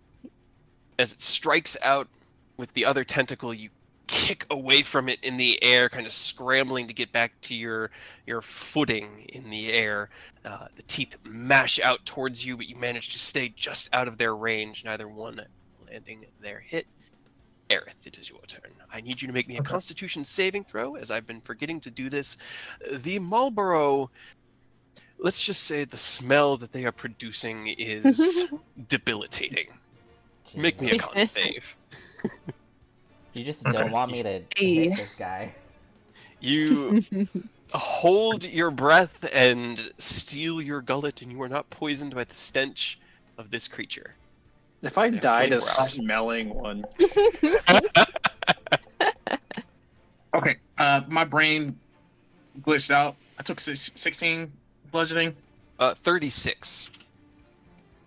as it strikes out with the other tentacle, you kick away from it in the air, kind of scrambling to get back to your footing in the air. The teeth mash out towards you, but you manage to stay just out of their range, neither one landing their hit. Aerith, it is your turn. I need you to make me a Constitution saving throw, as I've been forgetting to do this. The Marlboro, let's just say the smell that they are producing is debilitating. Make me a con save. You just don't want me to Hey. hit this guy. You hold your breath and steel your gullet, and you are not poisoned by the stench of this creature. If I Next died a 24 hours. smelling one, Okay. My brain glitched out. I took 16 bludgeoning. 36.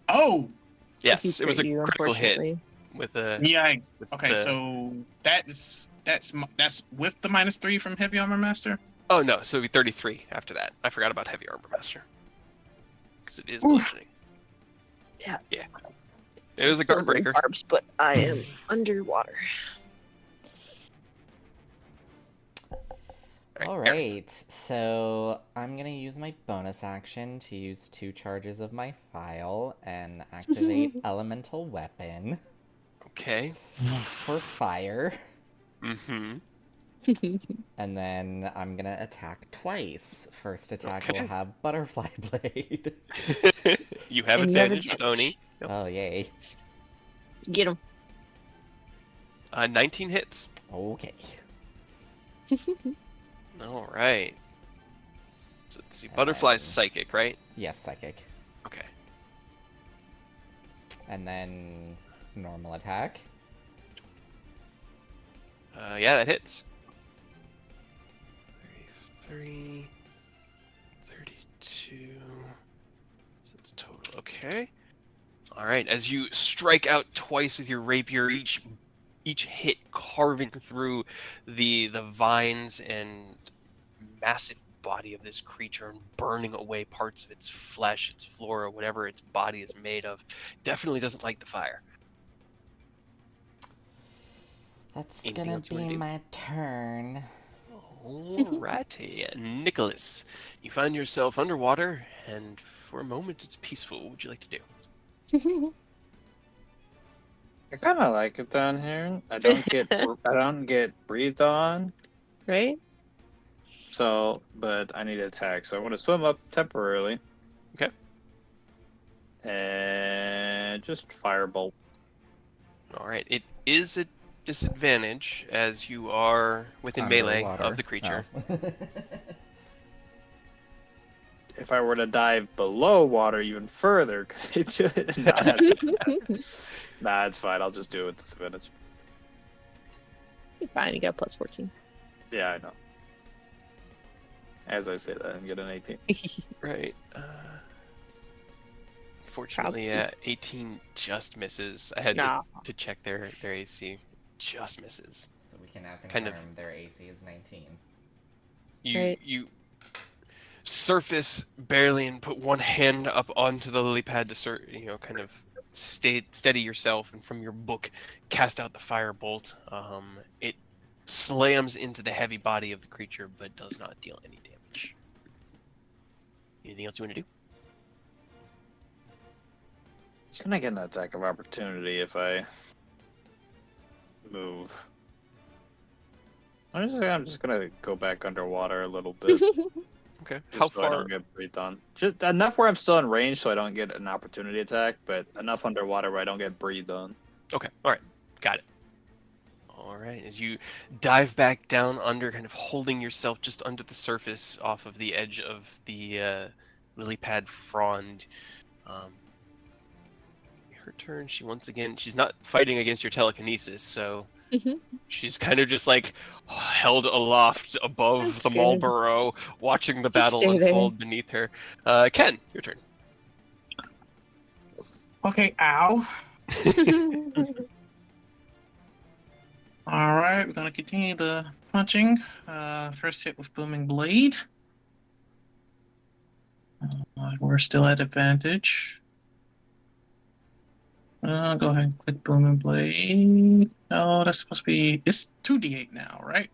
Oh, Yes, it was a You, critical hit unfortunately. with a. yikes. Okay, The- so that's with the -3 from Heavy Armor Master. Oh no, so it'd be 33 after that. I forgot about Heavy Armor Master. Because it is Oof. bludgeoning. Yeah. Yeah. It was a guard Silver and breaker. barbs, but I am underwater. Alright, so I'm gonna use my bonus action to use 2 charges of my file and activate Elemental Weapon Okay. for fire. Mm-hmm. And then I'm gonna attack twice. First attack Okay. will have Butterfly Blade. You have And you have advantage with Oni. Oh, yay. Get him. 19 hits. Okay. All right. So let's see. Butterfly's then- psychic, right? Yes, Psychic. Okay. And then normal attack. Yeah, that hits. 33, 32. So it's total. Okay. All right. As you strike out twice with your rapier, each hit carving through the vines and massive body of this creature and burning away parts of its flesh, its flora, whatever its body is made of. Definitely doesn't like the fire. That's Anything gonna else you wanna be do? my turn. Alrighty, Nicholas, you find yourself underwater, and for a moment it's peaceful. What would you like to do? I kind of like it down here. I don't get breathed on. Right? So, but I need to attack. So I want to swim up temporarily. Okay. And just firebolt. All right, it is a disadvantage as you are within melee Underwater. of the creature. Oh. If I were to dive below water even further, could it not have Nah, it's fine. I'll just do it with disadvantage. You're fine. You got a plus 14. Yeah, I know. As I say that, and get an 18. Right. Fortunately, yeah, 18 just misses. I had Nah. to check their AC. Just misses. So we can now Kind confirm of- their AC is 19. Right. You surface barely and put one hand up onto the lily pad to kind of steady yourself, and from your book cast out the firebolt. It slams into the heavy body of the creature but does not deal any damage. Anything else you want to do? It's gonna get an attack of opportunity if I move. I'm just gonna go back underwater a little bit. Okay. Just How so I far? don't get breathed on. Just enough where I'm still in range so I don't get an opportunity attack, but enough underwater where I don't get breathed on. Okay. All right. Got it. All right. As you dive back down under, kind of holding yourself just under the surface off of the edge of the lily pad frond. Her turn. She's not fighting against your telekinesis, so she's kind of just like held aloft above That's the good. Marlborough, watching the Just battle stay there. unfold beneath her. Ken, your turn. Okay, ow. All right, we're gonna continue the punching. First hit with Booming Blade. We're still at advantage. Go ahead and click Booming Blade. Oh, that's supposed to be. It's 2d8 now, right?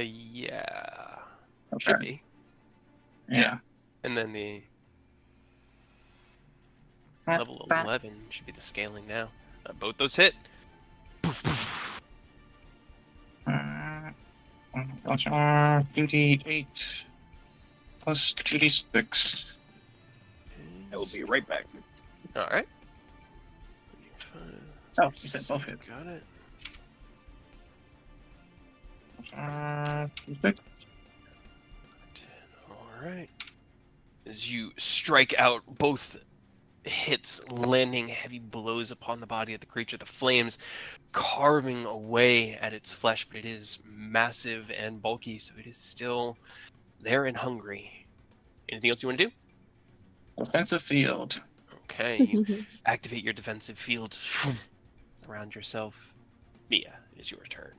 Yeah. Okay. Should be. Yeah. And then the level 11 should be the scaling now. Both those hit. Poof, poof. 2d8 plus 2d6. I will be right back. All right. Oh, you said both hit. Got it. 6. All right. As you strike out, both hits landing heavy blows upon the body of the creature, the flames carving away at its flesh, but it is massive and bulky, so it is still there and hungry. Anything else you want to do? Defensive field. Okay, you activate your defensive field around yourself. Mia, it is your turn.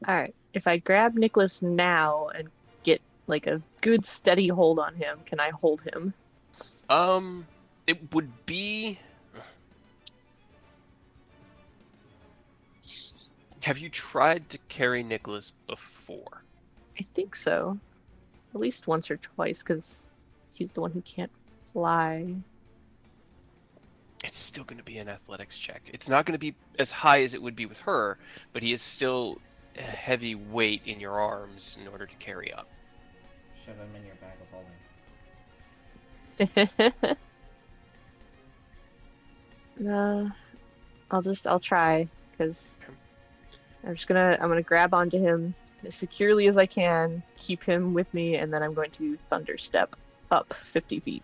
Alright, if I grab Nicholas now and get like a good steady hold on him, can I hold him? It would be... Have you tried to carry Nicholas before? I think so. At least once or twice, because he's the one who can't fly. It's still going to be an athletics check. It's not going to be as high as it would be with her, but he is still a heavy weight in your arms in order to carry up. Shove him in your bag of holding. I'll try, because Okay. I'm gonna grab onto him as securely as I can, keep him with me, and then I'm going to thunder step up 50 feet.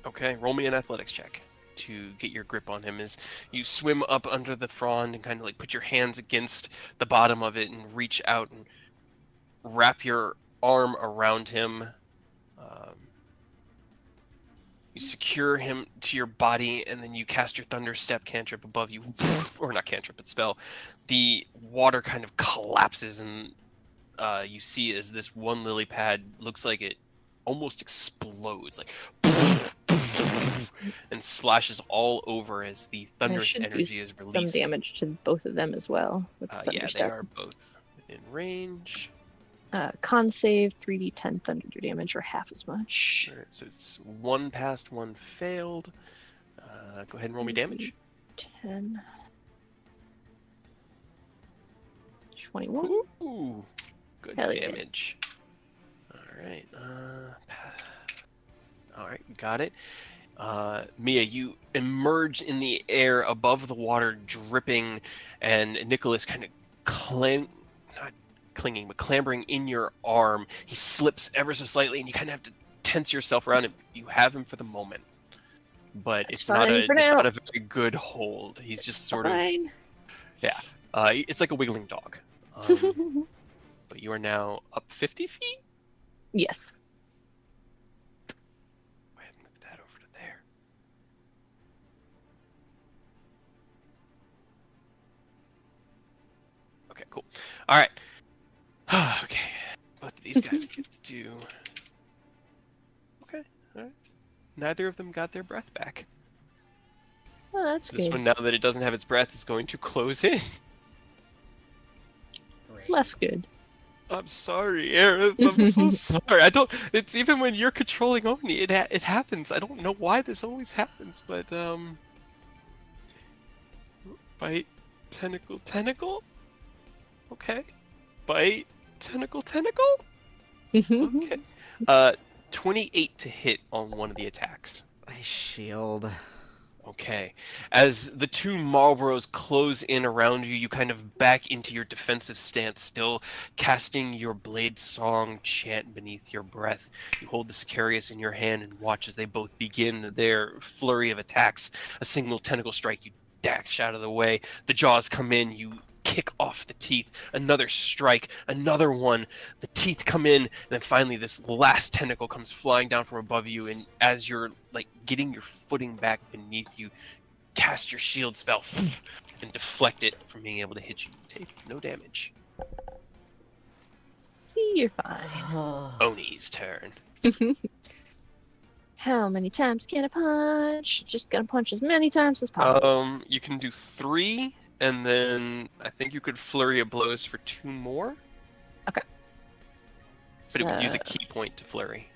Okay, roll me an athletics check to get your grip on him as you swim up under the frond and kind of like put your hands against the bottom of it and reach out and wrap your arm around him. You secure him to your body, and then you cast your Thunder Step cantrip above you. Or not cantrip, but spell. The water kind of collapses, and you see as this one lily pad looks like it almost explodes, like and splashes all over as the I thunderous should do energy is some released. damage to both of them as well with the thunder Yeah, they step. are both within range. Con save 3d10 thunder damage, or half as much. All right, so it's one passed, one failed. Go ahead and roll me damage. 10. 21. Ooh, good Hell yeah. damage. All right. All right, got it. Mia, you emerge in the air above the water, dripping, and Nicholas kind of not clinging, but clambering in your arm. He slips ever so slightly, and you kind of have to tense yourself around him. You have him for the moment. but That's it's not fine a for now. very good hold. He's just sort of Fine. it's like a wiggling dog. But you are now up 50 feet. Yes. Go ahead and move that over to there. Okay, cool. All right. Okay. Both of these guys get to do. Okay. All right. Neither of them got their breath back. Oh, that's So this good. one, now that it doesn't have its breath, is going to close in. Great. Less good. I'm sorry, Aerith. I'm so sorry. I don't. It's even when you're controlling Oni, it happens. I don't know why this always happens, but bite, tentacle. Okay. Bite, tentacle. Okay. 28 to hit on one of the attacks. I shield. Okay. As the two Marlboros close in around you, you kind of back into your defensive stance, still casting your blade song chant beneath your breath. You hold the Sicarius in your hand and watch as they both begin their flurry of attacks. A single tentacle strike, you dash out of the way. The jaws come in, you kick off the teeth. Another strike, another one. The teeth come in, and then finally this last tentacle comes flying down from above you, and as you're like getting your footing back beneath you, cast your shield spell and deflect it from being able to hit you. Take no damage. See, you're fine. Oni's turn. How many times can I punch? Just gonna punch as many times as possible. You can do 3, and then I think you could flurry of blows for 2 more. Okay. But it would use a key point to flurry.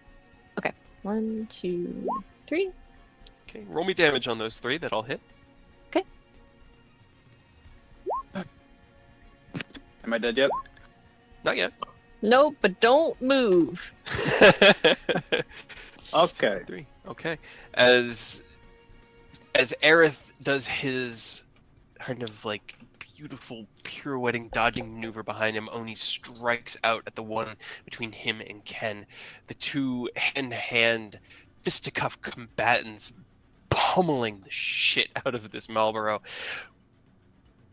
1, 2, 3. Okay, roll me damage on those 3. That I'll hit. Am I dead yet? Not yet. Nope, but don't move. Okay. 3. Okay. As Aerith does his kind of like beautiful pirouetting dodging maneuver behind him, Oni strikes out at the one between him and Ken. The two hand-to-hand fisticuff combatants pummeling the shit out of this Marlboro.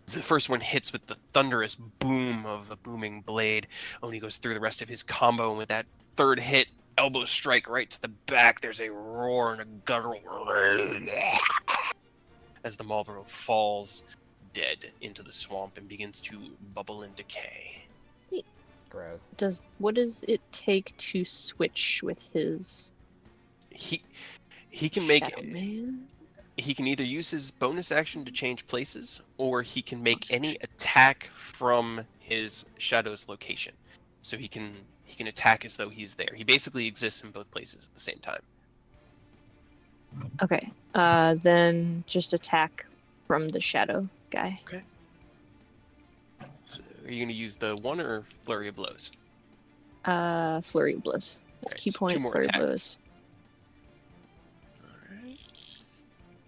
The first one hits with the thunderous boom of a booming blade. Oni goes through the rest of his combo, and with that third hit, elbow strike right to the back. There's a roar and a guttural as the Marlboro falls dead into the swamp and begins to bubble and decay. Gross. What does it take to switch with his He can make Shadow Man? he can either use his bonus action to change places, or he can make any attack from his shadow's location. So he can attack as though he's there. He basically exists in both places at the same time. Okay. Then just attack from the shadow guy. So are you going to use the 1 or flurry of blows? Flurry of blows. Alright, Key so 2 point, more flurry of attacks. blows.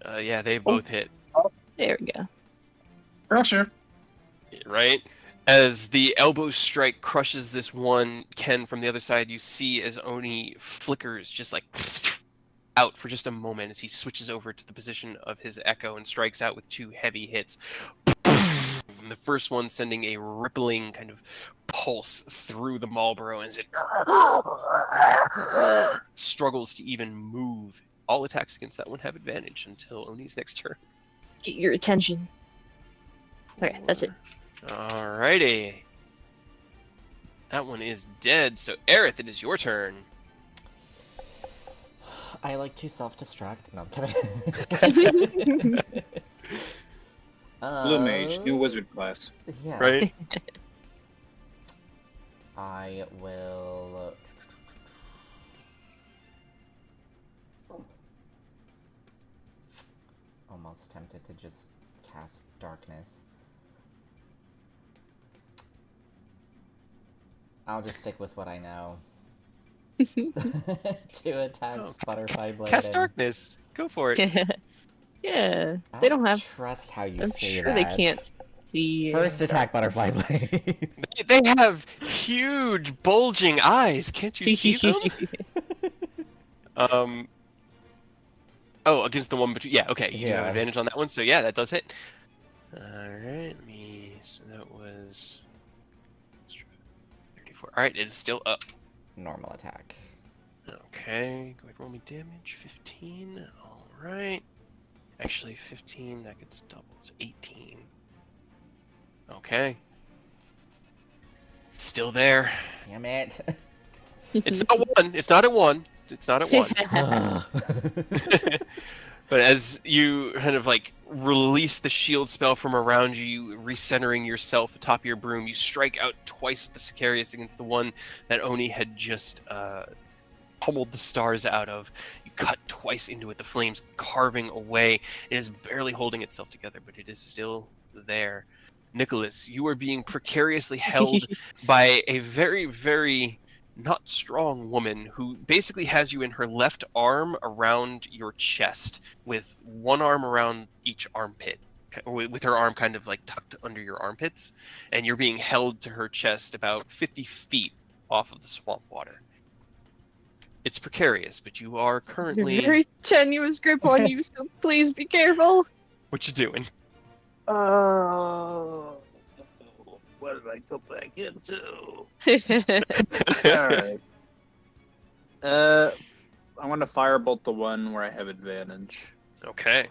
Alright. Yeah, they both hit. There we go. Girl, sure. Right? As the elbow strike crushes this one, Ken, from the other side, you see as Oni flickers just like out for just a moment as he switches over to the position of his echo and strikes out with 2 heavy hits. And the first one sending a rippling kind of pulse through the Marlboro as it struggles to even move. All attacks against that one have advantage until Oni's next turn. Get your attention. Okay, that's it. Alrighty. That one is dead, so Aerith, it is your turn. I like to self-destruct. No, I'm kidding. Blue Mage, new wizard class. Yeah. Right? I will. Almost tempted to just cast darkness. I'll just stick with what I know. 2 attacks, Oh, butterfly blade. Cast and- darkness. Go for it. Yeah, I they don't have. trust how you I'm say sure that. they can't see. First attack, butterfly blade. They have huge bulging eyes. Can't you see them? Oh, against the one between. Yeah, okay. You do have Yeah. advantage on that one, so yeah, that does hit. Alright, so that was 34. Alright, it is still up. Normal attack. Okay, go ahead and roll me damage. 15. Alright. Actually, 15, that gets doubled. It's 18. Okay. Still there. Damn it. It's not one. It's not at one. It's not at one. But as you kind of like release the shield spell from around you, you recentering yourself atop your broom, you strike out twice with the Sicarius against the one that Oni had just pummeled the stars out of. You cut twice into it, the flames carving away. It is barely holding itself together, but it is still there. Nicholas, you are being precariously held by a very, very not strong woman who basically has you in her left arm around your chest with one arm around each armpit, with her arm kind of like tucked under your armpits, and you're being held to her chest about 50 feet off of the swamp water. It's precarious, but you are currently... Very tenuous grip on you, so please be careful. What you doing? What did I go back into? Alright. I'm gonna firebolt the one where I have advantage. Okay.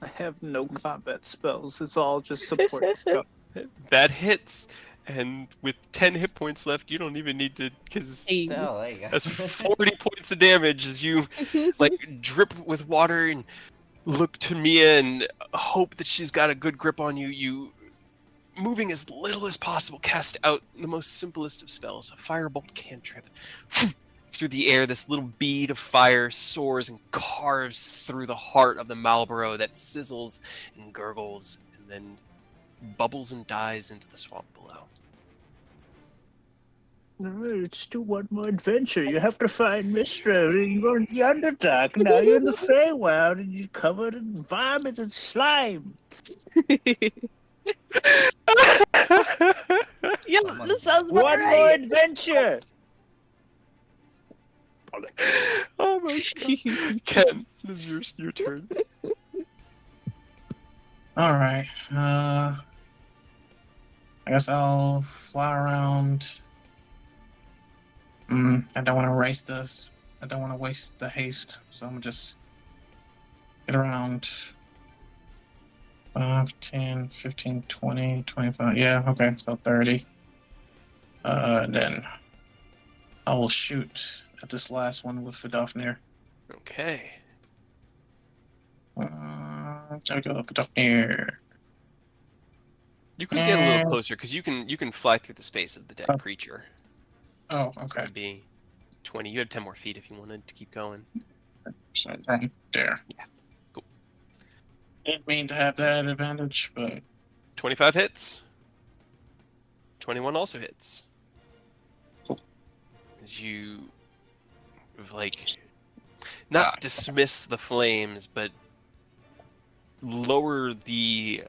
I have no combat spells. It's all just support stuff. That hits, and with 10 hit points left, you don't even need to, because Oh, there you go. that's 40 points of damage as you like drip with water and look to Mia and hope that she's got a good grip on you. You, moving as little as possible, cast out the most simplest of spells, a firebolt cantrip. Through the air, this little bead of fire soars and carves through the heart of the Marlborough that sizzles and gurgles and then bubbles and dies into the swamp below. Let's do one more adventure. You have to find Mistra. You're in the Underdark. Now you're in the Fey-Wild and you're covered in vomit and slime. Yeah, that sounds One alright. more adventure. Oh my god. Ken, this is your turn. Alright. I guess I'll fly around. I don't want to race this. I don't want to waste the haste, so I'm gonna just get around 5, 10, 15, 20, 25. Yeah, okay, so 30. Then I will shoot at this last one with Vidofnir. Okay. I'll go Vidofnir. You could get a little closer because you can fly through the space of the dead creature. Oh, So okay. it'd be 20. You have 10 more feet if you wanted to keep going. So right there. Yeah, cool. Didn't mean to have that advantage, but 25 hits. 21 also hits. Cool. As you like not dismiss the flames, but lower the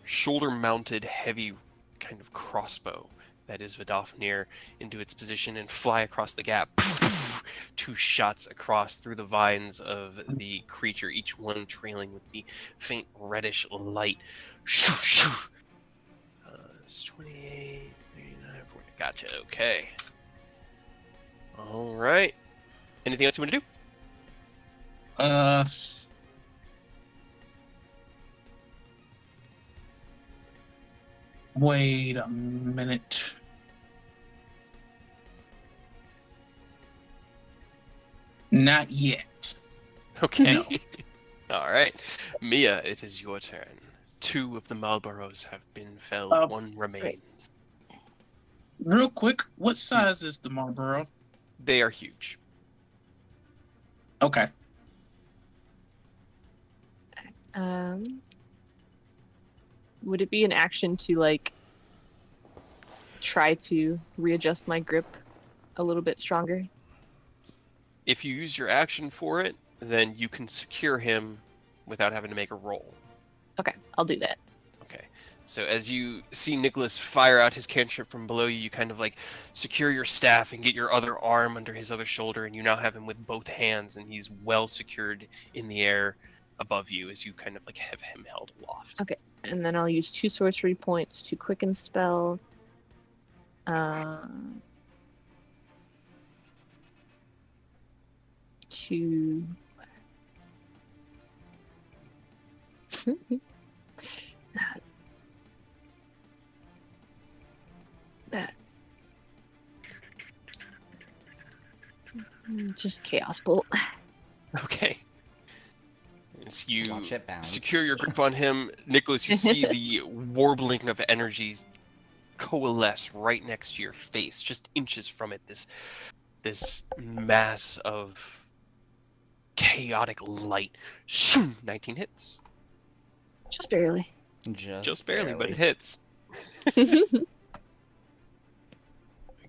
shoulder-mounted heavy kind of crossbow that is Vidofnir into its position and fly across the gap. 2 shots across through the vines of the creature, each one trailing with the faint reddish light. It's 28, 39, 40. Gotcha. Okay. All right. Anything else you want to do? Wait a minute. Not yet. Okay. No. All right. Mia, it is your turn. 2 of the Marlboroughs have been felled. 1 remains. Real quick, what size is the Marlboro? They are huge. Okay. Would it be an action to like try to readjust my grip a little bit stronger? If you use your action for it, then you can secure him without having to make a roll. Okay, I'll do that. Okay. So as you see Nicholas fire out his cantrip from below you, you kind of like secure your staff and get your other arm under his other shoulder, and you now have him with both hands, and he's well secured in the air above you as you kind of like have him held aloft. Okay, and then I'll use 2 sorcery points to quicken spell. To that. Just chaos bolt. Okay. As you Watch it bounce. secure your grip on him, Nicholas, you see the warbling of energy coalesce right next to your face, just inches from it. This mass of chaotic light. 19 hits. Just barely. Just barely, but it hits. I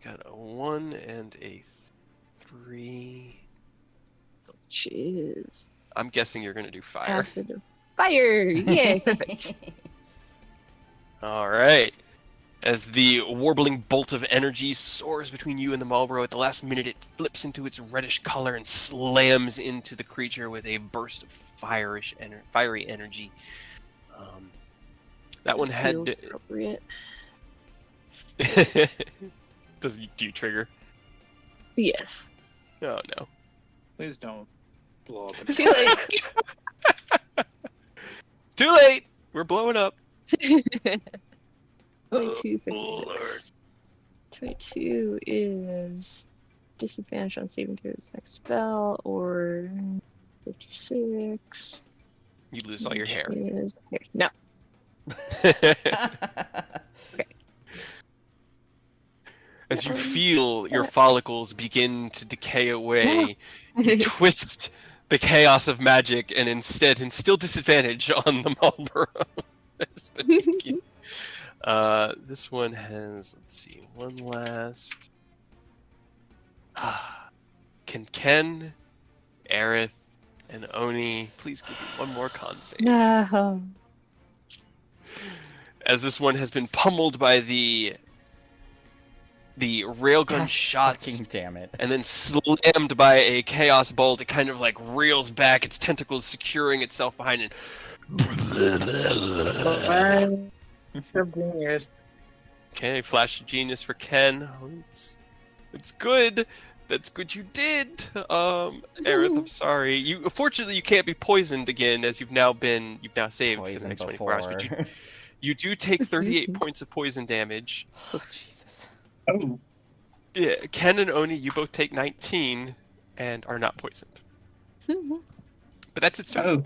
got a 1 and a 3. Jeez. I'm guessing you're gonna do fire. Acid of fire! Yeah, perfect. All right. As the warbling bolt of energy soars between you and the Marlborough, at the last minute it flips into its reddish color and slams into the creature with a burst of fiery energy. That one had. Feels appropriate. Do you trigger? Yes. Oh no. Please don't blow up. I feel like Too late! We're blowing up. 22, 56. 22 is disadvantage on saving throws next spell, or 56. You lose all your hair. Is hair. No. As you feel your follicles begin to decay away, you twist the chaos of magic and instead instill disadvantage on the Marlborough. This one has, let's see, one last. Can Ken, Aerith, and Oni please give me one more con save? No. As this one has been pummeled by the railgun God shots, fucking damn it. and then slammed by a chaos bolt. It kind of like reels back, its tentacles securing itself behind it. Okay, flash of genius for Ken. Oh, it's good. That's good you did. Aerith, I'm sorry. Fortunately you can't be poisoned again, as you've now saved for the Poisoned next 24 hours. But before. you do take 38 points of poison damage. Oh, Jesus. Oh, Yeah, Ken and Oni, you both take 19 and are not poisoned. But that's its turn.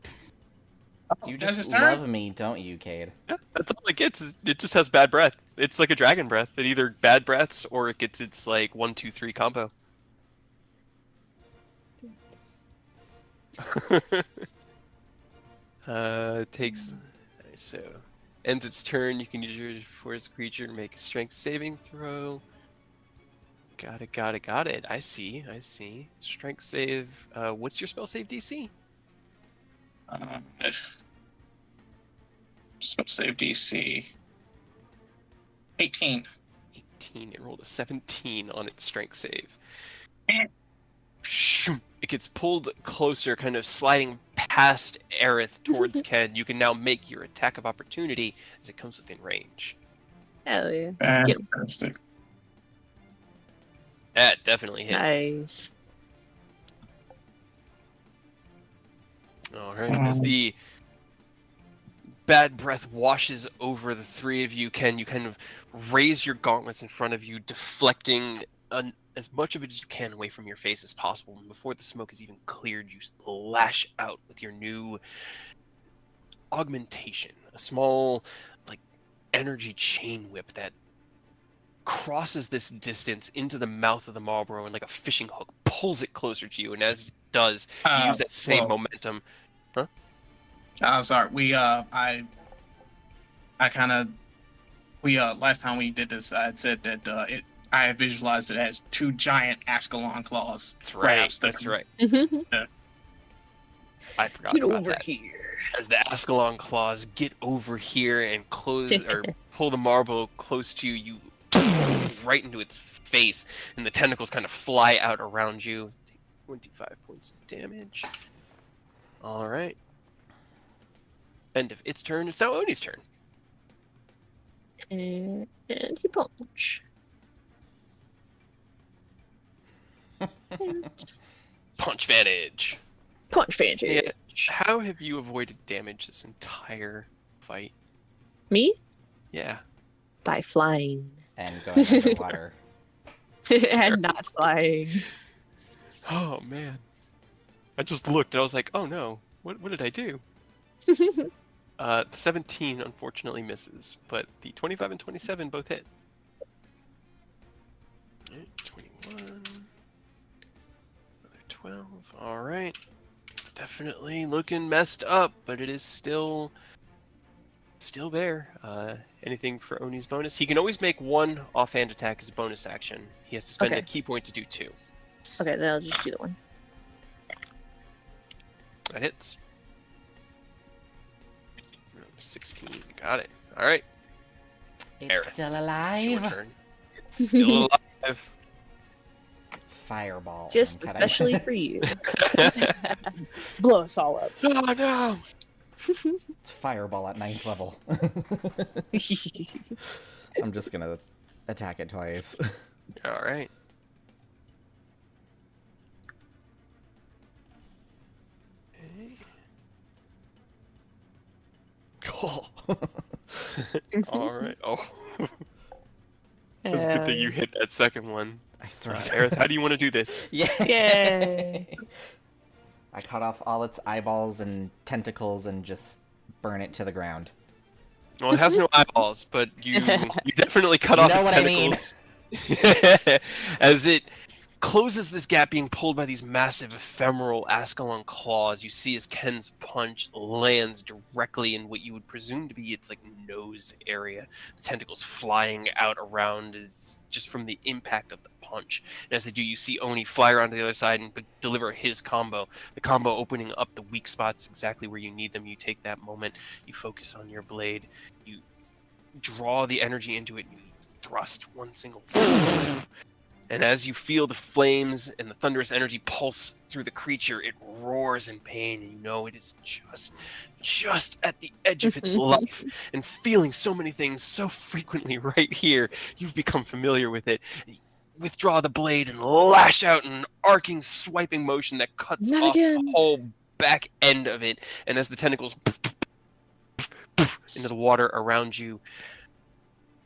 oh. You That's just his turn? love me, don't you, Cade? Yeah, that's all it gets. It just has bad breath. It's like a dragon breath. It either bad breaths or it gets its like 1, 2, 3 combo. Takes so ends its turn. You can use your force creature to make a strength saving throw. Got it. I see. Strength save. What's your spell save DC? Spell save DC 18. 18. It rolled a 17 on its strength save. Eh. It gets pulled closer, kind of sliding past Aerith towards Ken. You can now make your attack of opportunity as it comes within range. Hell yeah. Fantastic. That definitely hits. Nice. All right. As the bad breath washes over the three of you, Ken, you kind of raise your gauntlets in front of you, deflecting as much of it as you can away from your face as possible. And before the smoke is even cleared, you lash out with your new augmentation, a small, like, energy chain whip that crosses this distance into the mouth of the Marlborough and, like a fishing hook, pulls it closer to you. And as it does, you use that same momentum. Huh? I'm sorry. I kind of, last time we did this, I had said that I had visualized it as 2 giant Ascalon claws. That's right. Perhaps That's right. Yeah. I forgot Get about over that. here. as the Ascalon claws get over here and close or pull the marble close to you, you right into its face, and the tentacles kind of fly out around you. Take 25 points of damage. All right. End of its turn. It's now Oni's turn. And he punch. Punch Vantage. Punch Vantage. Yeah. How have you avoided damage this entire fight? Me? Yeah. By flying. And going underwater. And not flying. Oh man. I just looked and I was like, oh no, what did I do? The 17 unfortunately misses, but the 25 and 27 both hit. 21. Another 12. Alright. It's definitely looking messed up, but it is still there. Anything for Oni's bonus? He can always make one offhand attack as a bonus action. He has to spend a key point to do 2. Okay, then I'll just do the one. That hits. 16. Got it. All right. It's Aerith, still it's your alive. turn. It's still alive. Fireball. Just I'm kidding. especially for you. Blow us all up. No, no. It's fireball at 9th level. I'm just gonna attack it twice. All right. Oh. All right. Oh. It's a good thing you hit that second one. I swear. Aerith, how do you want to do this? Yay! I cut off all its eyeballs and tentacles and just burn it to the ground. Well, it has no eyeballs, but you definitely cut off know its what I mean. tentacles. As it closes this gap, being pulled by these massive ephemeral Ascalon claws. You see as Ken's punch lands directly in what you would presume to be its like nose area. The tentacles flying out around is just from the impact of the punch. And as they do, you see Oni fly around to the other side and deliver his combo. The combo opening up the weak spots exactly where you need them. You take that moment, you focus on your blade, you draw the energy into it, and you thrust one single. And as you feel the flames and the thunderous energy pulse through the creature, it roars in pain, and you know it is just at the edge of its life. And feeling so many things so frequently right here, you've become familiar with it. You withdraw the blade and lash out in an arcing, swiping motion that cuts off the whole back end of it. And as the tentacles into the water around you,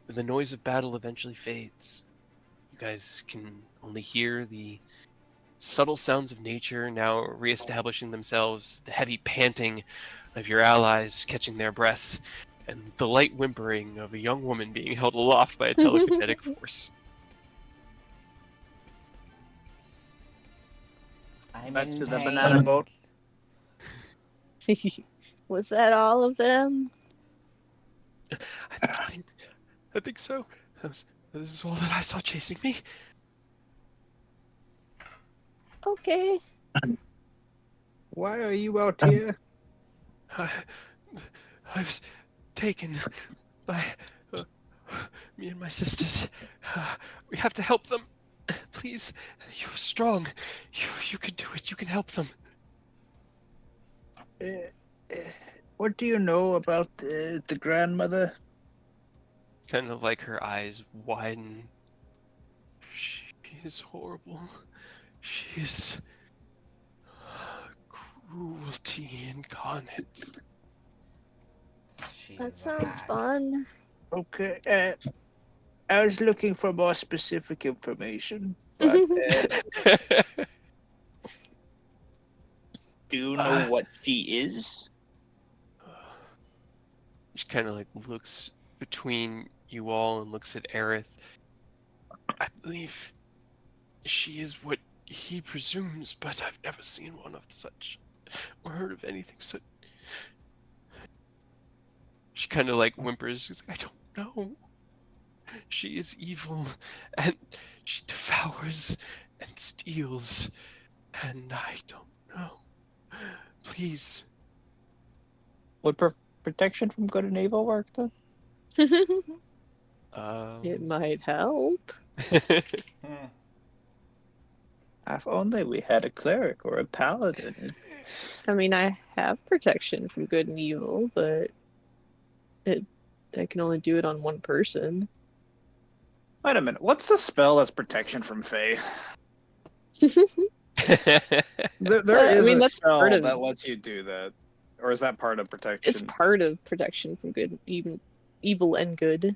the noise of battle eventually fades. You guys can only hear the subtle sounds of nature now reestablishing themselves, the heavy panting of your allies catching their breaths, and the light whimpering of a young woman being held aloft by a telekinetic force. I'm Back in to the pain. banana boat. Was that all of them? I think so. This is all that I saw chasing me. Okay. Why are you out here? I was taken by me and my sisters. We have to help them. Please, you're strong. You can do it. You can help them. What do you know about the grandmother? Kind of like her eyes widen. She is horrible. She is cruelty incarnate. That sounds fun. Okay, I was looking for more specific information, but do you know what she is? She kind of like looks between you all and looks at Aerith. I believe she is what he presumes, but I've never seen one of such or heard of anything such. She kind of like whimpers. She's like, I don't know. She is evil, and she devours and steals, and I don't know. Please, Would protection from good and evil work then? It might help. Hmm. If only we had a cleric or a paladin. I mean, I have protection from good and evil, but I can only do it on one person. Wait a minute. What's the spell that's protection from Fey? There I is mean, a that's part spell of- that lets you do that. Or is that part of protection? It's part of protection from good, even evil and good,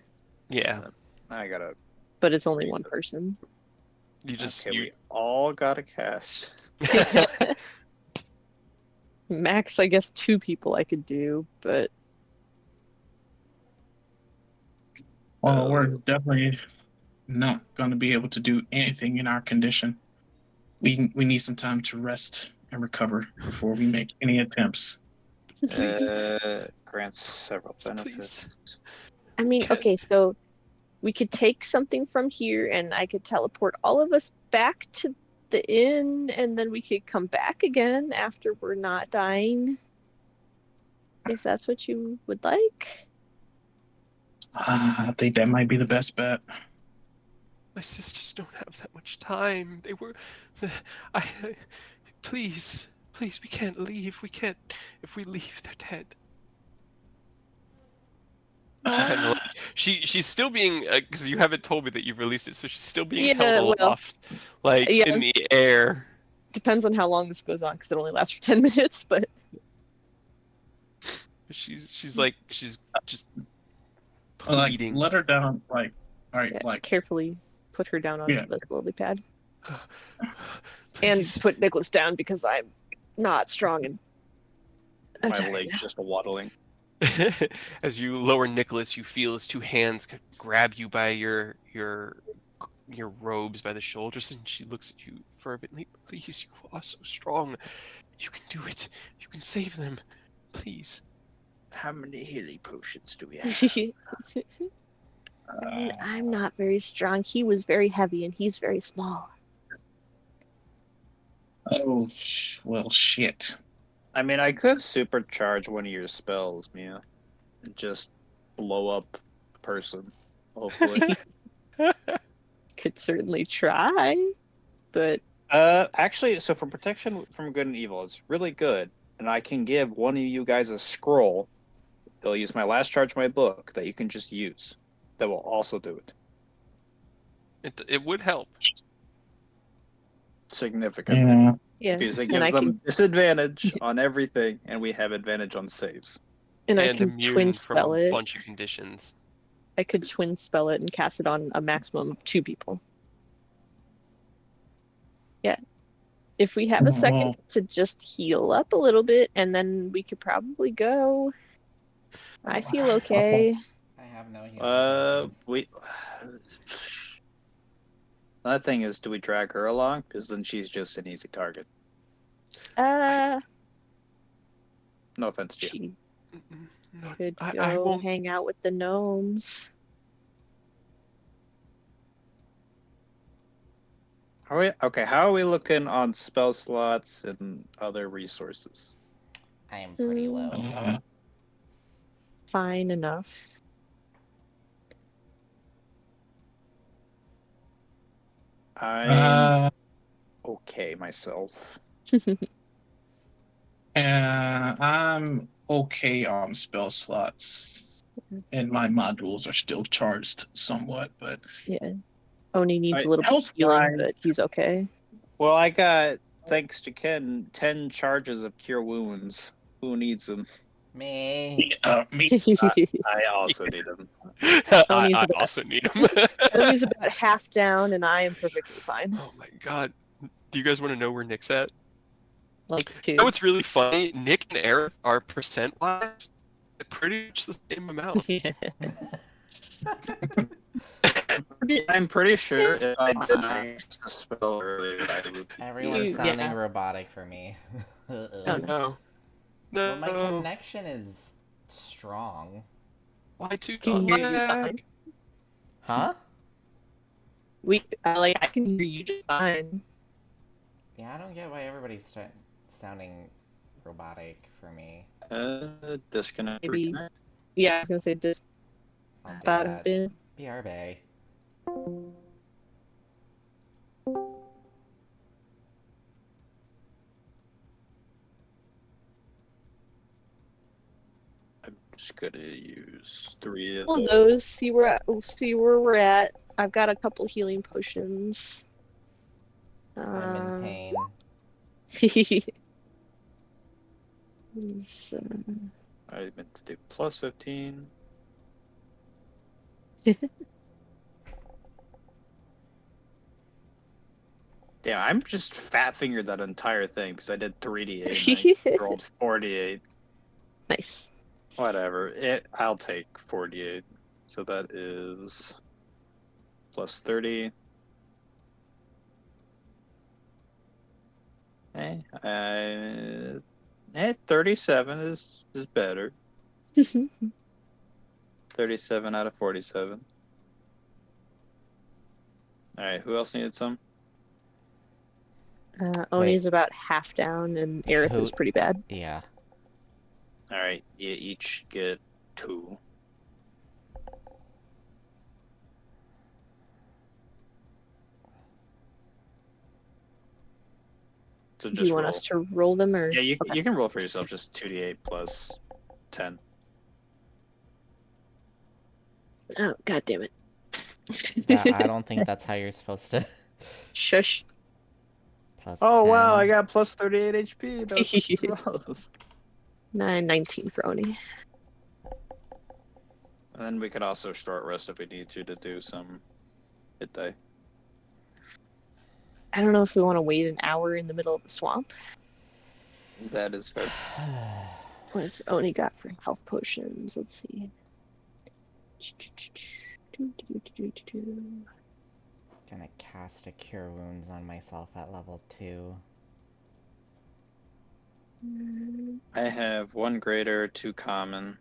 Yeah, I gotta. but it's only one person. you just Okay, you. we all gotta cast. Max, I guess 2 people I could do, but Well, we're definitely not going to be able to do anything in our condition. We need some time to rest and recover before we make any attempts. Please. Grants several benefits. Please. I mean, Can't- okay, so we could take something from here and I could teleport all of us back to the inn and then we could come back again after we're not dying. If that's what you would like. I think that might be the best bet. My sisters don't have that much time. They were, I, please, we can't leave. We can't. If we leave, they're dead. She's still being because you haven't told me that you've released it, so she's still being held well, aloft, like yeah. in the air. Depends on how long this goes on because it only lasts for 10 minutes, but She's just Like, pleading. let her down. Like, all right, yeah, like, carefully put her down on Yeah. the lily pad. And Please. put Nicholas down because I'm not strong and I'm My tired leg's now. just waddling. As you lower Nicholas, you feel his 2 hands grab you by your robes by the shoulders, and she looks at you fervently. Please, you are so strong. You can do it. You can save them. Please. How many healing potions do we have? I mean, I'm not very strong. He was very heavy and he's very small. oh, well, shit. I mean, I could supercharge one of your spells, Mia, and just blow up a person. Hopefully. Could certainly try, but Actually, so for protection from good and evil, it's really good, and I can give one of you guys a scroll. They'll use my last charge of my book that you can just use. That will also do it It would help. significantly. Yeah. yeah. Because it And gives I them can disadvantage on everything, and we have advantage on saves. and I And can immune twin from spell a it. bunch of conditions. I could twin spell it and cast it on a maximum of 2 people. Yeah. If we have a second Well- to just heal up a little bit, and then we could probably go. I feel okay. I have no healing potions. We. Another thing is, do we drag her along? Because then she's just an easy target. Uh, No offense to you. she No, could I go won't. hang out with the gnomes. Okay, how are we looking on spell slots and other resources? I am pretty low. Fine enough. I'm Uh, okay myself. I'm okay on spell slots, and my modules are still charged somewhat, but Yeah. Oni needs Alright, a little bit of health healing, wise- but he's okay. Well, I got, thanks to Ken, 10 charges of Cure Wounds. Who needs them? Me. me. I also need them. I about- also need him. Oni's about half down, and I am perfectly fine. Oh my god. Do you guys want to know where Nick's at? Like 2. You know what's really funny? Nick and Eric are percent-wise pretty much the same amount. I'm pretty sure if I didn't a spell earlier, I would. Everyone's Yeah. sounding robotic for me. Oh, Oh no. no. No. Well, my connection is strong. Why do Can hear you lag? fine. Huh? I can hear you just fine. Yeah, I don't get why everybody's sounding robotic for me. Disconnect. Maybe- Reconnect. Yeah, I was gonna say just I'll do about a that. bit. BRB. I'm just gonna use 3 of Well, those. those see where we're at. I've got a couple healing potions. I'm in pain. So, I meant to do plus 15. Damn, I'm just fat fingered that entire thing because I did 3d8 and I rolled 48. nice. Whatever. I'll take 48. So that is plus 30. Eh, 37 is better. 37 out of 47. Alright, who else needed some? Oni's about half down, and Aerith is Who- pretty bad. Yeah. Alright, you each get 2. So Do just you want roll. us to roll them, or Yeah, you okay. can roll for yourself, just 2d8 plus 10. Oh, god damn it! I don't think that's how you're supposed to. Shush. Plus Oh 10. wow, I got plus 38 HP. That was gross. 19 for Oni. And then we could also short rest if we need to do some hit die. I don't know if we want to wait an hour in the middle of the swamp. That is fair. What's Oni got for health potions? Let's see. Gonna cast a Cure Wounds on myself at level 2. I have 1 greater, 2 common.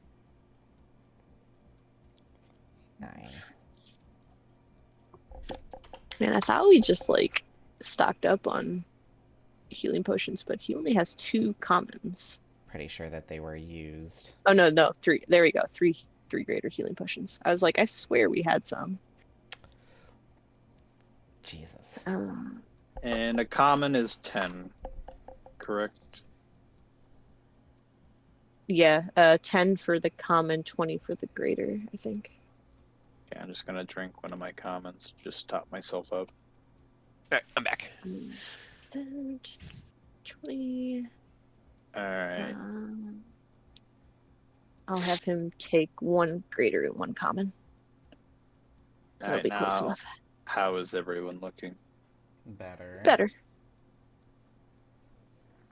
9. Man, I thought we just like stocked up on healing potions, but he only has 2 commons. Pretty sure that they were used. Oh no, 3. There we go. 3 greater healing potions. I was like, I swear we had some. Jesus. And a common is 10. Correct? Yeah, 10 for the common, 20 for the greater, I think. Okay, I'm just gonna drink one of my commons. Just top myself up. Alright, I'm back. 10, 20. Alright. I'll have him take 1 greater and 1 common. That'll Alright, be close now, enough. how is everyone looking? Better. Better.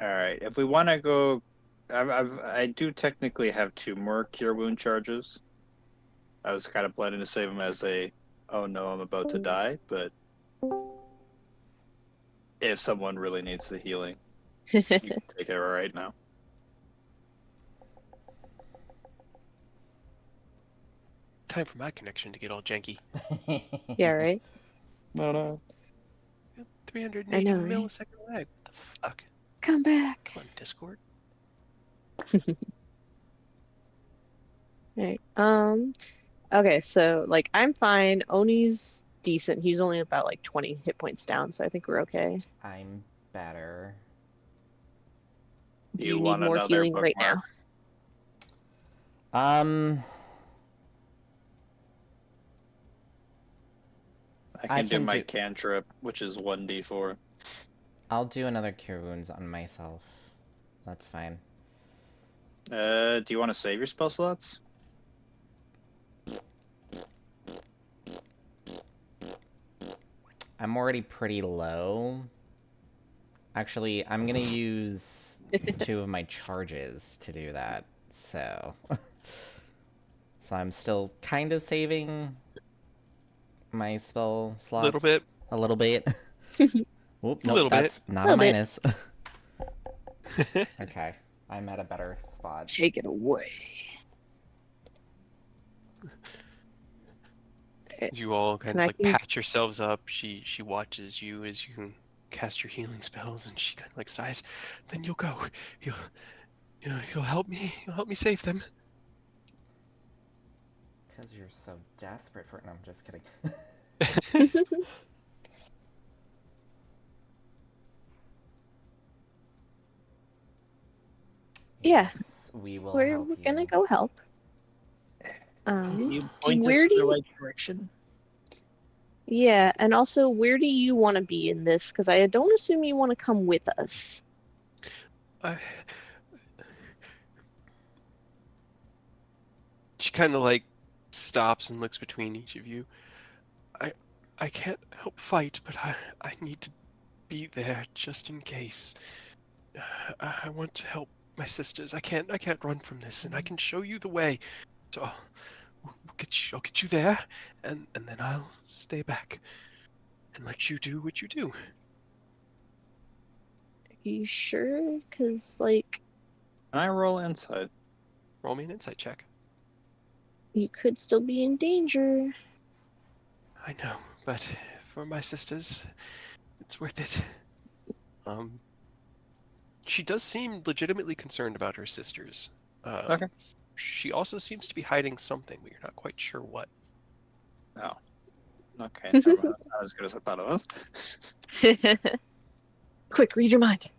Alright, if we want to go... I do technically have 2 more Cure Wound charges. I was kind of planning to save them as a, oh no, I'm about to die, but if someone really needs the healing, you can take it right now. Time for my connection to get all janky. Yeah, right? No. 380 I know, right? millisecond lag. What the fuck? Come back. Come on, Discord. Right. Okay, so like I'm fine. Oni's decent. He's only about like 20 hit points down, so I think we're okay. I'm better. Do You you need want more another healing right now? bookmark? I I can do can my do- cantrip, which is 1d4. I'll do another Cure Wounds on myself. That's fine. Do you want to save your spell slots? I'm already pretty low. Actually, I'm gonna use 2 of my charges to do that, so... So I'm still kind of saving my spell slots. Little bit. A little bit. Oop, nope, Little bit. that's not a Little bit. minus. Okay, I'm at a better spot. Take it away. As you all kind And of I like can- patch yourselves up, she watches you as you cast your healing spells, and she kind of like sighs. Then you'll go. You'll help me. You'll help me save them. Because you're so desperate for it. No, I'm just kidding. Yeah. Yes, we will We're help gonna you. go help. Can you point us Where in do the you... right direction? Yeah, and also, where do you want to be in this? Because I don't assume you want to come with us. She kind of like stops and looks between each of you. I can't help fight, but I need to be there just in case. I want to help my sisters. I can't run from this, and I can show you the way. So I'll get you there, and then I'll stay back and let you do what you do. Are you sure? Because, like, Can I roll insight? Roll me an insight check. you could still be in danger. I know, but for my sisters, it's worth it. She does seem legitimately concerned about her sisters. Okay. She also seems to be hiding something, but you're not quite sure what. No. Okay, never mind. That's not as good as I thought it was. Quick, read your mind.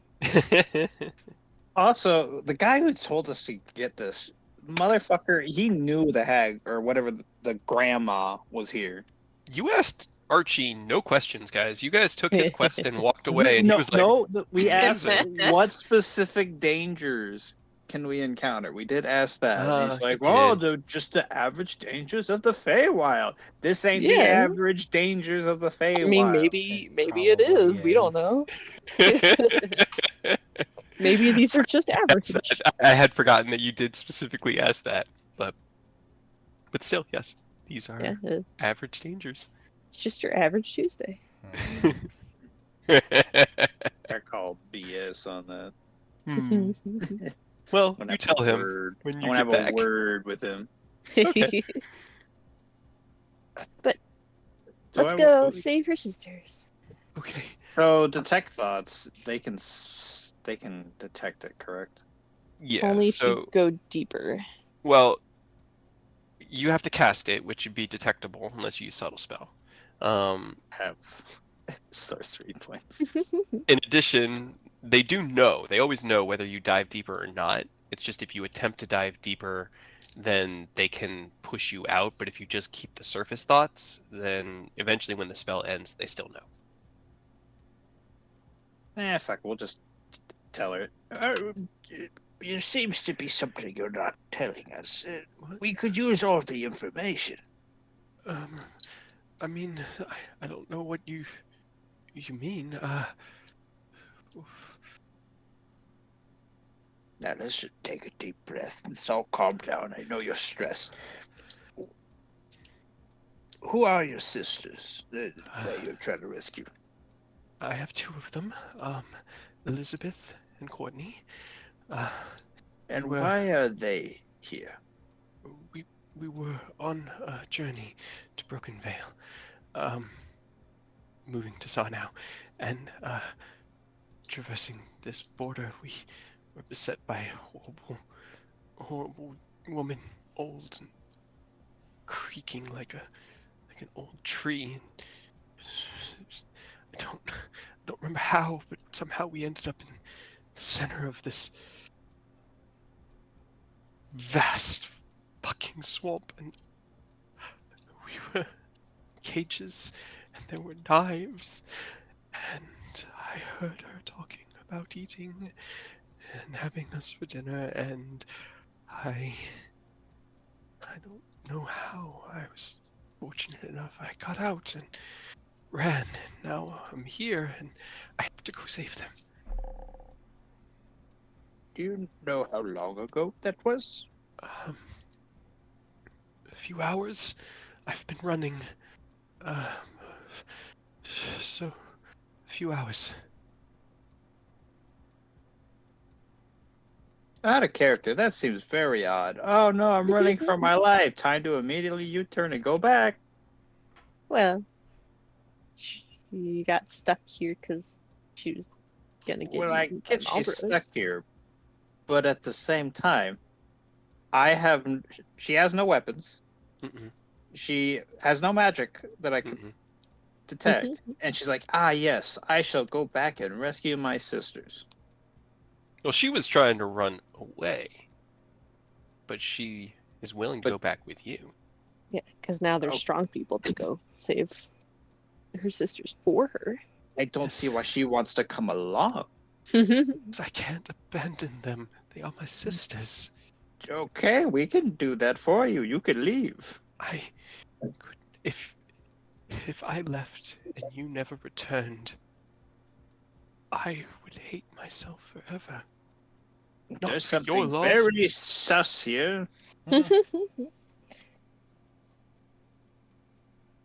Also, the guy who told us to get this motherfucker, he knew the hag or whatever the grandma was here. You asked Archie no questions, guys. You guys took his quest and walked away, and he was like, We asked Amazing. what specific dangers can we encounter. We did ask that. And he's You like, did. "Oh, just the average dangers of the Fey-Wild. This ain't the Yeah. average dangers of the Fey-Wild." I mean, maybe it is. We don't know. Maybe these are just average. I had forgotten that you did specifically ask that, but still, yes, these are Yeah, average dangers. it's just your average Tuesday. I call BS on that. Well, I'm you gonna tell have a him word. when I'm you gonna get have back. a word with him. Okay. But Do let's I go want- save her sisters. Okay. So detect thoughts. They can detect it, correct? Yeah. Only if so, you go deeper. well, you have to cast it, which would be detectable unless you use subtle spell. Have sorcery points. In addition, they do know. They always know whether you dive deeper or not. It's just if you attempt to dive deeper, then they can push you out. But if you just keep the surface thoughts, then eventually when the spell ends, they still know. Fuck. We'll just tell her. It seems to be something you're not telling us. We could use all the information. I mean, I don't know what you mean. Now let's just take a deep breath and let's all calm down. I know you're stressed. Who are your sisters that you're trying to rescue? I have two of them, Elizabeth and Courtney. And Well- why are they here? We were on a journey to Broken Vale, moving to Sarnau, and traversing this border, we were beset by a horrible woman, old and creaking like an old tree. I don't remember how, but somehow we ended up in the center of this vast fucking swamp, and we were in cages, and there were knives, and I heard her talking about eating and having us for dinner, and I don't know how. I was fortunate enough. I got out and ran, and now I'm here, and I have to go save them. Do you know how long ago that was? A few hours. I've been running. So, a few hours. Out of character. That seems very odd. Oh no, I'm running for my life. Time to immediately U-turn and go back. Well, she got stuck here because she was gonna get Well, I eaten by get she's Malbros. stuck here, but at the same time, she has no weapons. Mm-mm. She has no magic that I could Mm-mm. detect. And she's like, ah, yes, I shall go back and rescue my sisters. Well, she was trying to run away, but she is willing to But- go back with you. Yeah, because now there's Oh. strong people to go save her sisters for her. I don't see why she wants to come along. I can't abandon them. They are my sisters. Okay, we can do that for you. You can leave. I could, if I left and you never returned, I would hate myself forever. Not There's for your something loss. very sus here.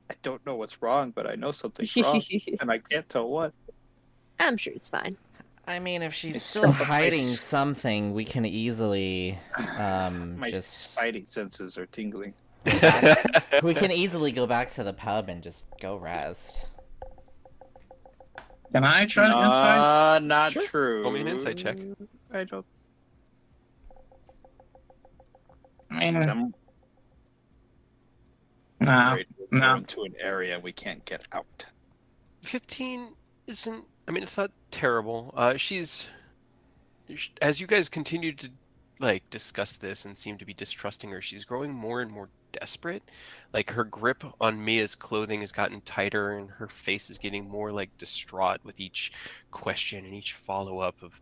I don't know what's wrong, but I know something's wrong, and I can't tell what. I'm sure it's fine. I mean, if she's It's still so- hiding my- something, we can easily My just spidey senses are tingling. we can easily go back to the pub and just go rest. Can I try insight? Not Sure. true. Roll me an insight check. I don't. I mean, I'm nah. afraid we'll no. go into an area we can't get out. 15 isn't. I mean, it's not terrible. She's. As you guys continue to like discuss this and seem to be distrusting her, she's growing more and more desperate. Like her grip on Mia's clothing has gotten tighter, and her face is getting more like distraught with each question and each follow up of,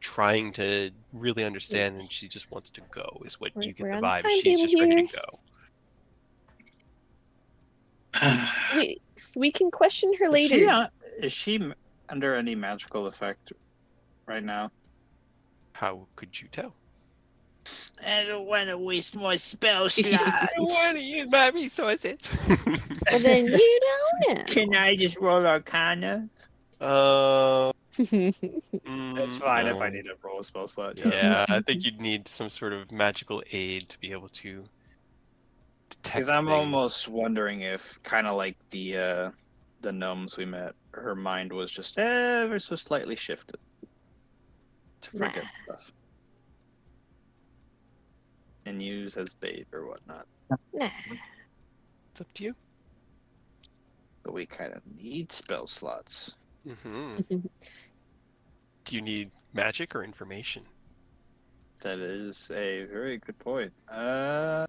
trying to really understand. And she just wants to go. Is what you get We're the on a vibe. She's timetable just ready here. to go. We can question her Is later. she under any magical effect right now? How could you tell? I don't want to waste more spell slots. I want to use my resources. Well, then you don't know. Can I just roll Arcana? That's fine if I no. need to roll a spell slot. Yeah, I think you'd need some sort of magical aid to be able to detect Because I'm things. almost wondering if, kind of like the gnomes we met, her mind was just ever so slightly shifted to forget stuff and use as bait or whatnot. Nah. It's up to you. But we kind of need spell slots. Hmm Do you need magic or information? That is a very good point. I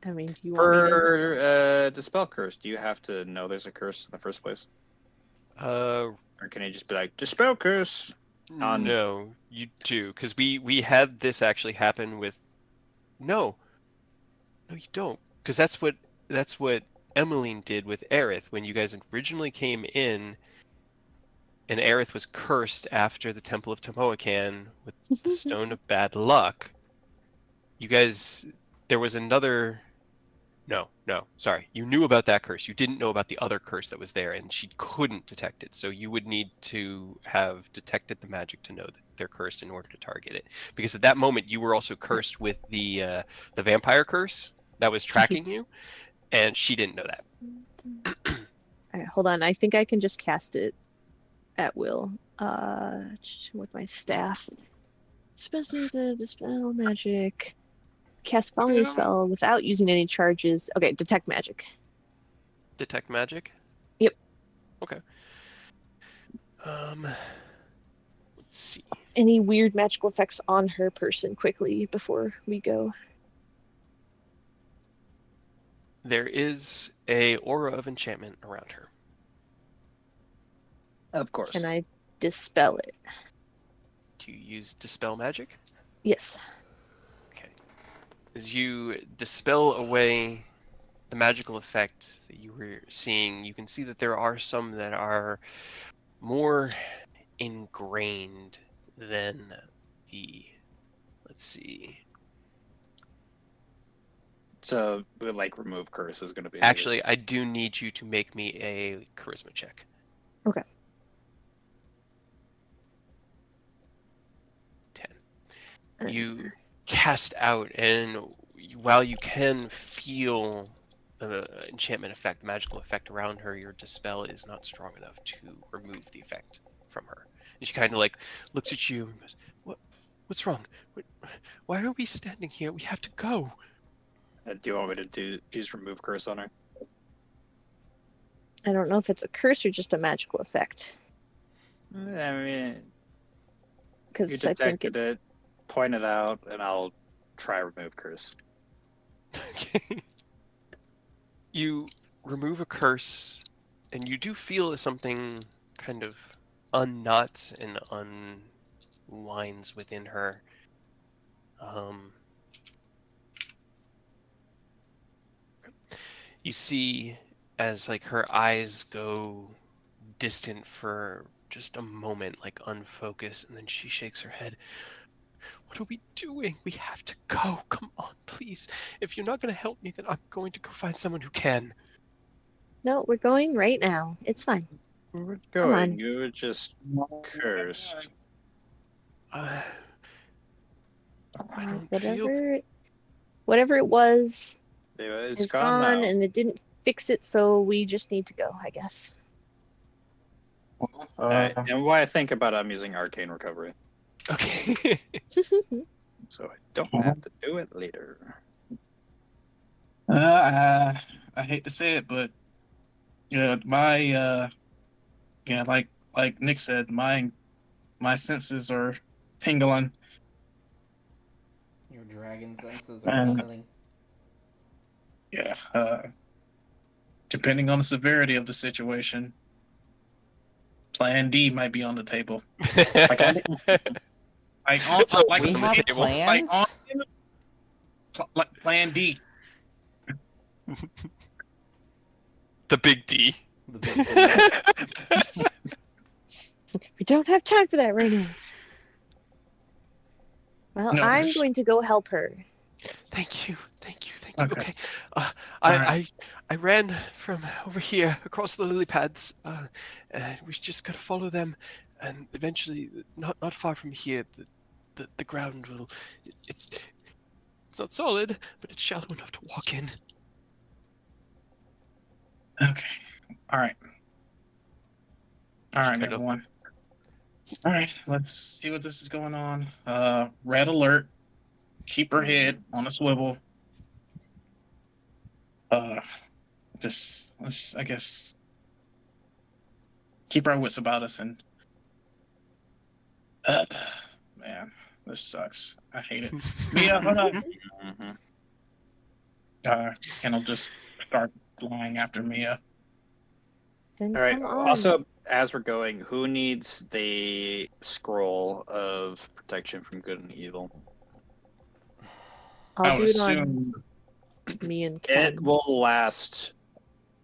mean, do you want me to... For Dispel Curse, do you have to know there's a curse in the first place? Or can you just be like, Dispel Curse? No, you do, because we had this actually happen with. No, you don't, because that's what Emmeline did with Aerith when you guys originally came in, and Aerith was cursed after the Temple of Tomoacan with the Stone of Bad Luck. You guys, there was another. No, sorry. You knew about that curse. You didn't know about the other curse that was there, and she couldn't detect it. So you would need to have detected the magic to know that they're cursed in order to target it. Because at that moment, you were also cursed with the vampire curse that was tracking you, and she didn't know that. All right, hold on. I think I can just cast it at will. With my staff. Especially the dispel magic. Cast following spell without using any charges. Okay, detect magic. Detect magic? Yep. Okay. Let's see. Any weird magical effects on her person quickly before we go. There is a aura of enchantment around her. Of course. Can I dispel it? Do you use dispel magic? Yes. Okay. As you dispel away the magical effect that you were seeing, you can see that there are some that are more ingrained than the. Let's see. So, like, remove curse is going to be. Actually, I do need you to make me a charisma check. Okay. 10. You cast out, and while you can feel the enchantment effect, the magical effect around her, your dispel is not strong enough to remove the effect from her. And she kind of like looks at you and goes, What's wrong? Why are we standing here? We have to go. Do you want me to use remove curse on her? I don't know if it's a curse or just a magical effect. I mean, you Because I think detected it, point it out, and I'll try remove curse. Okay. You remove a curse, and you do feel something kind of unknots and unwinds within her. You see as like her eyes go distant for just a moment, like unfocused, and then she shakes her head. What are we doing? We have to go. Come on, please. If you're not going to help me, then I'm going to go find someone who can. no, we're going right now. It's fine. We're Come on. going. You were just cursed. I don't feel... Whatever it was It's is gone gone, now. and it didn't fix it, so we just need to go, I guess. And what I think about I'm using arcane recovery, Okay. so I don't have to do it later. I hate to say it, but my like Nick said, my senses are tingling. Your dragon senses are And- tingling. Yeah, depending on the severity of the situation, Plan D might be on the table. Like on It's always We on the have table. plans? like Plan D. The big D. The big We don't have time for that right now. Well, No, I'm this- going to go help her. Thank you. Okay. Okay. Alright. I ran from over here across the lily pads. We just gotta follow them, and eventually, not far from here, the ground will. It's not solid, but it's shallow enough to walk in. Okay. All right. All right, Kind of- everyone. All right, let's see what this is going on. Red alert. Keep her head on a swivel. Let's I guess keep our wits about us and man, this sucks. I hate it. Mia, hold on. Mm-hmm. Ken will just start flying after Mia. Then All right. come on. Also, as we're going, who needs the scroll of protection from good and evil? I'll I do would it on assume me and Ken. It will last.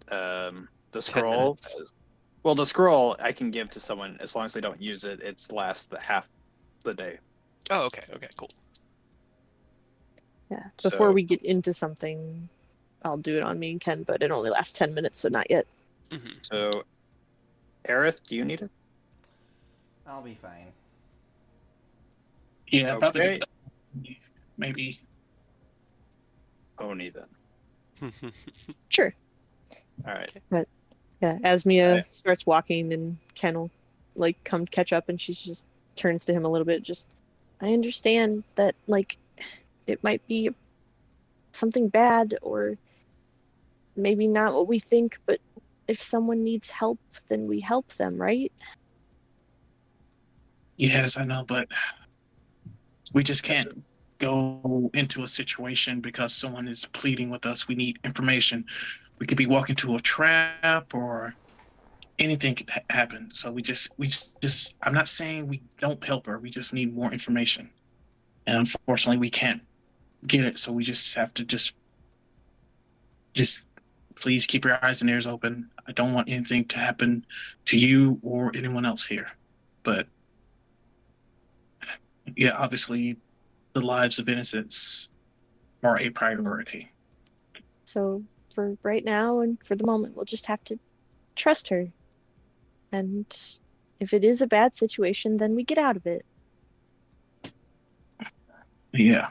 The 10 scroll. minutes. Well, the scroll I can give to someone as long as they don't use it. It's lasts the half the day. Oh, okay, cool. Yeah. Before So- we get into something, I'll do it on me and Ken, but it only lasts 10 minutes, so not yet. Hmm. So, Aerith, do you need it? I'll be fine. yeah, Okay. probably maybe. Oni then. Sure. All right. Yeah, as Mia Okay. starts walking and Ken will like come catch up and she just turns to him a little bit, just I understand that like it might be something bad or maybe not what we think, but if someone needs help, then we help them, right? Yes, I know, but we just can't go into a situation because someone is pleading with us. We need information. We could be walking to a trap or anything could happen. So we just I'm not saying we don't help her. We just need more information. And unfortunately we can't get it. So we just have to just please keep your eyes and ears open. I don't want anything to happen to you or anyone else here. But yeah, obviously the lives of innocents are a priority. So for right now and for the moment, we'll just have to trust her. And if it is a bad situation, then we get out of it. Yeah.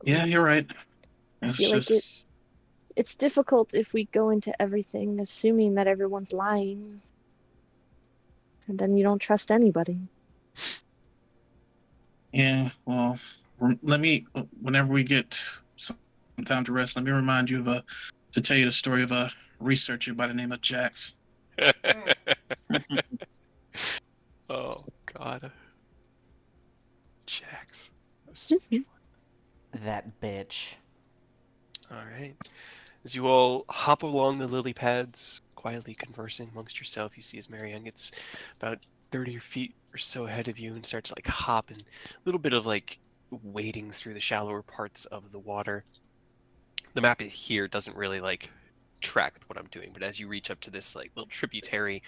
Yeah, you're right. It's feel like just It's difficult if we go into everything assuming that everyone's lying. And then you don't trust anybody. Yeah, well, let me, whenever we get some time to rest, let me remind you of to tell you the story of a researcher by the name of Jax. Oh, God. Jax. That was so much fun. That bitch. All right. As you all hop along the lily pads, quietly conversing amongst yourself, you see as Marianne gets about 30 feet or so ahead of you and starts like hopping, a little bit of like wading through the shallower parts of the water. The map here doesn't really like track with what I'm doing, but as you reach up to this like little tributary,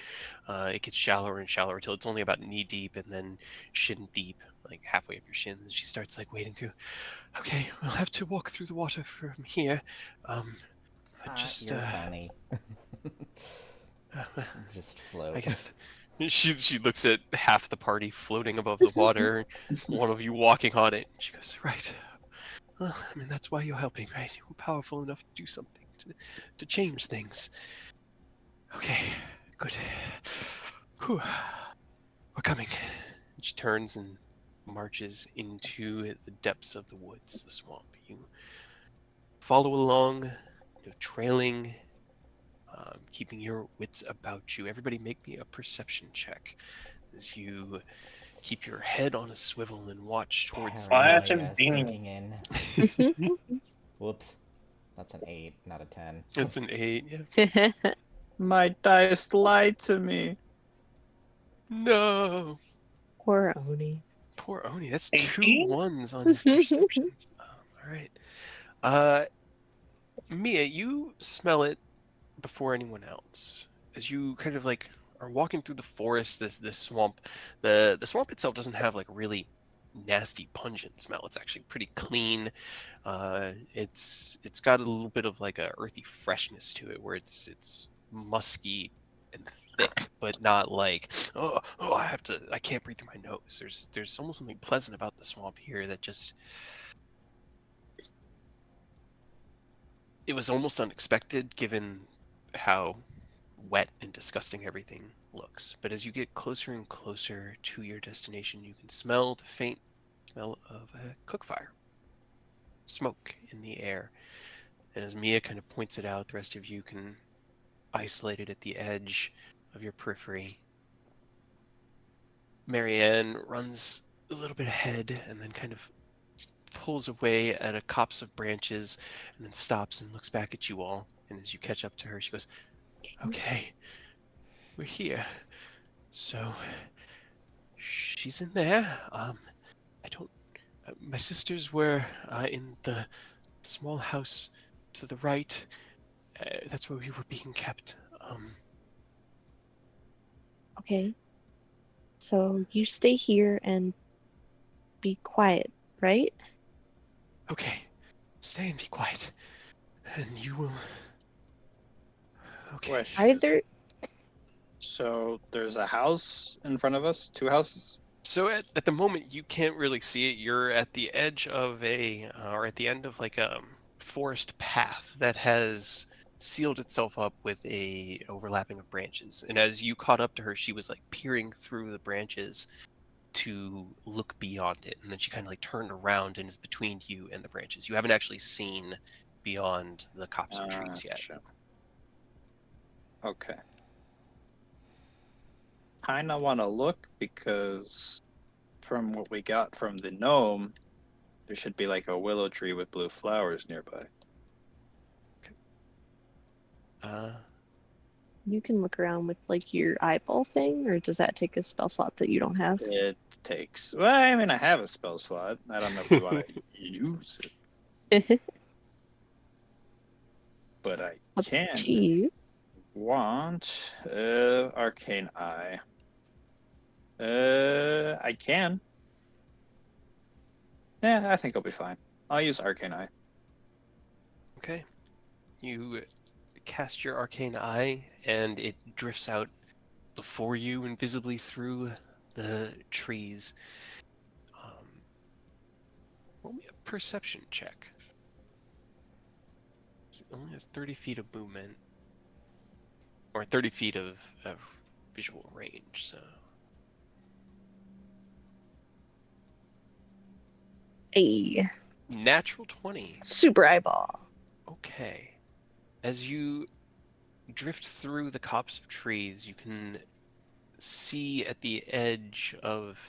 it gets shallower and shallower until it's only about knee deep and then shin deep, like halfway up your shins. And she starts like wading through. Okay, we'll have to walk through the water from here. Just You're funny. Just float. I guess she looks at half the party floating above the water, one of you walking on it. She goes, right. Well, I mean, that's why you're helping, right? You're powerful enough to do something, to change things. Okay, good. Whew. We're coming. And she turns and marches into the depths of the woods, the swamp. You follow along, trailing, keeping your wits about you. Everybody make me a perception check as you keep your head on a swivel and watch towards Flash and Paranoia beam. sinking in. Whoops. That's an 8, not a 10. It's an 8, yeah. My dice lied to me. No! Poor Oni. Poor Oni. That's 18? 2 1s on his perceptions. Alright. Mia, you smell it before anyone else. As you kind of like are walking through the forest, this swamp, the swamp itself doesn't have like really nasty pungent smell. It's actually pretty clean. It's got a little bit of like a earthy freshness to it, where it's musky and thick, but not like I can't breathe through my nose. There's almost something pleasant about the swamp here that just it was almost unexpected given how wet and disgusting everything looks. But as you get closer and closer to your destination, you can smell the faint smell of a cook fire, smoke in the air. And as Mia kind of points it out, the rest of you can isolate it at the edge of your periphery. Marianne runs a little bit ahead and then kind of pulls away at a copse of branches and then stops and looks back at you all. And as you catch up to her, she goes, okay, we're here. So she's in there. My sisters were in the small house to the right. That's where we were being kept. Okay. So you stay here and be quiet, right? Okay, stay and be quiet. And you will... Okay. Question. Either So there's a house in front of us? 2 houses? So at the moment, you can't really see it. You're at the edge of or at the end of like a forest path that has sealed itself up with a overlapping of branches. And as you caught up to her, she was like peering through the branches to look beyond it. And then she kind of like turned around and is between you and the branches. You haven't actually seen beyond the copse of trees yet. Sure. Okay. Kinda want to look because from what we got from the gnome, there should be like a willow tree with blue flowers nearby. you can look around with like your eyeball thing, or does that take a spell slot that you don't have? It takes. Well, I mean, I have a spell slot. I don't know if we want to use it, but I Up can. to you. Want arcane eye. I can. Yeah, I think I'll be fine. I'll use arcane eye. Okay. You cast your arcane eye, and it drifts out before you, invisibly through the trees. Roll me a perception check. It only has 30 feet of movement, or 30 feet of visual range. So A Natural 20. super eyeball. Okay. As you drift through the copse of trees, you can see at the edge of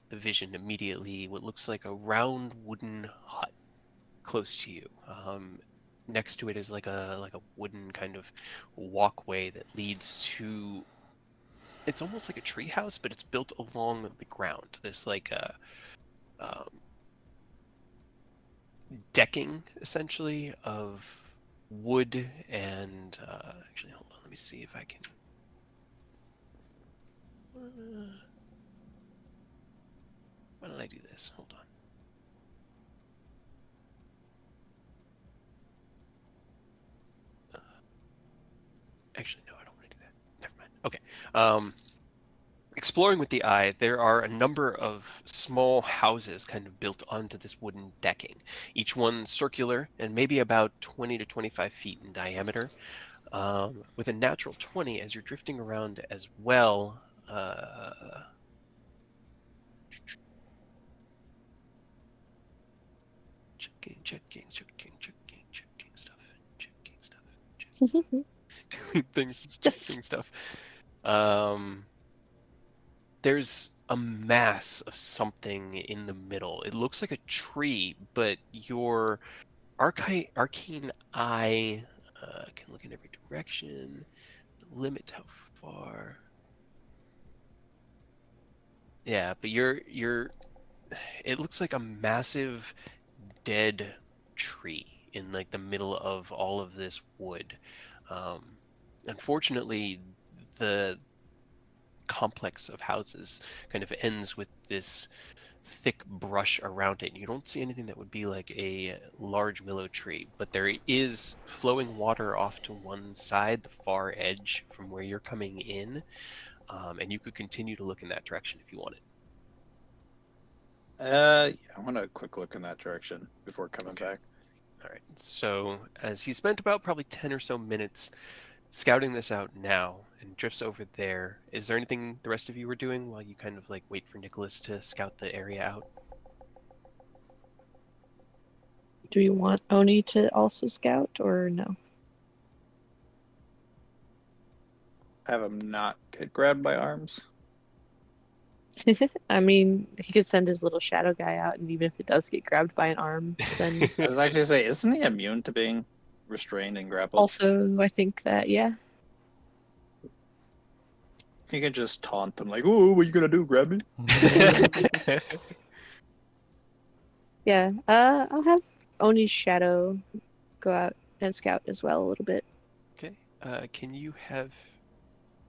the vision immediately what looks like a round wooden hut close to you. Next to it is like a wooden kind of walkway that leads to. It's almost like a treehouse, but it's built along the ground. This like decking essentially of wood and actually hold on, let me see if I can. Why don't I do this? Hold on. Actually, no, I don't want to do that. Never mind. Okay. Exploring with the eye, there are a number of small houses kind of built onto this wooden decking, each one circular and maybe about 20 to 25 feet in diameter. With a natural 20, as you're drifting around as well, checking stuff. Checking stuff. There's a mass of something in the middle. It looks like a tree, but your arcane eye can look in every direction. Limit how far. Yeah, but you're. It looks like a massive dead tree in like the middle of all of this wood. Unfortunately, the complex of houses kind of ends with this thick brush around it. You don't see anything that would be like a large willow tree, but there is flowing water off to one side, the far edge from where you're coming in, and you could continue to look in that direction if you wanted. Yeah, I want a quick look in that direction before coming back. All right. So as he spent about probably 10 or so minutes scouting this out now and drifts over there, is there anything the rest of you were doing while you kind of like wait for Nicholas to scout the area out? Do you want Oni to also scout or no? Have him not get grabbed by arms. I mean, he could send his little shadow guy out, and even if it does get grabbed by an arm, then I was actually say, isn't he immune to being restrained and grappled? also I think that yeah. You can just taunt them like, "Oh, what are you gonna do? Grab me?" Yeah, I'll have Oni's shadow go out and scout as well a little bit. Okay. Can you have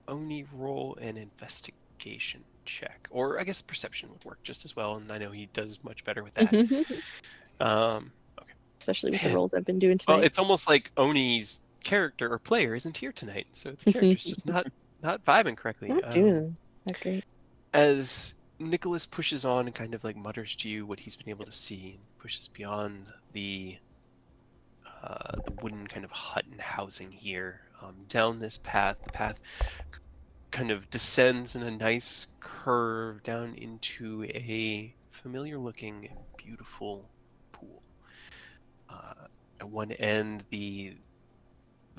Oni roll an investigation check? Or I guess perception would work just as well, and I know he does much better with that. Okay. Especially with the rolls I've been doing Well, tonight. it's almost like Oni's character or player isn't here tonight, so the character's just not vibing correctly. Not doing that great. As Nicholas pushes on and kind of like mutters to you what he's been able to see, and pushes beyond the wooden kind of hut and housing here, down this path. The path kind of descends in a nice curve down into a familiar-looking and beautiful pool. At one end, the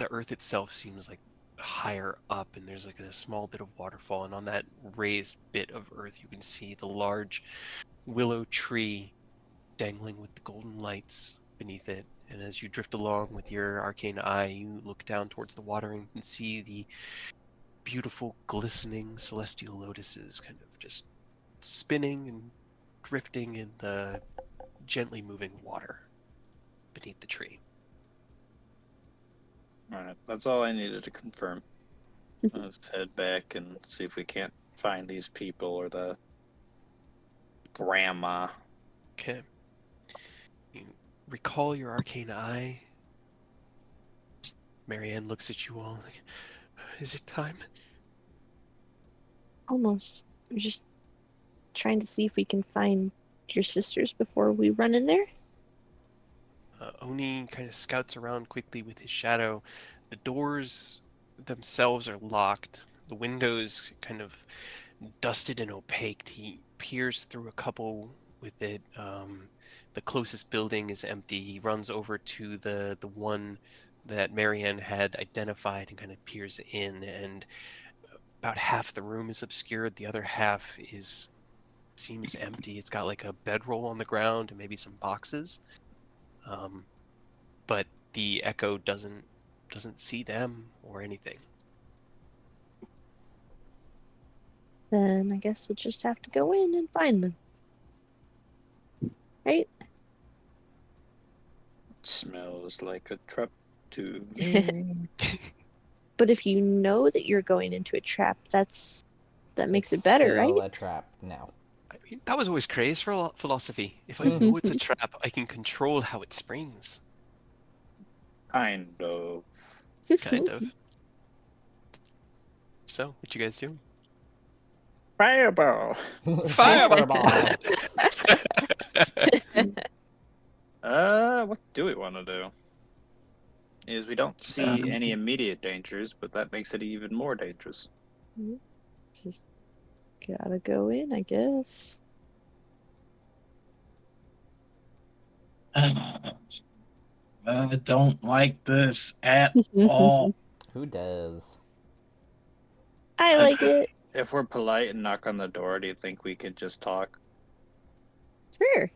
earth itself seems like higher up, and there's like a small bit of waterfall, and on that raised bit of earth you can see the large willow tree dangling with the golden lights beneath it. And as you drift along with your arcane eye, you look down towards the water and can see the beautiful glistening celestial lotuses kind of just spinning and drifting in the gently moving water beneath the tree. Alright, that's all I needed to confirm. Let's head back and see if we can't find these people or the grandma. Okay. You recall your arcane eye. Marianne looks at you all like, is it time? Almost. We're just trying to see if we can find your sisters before we run in there. Oni kind of scouts around quickly with his shadow. The doors themselves are locked. The windows kind of dusted and opaque. He peers through a couple with it, the closest building is empty. He runs over to the one that Marianne had identified and kind of peers in, and about half the room is obscured. The other half seems empty. It's got like a bedroll on the ground and maybe some boxes, but the echo doesn't see them or anything. Then I guess we'll just have to go in and find them. Right? Smells like a trap to me. But if you know that you're going into a trap, that makes it better, Still right? a trap. No. I mean, that was always craze for philosophy. If I know it's a trap, I can control how it springs. Kind of. Kind of. So, what you guys do? Fireball. Fireball. What do we want to do? Is we don't see any immediate dangers, but that makes it even more dangerous. Just gotta go in, I guess. I don't like this at all. Who does? I like it. If we're polite and knock on the door, do you think we could just talk? Sure.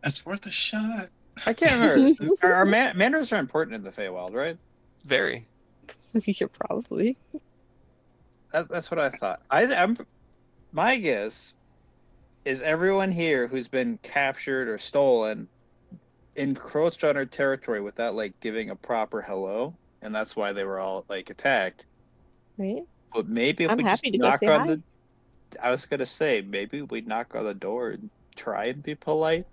It's worth a shot. I can't remember. Our manners are important in the Fey-Wild, right? Very. Yeah, probably. That's what I thought. My guess is everyone here who's been captured or stolen encroached on our territory without like giving a proper hello, and that's why they were all like attacked. Right? But maybe if I'm we happy just to go knock say on hi. the, I was gonna say maybe we knock on the door and try and be polite.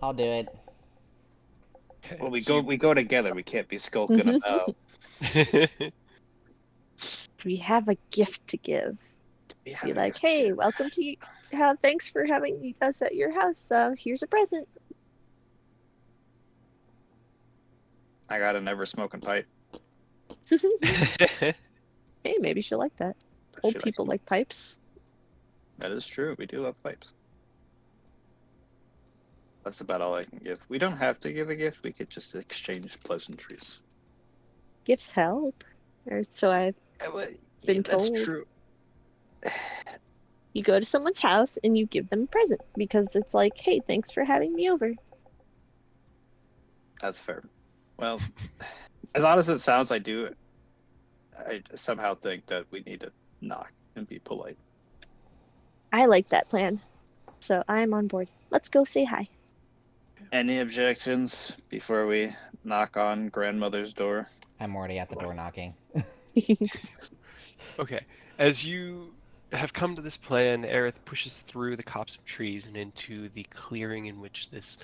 I'll do it. Okay, Well, we so go together. We can't be skulking about. We have a gift to give. We have Be a like, gift. hey, welcome to thanks for having us at your house. Here's a present. I got a never smoking pipe. Hey, maybe she'll like that. Old She likes people them. like pipes. That is true. We do love pipes. That's about all I can give. We don't have to give a gift. We could just exchange pleasantries. Gifts help. Or so I've been That's told. true. You go to someone's house and you give them a present because it's like, hey, thanks for having me over. That's fair. Well, as odd as it sounds, I somehow think that we need to knock and be polite. I like that plan. So I'm on board. Let's go say hi. Any objections before we knock on grandmother's door? I'm already at the door knocking. Okay, as you have come to this plan, Aerith pushes through the copse of trees and into the clearing in which this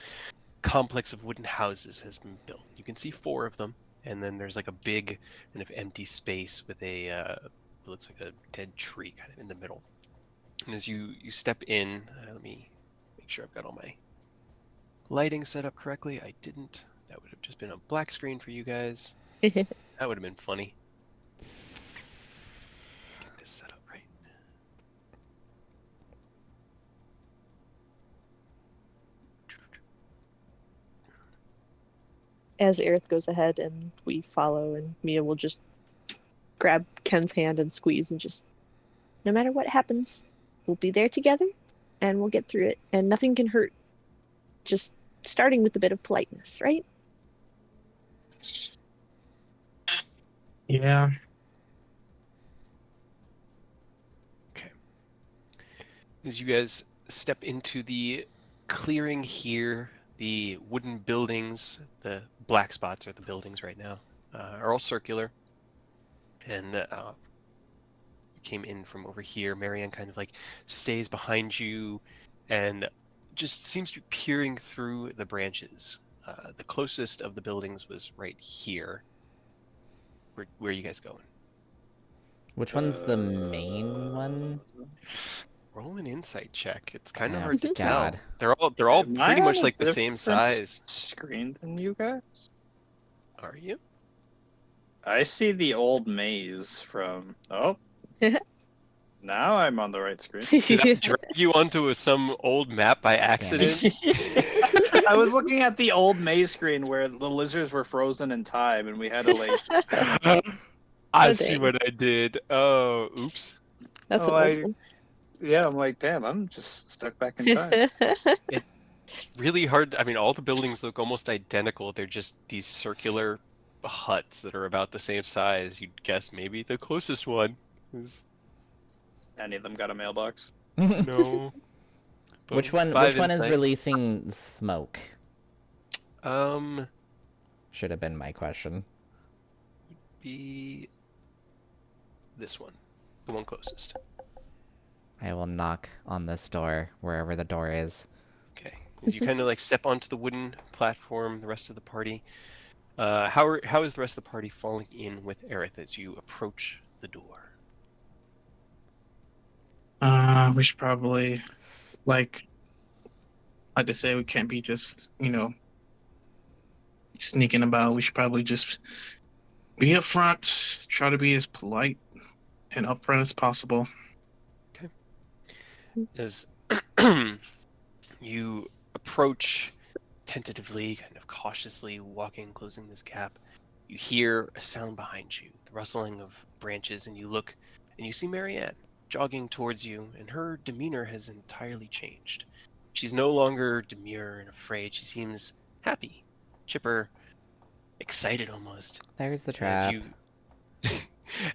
complex of wooden houses has been built. You can see 4 of them, and then there's like a big kind of empty space with a it looks like a dead tree kind of in the middle. And as you step in, let me make sure I've got all my lighting set up correctly. I didn't. That would have just been a black screen for you guys. That would have been funny. Get this set up right. As Aerith goes ahead and we follow, and Mia will just grab Ken's hand and squeeze and just, no matter what happens, we'll be there together and we'll get through it. And nothing can hurt. Just starting with a bit of politeness, right? Yeah. Okay. As you guys step into the clearing here, the wooden buildings, the black spots are the buildings right now, are all circular. And you came in from over here. Marianne kind of like stays behind you and just seems to be peering through the branches. The closest of the buildings was right here. Where are you guys going? Which one's the main one? Roll an insight check. It's kind of Oh, hard to God. tell. They're all Am I pretty on much a like the same different size. Screen than you guys? Are you? I see the old maze from. Oh, Now I'm on the right screen. Did I drag you onto some old map by accident? I was looking at the old maze screen where the lizards were frozen in time, and we had to like. I Oh, see dang. what I did. Oh, oops. That's Oh, an Yeah, I'm like, damn, I'm just stuck back in time. awesome. It's really hard. I mean, all the buildings look almost identical. They're just these circular huts that are about the same size. You'd guess maybe the closest one is Any of them got a mailbox? no. Which But one? 5 Which one is insight. releasing smoke? Um, Should have been my question. be this one, the one closest. I will knock on this door, wherever the door is. Okay. As you kind of like step onto the wooden platform, the rest of the party. How is the rest of the party falling in with Aerith as you approach the door? We should probably, like to say, we can't be just, sneaking about. We should probably just be up front, try to be as polite and upfront as possible. As you approach tentatively, kind of cautiously walking, closing this gap, you hear a sound behind you, the rustling of branches, and you look and you see Marianne jogging towards you, and her demeanor has entirely changed. She's no longer demure and afraid. She seems happy, chipper, excited almost. There's the trap.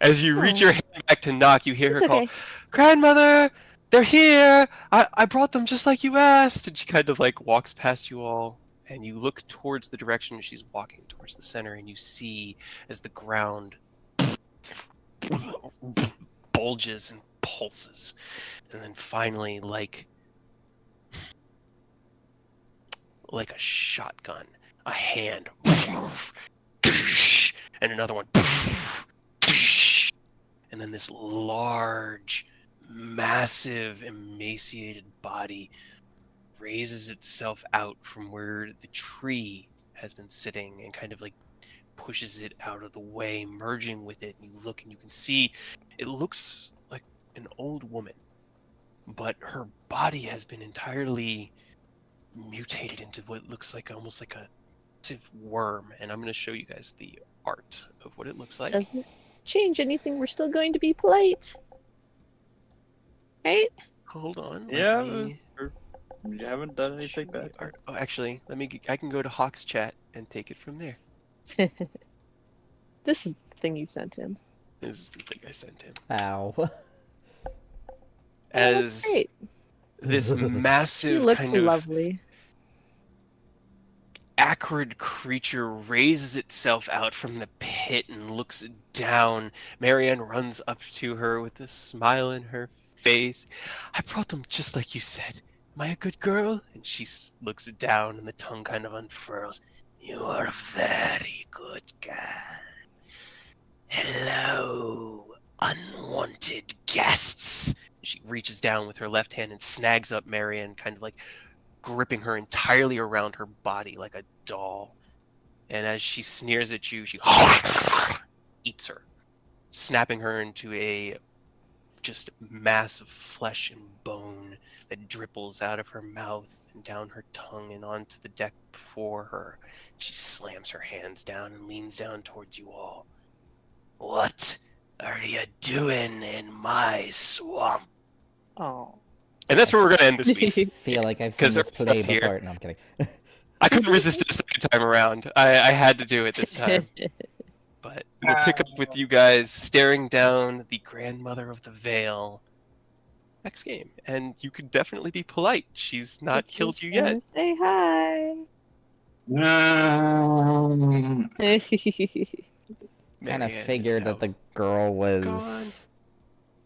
As you reach your hand back to knock, you hear It's her call, okay. "Grandmother, they're here! I brought them just like you asked!" And she kind of like walks past you all, and you look towards the direction she's walking, towards the center, and you see as the ground bulges and pulses. And then finally, like a shotgun, a hand, and another one, and then this large, massive, emaciated body raises itself out from where the tree has been sitting and kind of like pushes it out of the way, merging with it. And you look and you can see it looks like an old woman, but her body has been entirely mutated into what looks like almost like a massive worm. And I'm going to show you guys the art of what it looks like. Doesn't change anything. We're still going to be polite. Right? Hold on. Yeah, me- you haven't done anything show you bad. the art. Oh, actually, I can go to Hawk's chat and take it from there. This is the thing you sent him. This is the thing I sent him. Ow. Oh, that's As great. this He massive looks kind of lovely. acrid creature raises itself out from the pit and looks down. Marianne runs up to her with a smile in her face. "I brought them just like you said. Am I a good girl?" And she looks down and the tongue kind of unfurls. "You are a very good girl. Hello, unwanted guests." She reaches down with her left hand and snags up Marianne, kind of like gripping her entirely around her body like a doll. And as she sneers at you, she eats her, snapping her into a just mass of flesh and bone that dripples out of her mouth and down her tongue and onto the deck before her. She slams her hands down and leans down towards you all. "What are you doing in my swamp?" Oh. And that's where we're gonna end this piece. Feel like I've seen 'Cause this there's stuff play here. before. No, I'm kidding. I couldn't resist it a second time around. I had to do it this time. But we'll pick up with you guys staring down the grandmother of the Vale next game. And you could definitely be polite. She's not She's killed you gonna yet. Say hi. Kind of Marianne is figured now that the girl was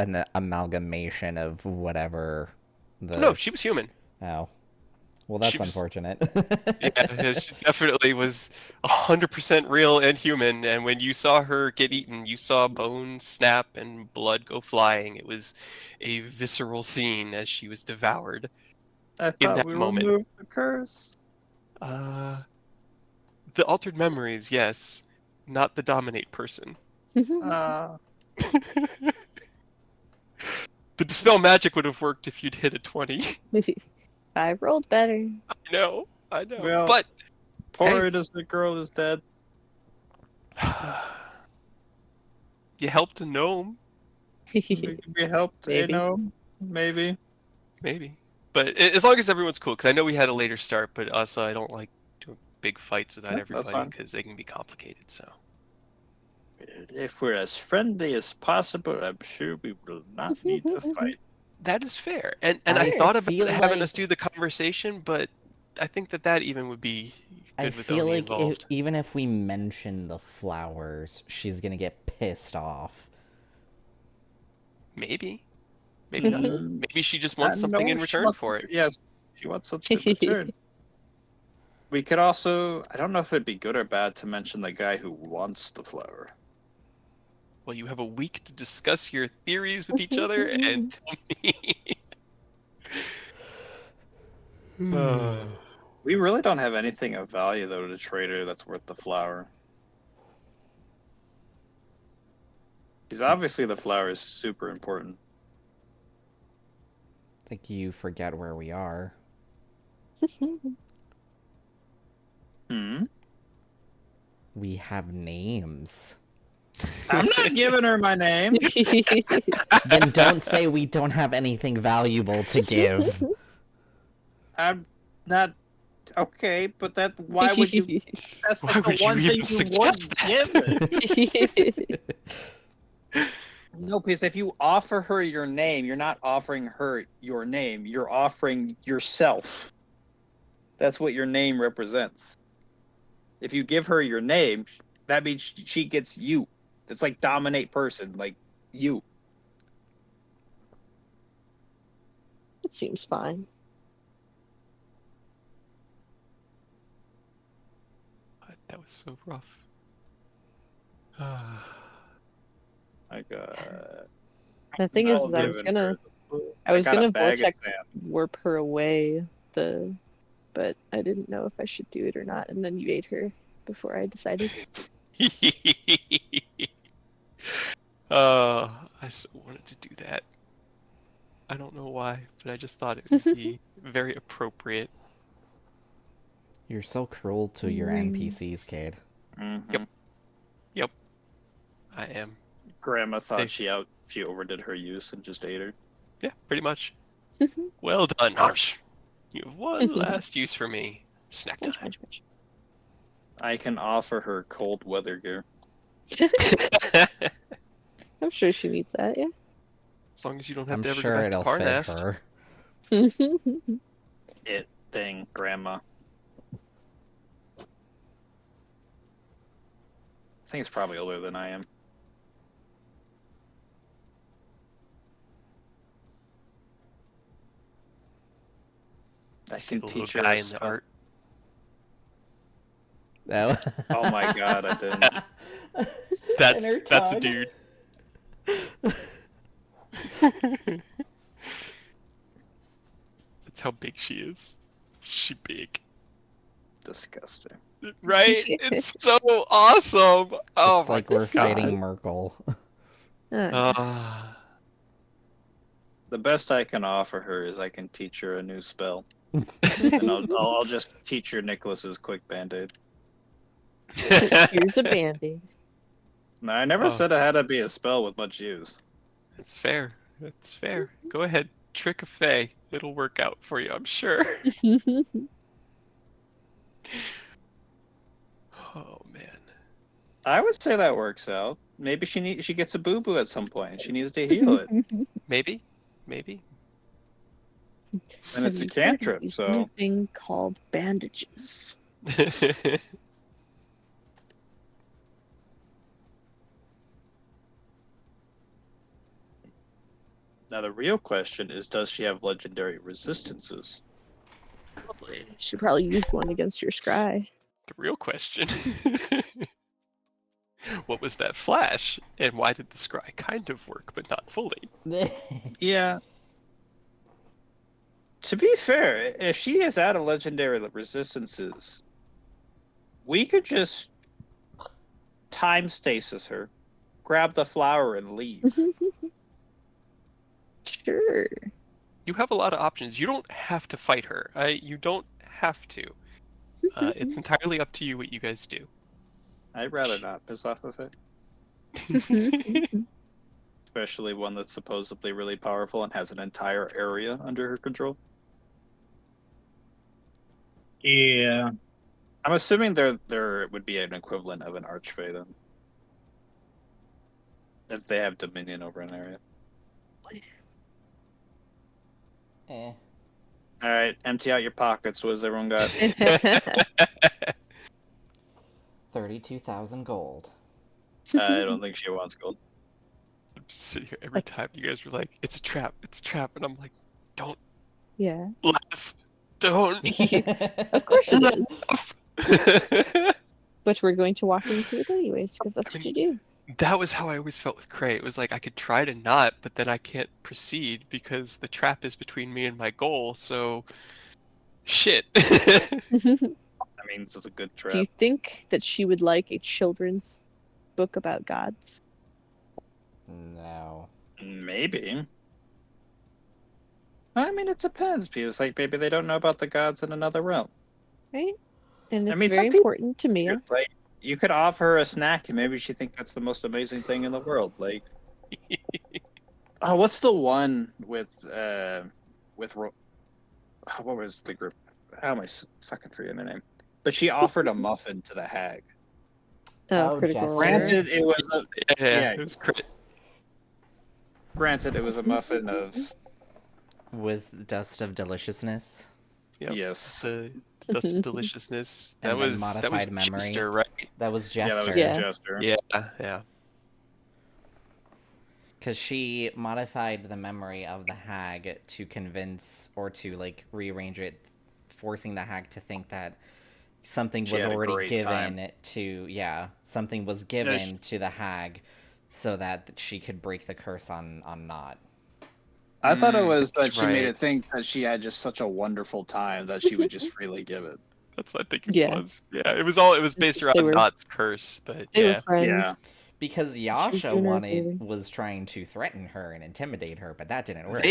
an amalgamation of whatever the... No, she was human. Oh. Well, that's She was- unfortunate. Yeah, she definitely was 100% real and human. And when you saw her get eaten, you saw bones snap and blood go flying. It was a visceral scene as she was devoured. I in thought that we moment. removed the curse. The altered memories, yes, not the dominate person. The dispel magic would have worked if you'd hit a 20. I rolled better. I know. Well, But poor hey. innocent girl is dead. you helped a gnome, We helped, Maybe. maybe. maybe. But as long as everyone's cool, because I know we had a later start, but also I don't like doing big fights without Yep, that's everybody fine. because they can be complicated. So If we're as friendly as possible, I'm sure we will not need to fight. that is fair. And I I thought about feel having us like- do the conversation, but I think that even would be good I with feel Oni like involved. even if we mention the flowers, she's gonna get pissed off. Maybe not. Mm, Maybe she just wants something in return for it. Yes, she wants something in return. We could also, I don't know if it'd be good or bad to mention the guy who wants the flower. Well, you have a week to discuss your theories with each other and tell me. We really don't have anything of value, though, to trade her that's worth the flower. Because obviously the flower is super important. I think you forget where we are. Hmm? We have names. I'm not giving her my name. Then don't say we don't have anything valuable to give. I'm not... Okay, but why would you... That's Why like would the you one even thing you wouldn't suggest give her. No, because if you offer her your name, you're not offering her your name. You're offering yourself. That's what your name represents. If you give her your name, that means she gets you. It's like dominate person, like you. It seems fine. That was so rough. I got. The thing is, I'll I give was it gonna, her. I was got a gonna bag of vortex sand. warp her away, but I didn't know if I should do it or not, and then you ate her before I decided. I so wanted to do that. I don't know why, but I just thought it would be very appropriate. You're so cruel to your NPCs, Cade. Mhm. Yep. I am. Grandma thought They- she overdid her use and just ate her. Yeah, pretty much. Well done, Harsh. You have one last use for me. Snack Munch, time. munch, munch. I can offer her cold weather gear. I'm sure she needs that, yeah. As long as you don't have I'm to ever sure go back it'll to fit Parnast. her. It thing, Grandma. I think it's probably older than I am. I See can the little teach her guy a in the stuff. art. Oh. Oh my god, I didn't. That's a dude. That's how big she is. She big. Disgusting. Right? It's so awesome. Oh It's my like we're God. fighting Merkel. The best I can offer her is I can teach her a new spell. And I'll just teach her Nicholas's quick band-aid. Here's a band-aid. No, I never Oh. said it had to be a spell with much use. That's fair. That's fair. Go ahead. Trick a Fey. It'll work out for you, I'm sure. Oh man. I would say that works out. Maybe she gets a boo-boo at some point and she needs to heal it. Maybe. And it's a cantrip, so New thing called bandages. now the real question is, does she have legendary resistances? Probably. She probably used one against your scry. The real question. What was that flash? And why did the scry kind of work, but not fully? Yeah. To be fair, if she has added legendary resistances, we could just time stasis her, grab the flower, and leave. Sure. You have a lot of options. You don't have to fight her. You don't have to. It's entirely up to you what you guys do. I'd rather not piss off of it. Especially one that's supposedly really powerful and has an entire area under her control. Yeah. I'm assuming there would be an equivalent of an archfey then. If they have dominion over an area. Alright, empty out your pockets. What has everyone got? 32,000 gold. I don't think she wants gold. I'm just sitting here every time you guys were like, it's a trap, and I'm like, don't Yeah. laugh. Don't Of course it is. laugh. But we're going to walk into it anyways, because that's what you do. That was how I always felt with Cray. It was like I could try to not, but then I can't proceed because the trap is between me and my goal, so shit. I mean, this is a good Do you trap. think that she would like a children's book about gods? No. Maybe. I mean, it depends, because, like, maybe they don't know about the gods in another realm. Right? And it's I mean, some very people- important to me. Like, you could offer her a snack, and maybe she think that's the most amazing thing in the world. Like, oh, what's the one with what was the group? How am I fucking forgetting their name? But she offered a muffin to the hag. Oh, Critical Jester. Role. Granted, it was a Yeah, Yeah. it was crit. granted it was a muffin of With dust of deliciousness. Yep. yes. The dust of deliciousness. That And then was modified memory. Jester, right? That was Yeah, that Jester. was Yeah. Jester. Yeah. Because she modified the memory of the hag to convince or to like rearrange it, forcing the hag to think that something She was had a already great given time. to something was given to the hag so that she could break the curse on Nott. I thought it was that That's she made right. it think that she had just such a wonderful time that she would just freely give it. That's what I think it Yeah. was. Yeah, it was based They around were- Nott's curse, but They were yeah. friends. Yeah. Because doing Yasha her favor. was trying to threaten her and intimidate her, but that didn't work.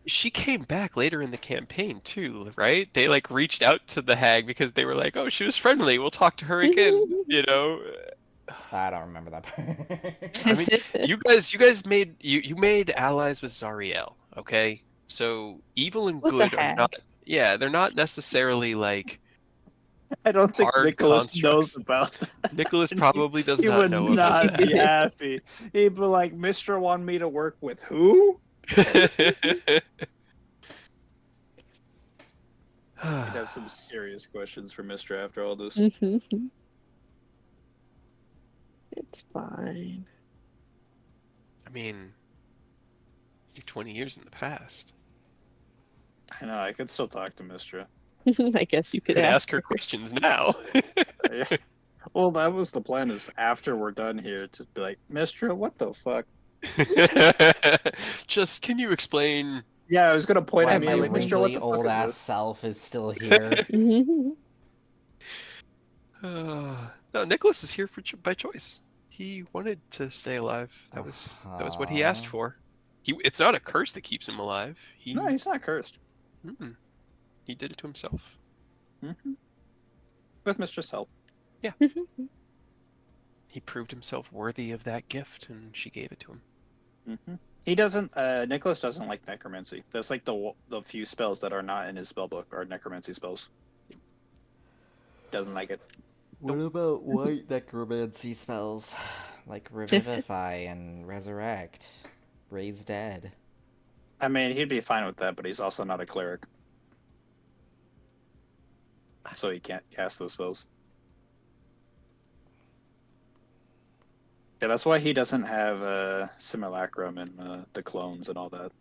She came back later in the campaign too, right? They like reached out to the hag because they were like, "Oh, she was friendly. We'll talk to her again." You know. I don't remember that part. I mean, you guys made you made allies with Zariel, okay? So evil and What's a good are hag? not. Yeah, they're not necessarily like. I don't think Hard Nicholas constructs. knows about that. Nicholas probably does He not would know not about be happy. He'd be like, Mister wanted me to work with who? that. He'd have some serious questions for Mister after all this. It's fine. I mean, you're 20 years in the past. I know, I could still talk to Mister. I guess you You could could ask ask her questions now. Well, that was the plan, is after we're done here, to be like, Mister, what the fuck? Just, can you explain? Yeah, I was gonna point Why at me my like, Mister, what wrinkly the fuck old is ass this? self is still here. No, Nicholas is here by choice. He wanted to stay alive. That was what he asked Aw. for. It's not a curse that keeps him alive. No, he's not cursed. He did it to himself. With Mistress' help. He proved himself worthy of that gift, and she gave it to him. He doesn't. Nicholas doesn't like necromancy. That's like the few spells that are not in his spellbook are necromancy spells. Doesn't like it. What about white necromancy spells? Like Revivify and Resurrect, Raise Dead. I mean, he'd be fine with that, but he's also not a cleric, so he can't cast those spells. Yeah, that's why he doesn't have Simulacrum and the clones and all that.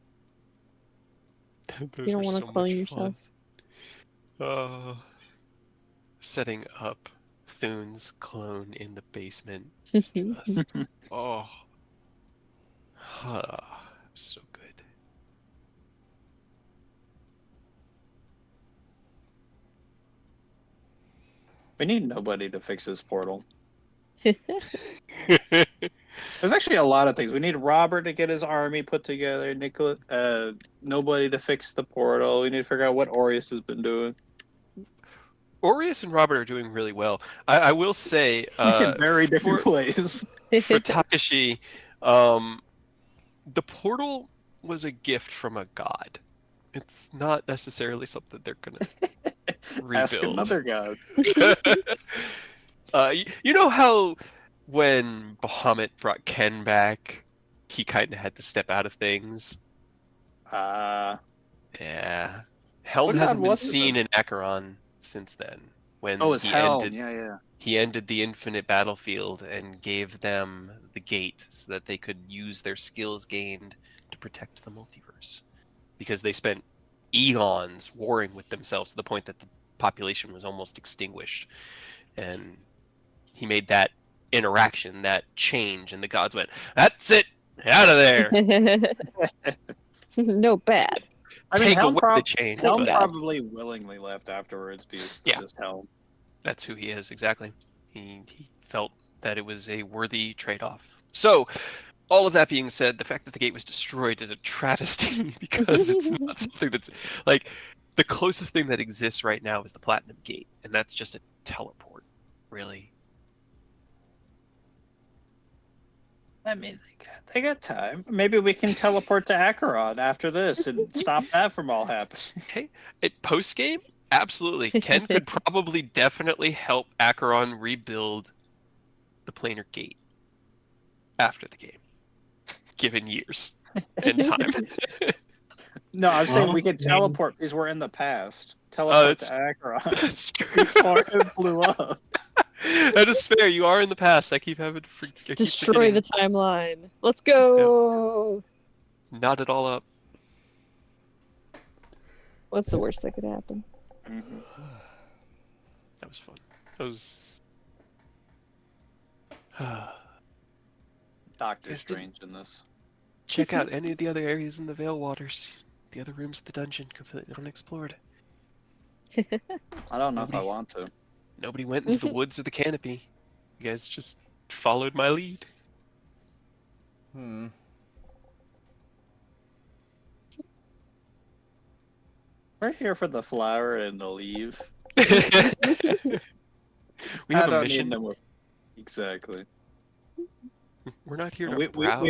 Those You don't were want so to clone much yourself. fun. Setting up Thune's clone in the basement. Just, oh. So good. We need nobody to fix his portal. There's actually a lot of things. We need Robert to get his army put together. Nobody to fix the portal. We need to figure out what Aureus has been doing. Aureus and Robert are doing really well. I will say, In very different for ways. Takashi, the portal was a gift from a god. It's not necessarily something they're gonna rebuild. Ask another god. You know how when Bahamut brought Ken back, he kind of had to step out of things? Yeah. Helm What hasn't god been was it seen then? in Acheron since then. When Oh, it's he Helm. ended, Yeah. he ended the infinite battlefield and gave them the gate so that they could use their skills gained to protect the multiverse. Because they spent eons warring with themselves to the point that the population was almost extinguished. And he made that interaction, that change, and the gods went, "That's it! Out of there! No bad. I mean, Take Helm, away the change." Helm but probably willingly left afterwards because Yeah. it's just Helm. That's who he is, exactly. He felt that it was a worthy trade-off. So, all of that being said, the fact that the gate was destroyed is a travesty because it's not something that's like the closest thing that exists right now is the Platinum Gate, and that's just a teleport, really. I mean, they got time. Maybe we can teleport to Acheron after this and stop that from all happening. Okay, post game, absolutely. Ken could probably definitely help Acheron rebuild the planar gate after the game, given years and time. No, I'm saying we could Well, teleport because we're in the past. Teleport to Acheron That's true. before it blew up. That is fair. You are in the past. I keep having to keep Destroy the forgetting. timeline. Let's go. Knot it all up. What's the worst that could happen? Mhm. That was fun. That was. Doctor This didn't- Strange in this. Check out any of the other areas in the Veil Waters. The other rooms of the dungeon completely unexplored. I don't know if I Nobody- want to. Nobody went into the woods or the canopy. You guys just followed my lead. We're here for the flower and the leave. We I have a don't mission. need no more. Exactly. We're not here to We've browse.